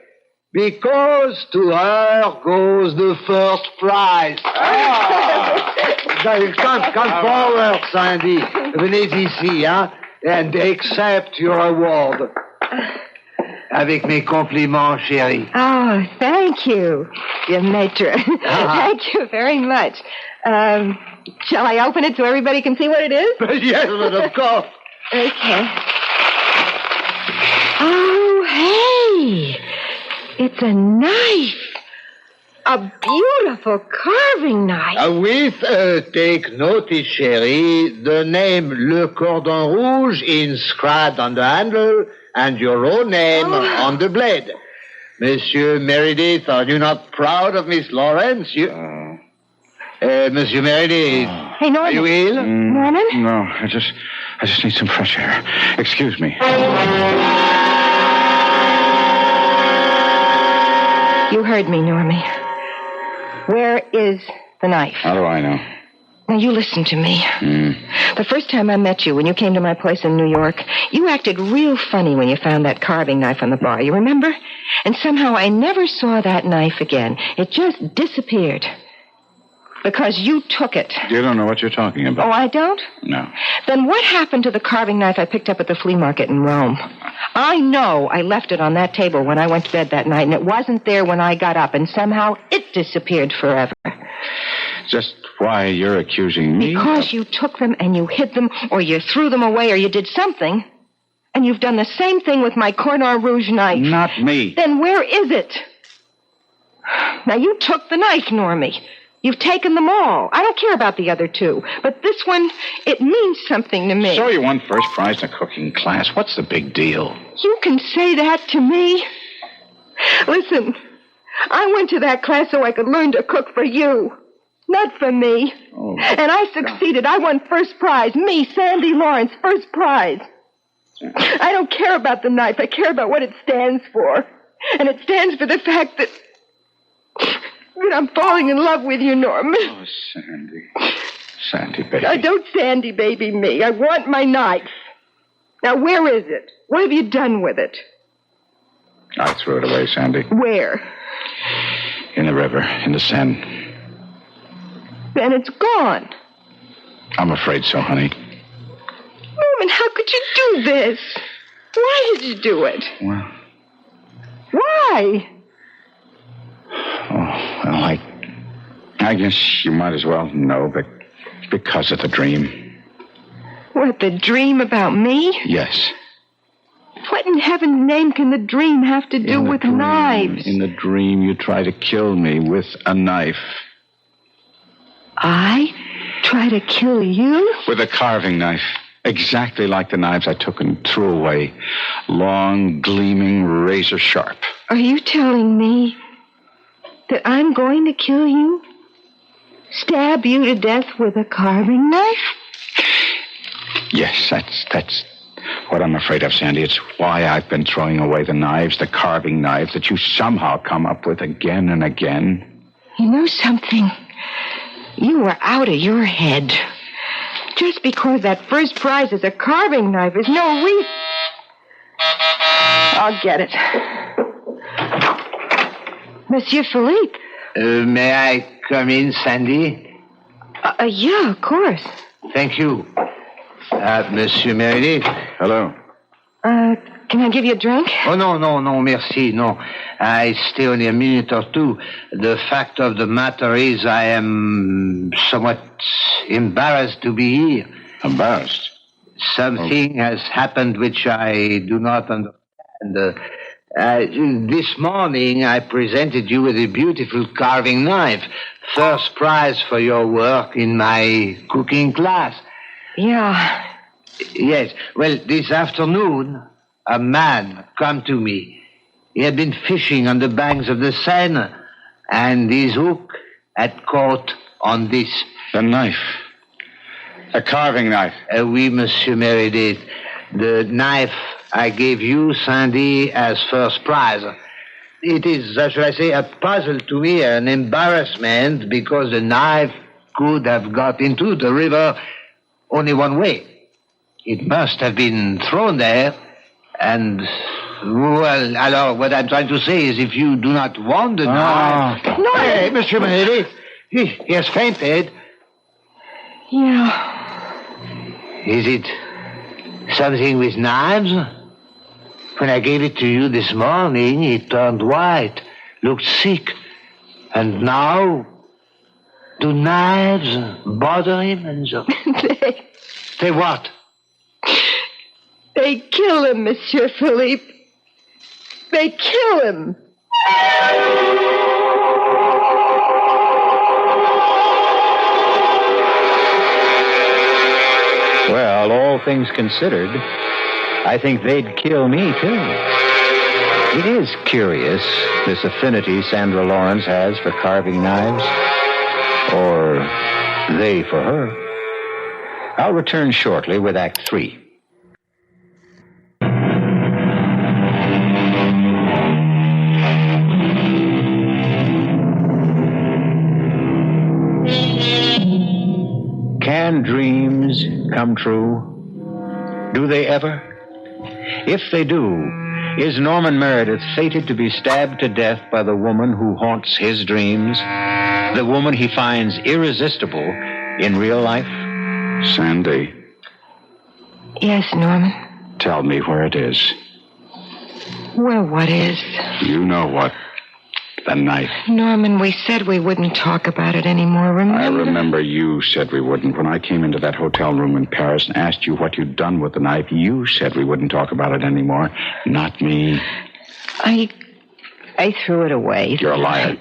because to her goes the first prize. Come forward, Sandy. Venez ici, hein, and accept your award. Avec mes compliments, chérie. Oh, thank you, dear maître. Thank you very much. Shall I open it so everybody can see what it is? Yes, but of course. Okay. Oh, hey. It's a knife. A beautiful carving knife. With, take notice, chérie, the name Le Cordon Rouge inscribed on the handle and your own name on the blade. Monsieur Meredith, are you not proud of Miss Lawrence? Monsieur Meredith. Hey, Norman. Are you ill? Norman? No, I just need some fresh air. Excuse me. You heard me, Normie. Where is the knife? How do I know? Now, you listen to me. The first time I met you, when you came to my place in New York, you acted real funny when you found that carving knife on the bar. You remember? And somehow I never saw that knife again. It just disappeared. Because you took it. You don't know what you're talking about. Oh, I don't? No. Then what happened to the carving knife I picked up at the flea market in Rome? I know I left it on that table when I went to bed that night, and it wasn't there when I got up, and somehow it disappeared forever. Just why you're accusing me? Because you took them and you hid them, or you threw them away, or you did something. And you've done the same thing with my Cordon Rouge knife. Not me. Then where is it? Now, you took the knife, Normie. You've taken them all. I don't care about the other 2. But this one, it means something to me. So you won first prize in a cooking class. What's the big deal? You can say that to me? Listen, I went to that class so I could learn to cook for you. Not for me. Oh, and I succeeded. I won first prize. Me, Sandy Lawrence, first prize. I don't care about the knife. I care about what it stands for. And it stands for the fact that I'm falling in love with you, Norman. Oh, Sandy. Sandy, baby. Don't Sandy, baby, me. I want my knife. Now, where is it? What have you done with it? I threw it away, Sandy. Where? In the river, in the Seine. Then it's gone. I'm afraid so, honey. Norman, how could you do this? Why did you do it? Well. Why? Oh, well, I guess you might as well know, but because of the dream. What, the dream about me? Yes. What in heaven's name can the dream have to do with knives? In the dream, you try to kill me with a knife. I try to kill you? With a carving knife. Exactly like the knives I took and threw away. Long, gleaming, razor sharp. Are you telling me that I'm going to kill you? Stab you to death with a carving knife? Yes, that's what I'm afraid of, Sandy. It's why I've been throwing away the knives, the carving knives that you somehow come up with again and again. You know something? You were out of your head. Just because that first prize is a carving knife is no reason. I'll get it. Monsieur Philippe. May I come in, Sandy? Yeah, of course. Thank you. Monsieur Meredith. Hello. Can I give you a drink? Oh, no, merci, no. I stay only a minute or two. The fact of the matter is I am somewhat embarrassed to be here. Embarrassed? Something has happened which I do not understand. This morning I presented you with a beautiful carving knife. First prize for your work in my cooking class. Yeah. Yes. Well, this afternoon, a man come to me. He had been fishing on the banks of the Seine, and his hook had caught on this. The knife. A carving knife. Oui, Monsieur Meredith. The knife I gave you, Sandy, as first prize. It is, shall I say, a puzzle to me, an embarrassment, because the knife could have got into the river only one way. It must have been thrown there, and, well, alors, what I'm trying to say is if you do not want the knife... No! Hey, Monsieur Meredith, he has fainted. Yeah. Is it something with knives? When I gave it to you this morning, he turned white, looked sick. And now, do knives bother him and so? They what? They kill him, Monsieur Philippe. They kill him. Well, all things considered, I think they'd kill me, too. It is curious, this affinity Sandra Lawrence has for carving knives. Or they for her. I'll return shortly with Act 3. Can dreams come true? Do they ever? If they do, is Norman Meredith fated to be stabbed to death by the woman who haunts his dreams? The woman he finds irresistible in real life? Sandy, Yes, Norman. tell me where it is. Well, what is? You know what? The knife. Norman, we said we wouldn't talk about it anymore, remember? I remember you said we wouldn't. When I came into that hotel room in Paris and asked you what you'd done with the knife, you said we wouldn't talk about it anymore. Not me. I threw it away. You're a liar.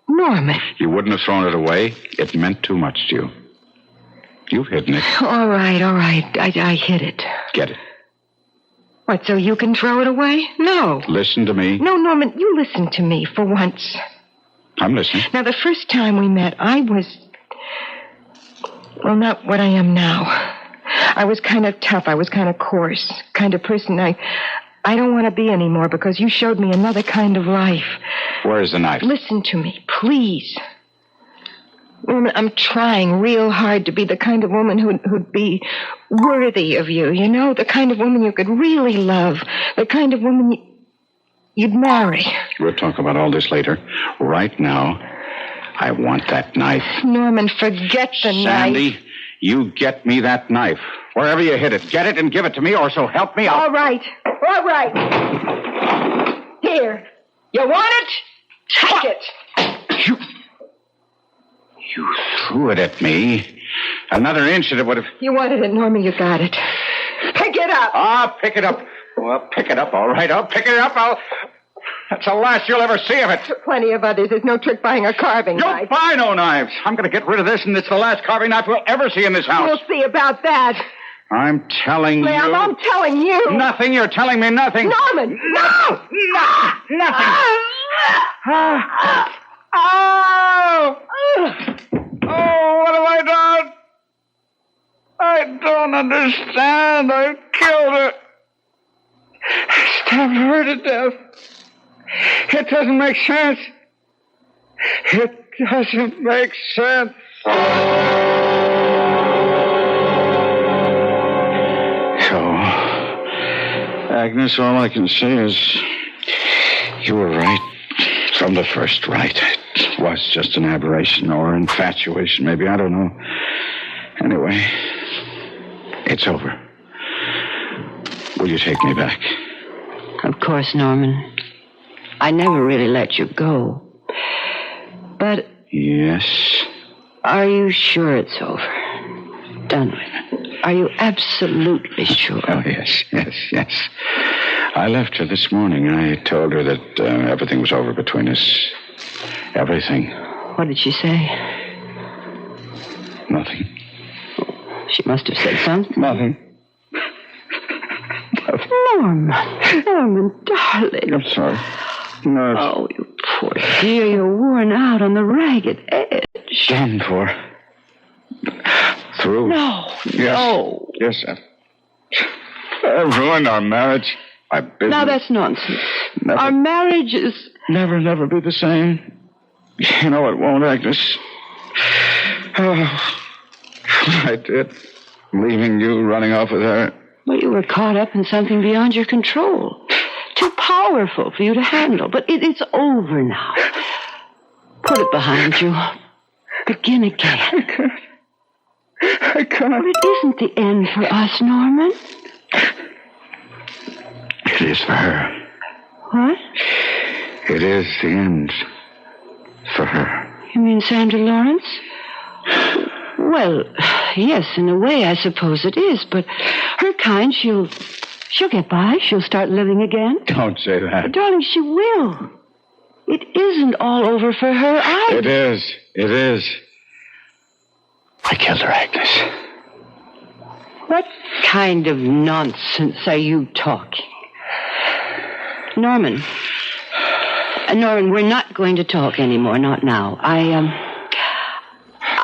Norman. You wouldn't have thrown it away. It meant too much to you. You've hidden it. All right. I hid it. Get it. What, so you can throw it away? No. Listen to me. No, Norman, you listen to me for once. I'm listening. Now, the first time we met, I was... Well, not what I am now. I was kind of tough. I was kind of coarse. Kind of person I don't want to be anymore because you showed me another kind of life. Where's the knife? Listen to me, please. Norman, I'm trying real hard to be the kind of woman who'd be worthy of you, you know? The kind of woman you could really love. The kind of woman you'd marry. We'll talk about all this later. Right now, I want that knife. Norman, forget the knife. Sandy, you get me that knife. Wherever you hid it, get it and give it to me, or so help me out. All right. Here. You want it? Take it. You threw it at me. Another inch and it would have... You wanted it, Norman. You got it. Pick it up. I'll pick it up. Well, pick it up, all right. I'll pick it up. That's the last you'll ever see of it. Plenty of others. There's no trick buying a carving knife. You'll buy no knives. I'm going to get rid of this, and it's the last carving knife we'll ever see in this house. We'll see about that. I'm telling you... I'm telling you. Nothing. You're telling me nothing. Norman! No! Nothing. Oh, what have I done? I don't understand. I killed her. I stabbed her to death. It doesn't make sense. It doesn't make sense. So, Agnes, all I can say is you were right. from the first, right. It was just an aberration or infatuation, maybe. I don't know. Anyway, it's over. Will you take me back? Of course, Norman. I never really let you go. But... Yes? Are you sure it's over? Done with? Are you absolutely sure? Oh, yes. I left her this morning. I told her that everything was over between us. Everything. What did she say? Nothing. She must have said something. Nothing. Norman, darling. I'm sorry. No. Oh, you poor dear. You're worn out on the ragged edge. Done for. Through. No. Yes, I ruined our marriage. My business. Now, that's nonsense. Never. Our marriage is... Never be the same. You know it won't, Agnes. Oh, I did. Leaving you, running off with her. Well, you were caught up in something beyond your control. Too powerful for you to handle. But it's over now. Put it behind you. Begin again. I can't. But it isn't the end for us, Norman. It is for her. What? It is the end for her. You mean Sandra Lawrence? Well, yes, in a way, I suppose it is. But her kind, she'll get by. She'll start living again. Don't say that. Darling, she will. It isn't all over for her either. It is. I killed her, Agnes. What kind of nonsense are you talking? Norman, we're not going to talk anymore, not now.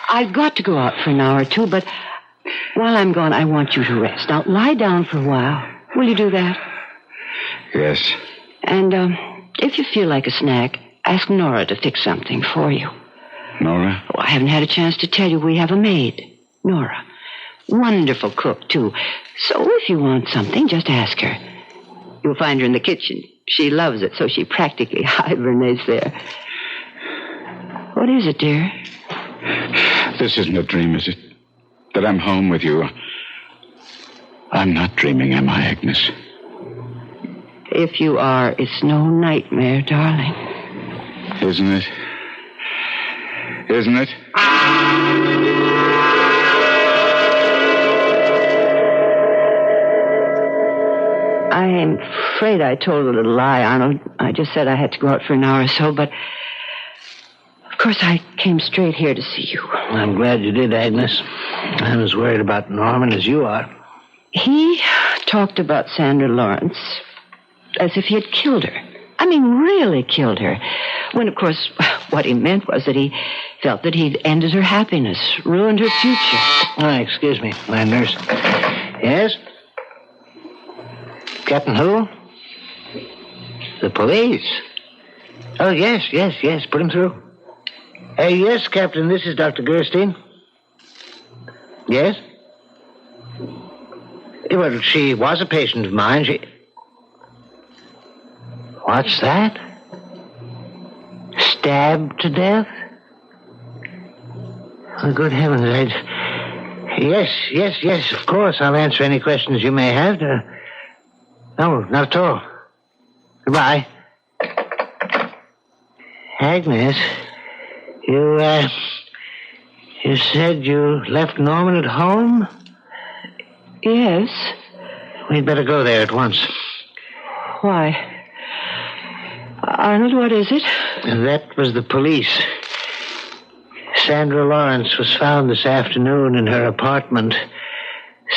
I've got to go out for an hour or two, but while I'm gone, I want you to rest. Now, lie down for a while. Will you do that? Yes. And if you feel like a snack, ask Nora to fix something for you. Nora? Oh, I haven't had a chance to tell you we have a maid, Nora. Wonderful cook, too. So if you want something, just ask her. You'll find her in the kitchen. She loves it, so she practically hibernates there. What is it, dear? This isn't a dream, is it? That I'm home with you. I'm not dreaming, am I, Agnes? If you are, it's no nightmare, darling. Isn't it? Isn't it? I'm afraid I told a little lie, Arnold. I just said I had to go out for an hour or so, but... Of course, I came straight here to see you. I'm glad you did, Agnes. I'm as worried about Norman as you are. He talked about Sandra Lawrence as if he had killed her. I mean, really killed her. When, of course, what he meant was that he felt that he'd ended her happiness, ruined her future. Excuse me, my nurse. Yes? Captain who? The police. Oh, yes. Put him through. Yes, Captain, this is Dr. Gerstein. Yes? Well, she was a patient of mine. What's that? Stabbed to death? Oh, good heavens, Yes, of course. I'll answer any questions you may have. No, not at all. Goodbye. Agnes, you said you left Norman at home? Yes. We'd better go there at once. Why? Arnold, what is it? That was the police. Sandra Lawrence was found this afternoon in her apartment,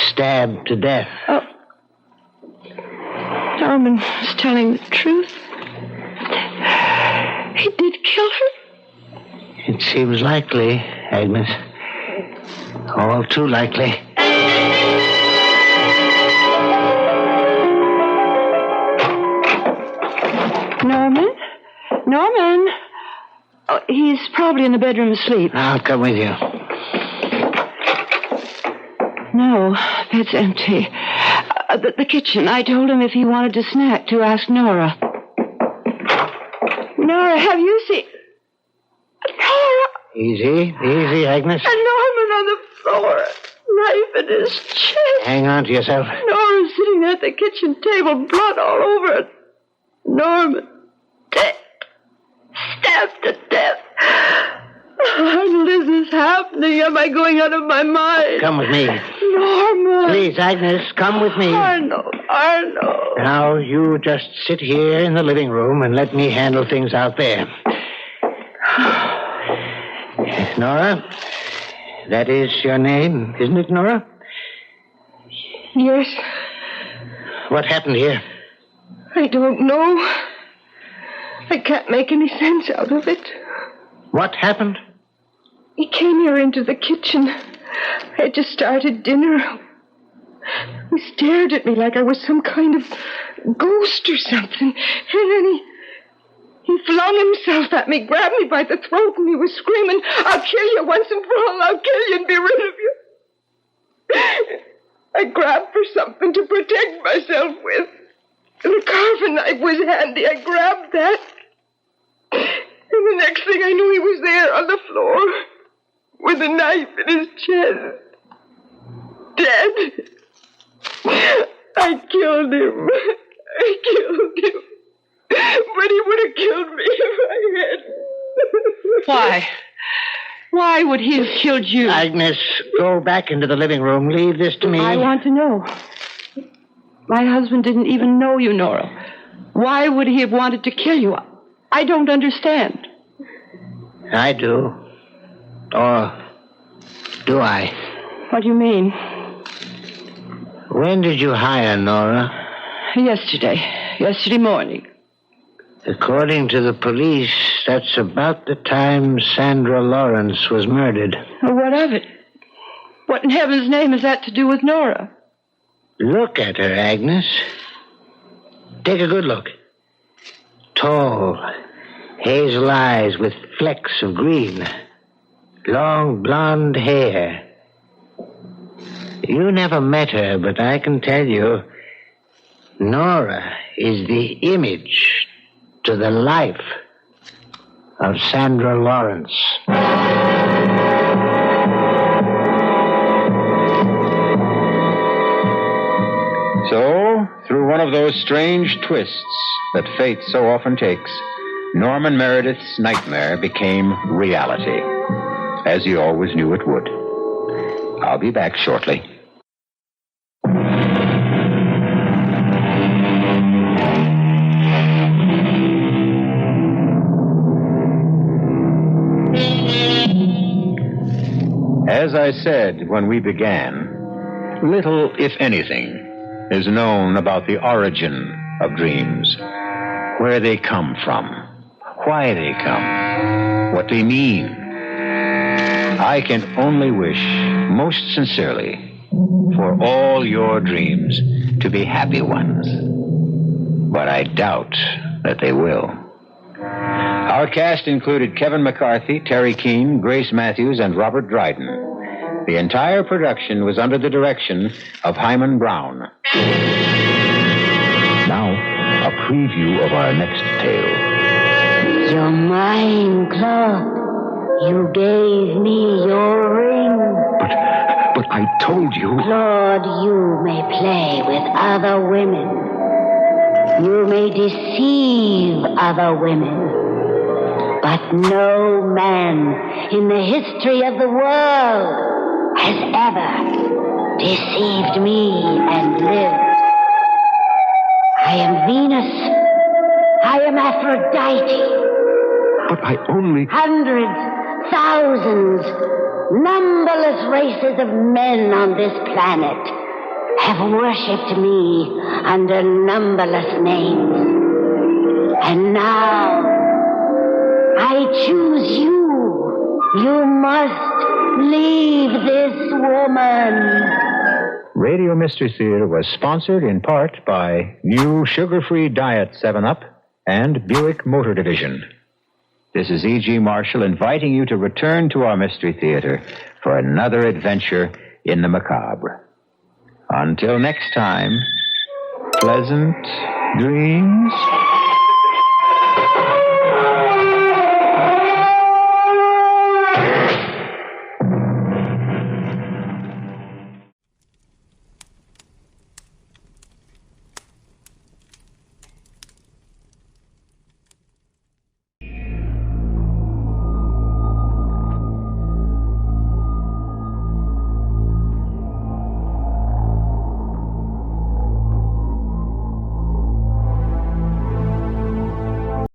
stabbed to death. Oh. Norman was telling the truth. He did kill her? It seems likely, Agnes. All too likely. Norman? Oh, he's probably in the bedroom asleep. I'll come with you. No, bed's empty. The kitchen. I told him if he wanted a snack to ask Nora. Nora! Nora, have you seen... Nora! Easy, Agnes. And Norman on the floor, knife in his chest. Hang on to yourself. Nora sitting at the kitchen table, blood all over it. Norman, dead. Stabbed to death. How is this happening? Am I going out of my mind? Come with me. Norman. Please, Agnes, come with me. Arnold. Now, you just sit here in the living room and let me handle things out there. Nora, that is your name, isn't it, Nora? Yes. What happened here? I don't know. I can't make any sense out of it. What happened? He came here into the kitchen. I had just started dinner. He stared at me like I was some kind of ghost or something. And then he flung himself at me, grabbed me by the throat, and he was screaming, "I'll kill you once and for all. I'll kill you and be rid of you." I grabbed for something to protect myself with. And the carving knife was handy. I grabbed that. And the next thing I knew, he was there on the floor with a knife in his chest. Dead. I killed him. But he would have killed me if I hadn't. Why? Why would he have killed you? Agnes, go back into the living room. Leave this to me. I want to know. My husband didn't even know you, Nora. Why would he have wanted to kill you? I don't understand. I do. Or do I? What do you mean? When did you hire Nora? Yesterday morning. According to the police, that's about the time Sandra Lawrence was murdered. Well, what of it? What in heaven's name has that to do with Nora? Look at her, Agnes. Take a good look. Tall, hazel eyes with flecks of green. Long blonde hair. You never met her, but I can tell you, Nora is the image to the life of Sandra Lawrence. So, through one of those strange twists that fate so often takes, Norman Meredith's nightmare became reality, as he always knew it would. I'll be back shortly. As I said when we began, little, if anything, is known about the origin of dreams, where they come from, why they come, what they mean. I can only wish, most sincerely, for all your dreams to be happy ones, but I doubt that they will. Our cast included Kevin McCarthy, Terry Keane, Grace Matthews, and Robert Dryden. The entire production was under the direction of Hyman Brown. Now, a preview of our next tale. You're mine, Claude. You gave me your ring. But I told you... Claude, you may play with other women. You may deceive other women. But no man in the history of the world has ever deceived me and lived. I am Venus. I am Aphrodite. But I only... Hundreds, thousands, numberless races of men on this planet have worshipped me under numberless names. And now, I choose you. You must leave this woman. Radio Mystery Theater was sponsored in part by New Sugar-Free Diet 7-Up and Buick Motor Division. This is E.G. Marshall inviting you to return to our Mystery Theater for another adventure in the macabre. Until next time, pleasant dreams.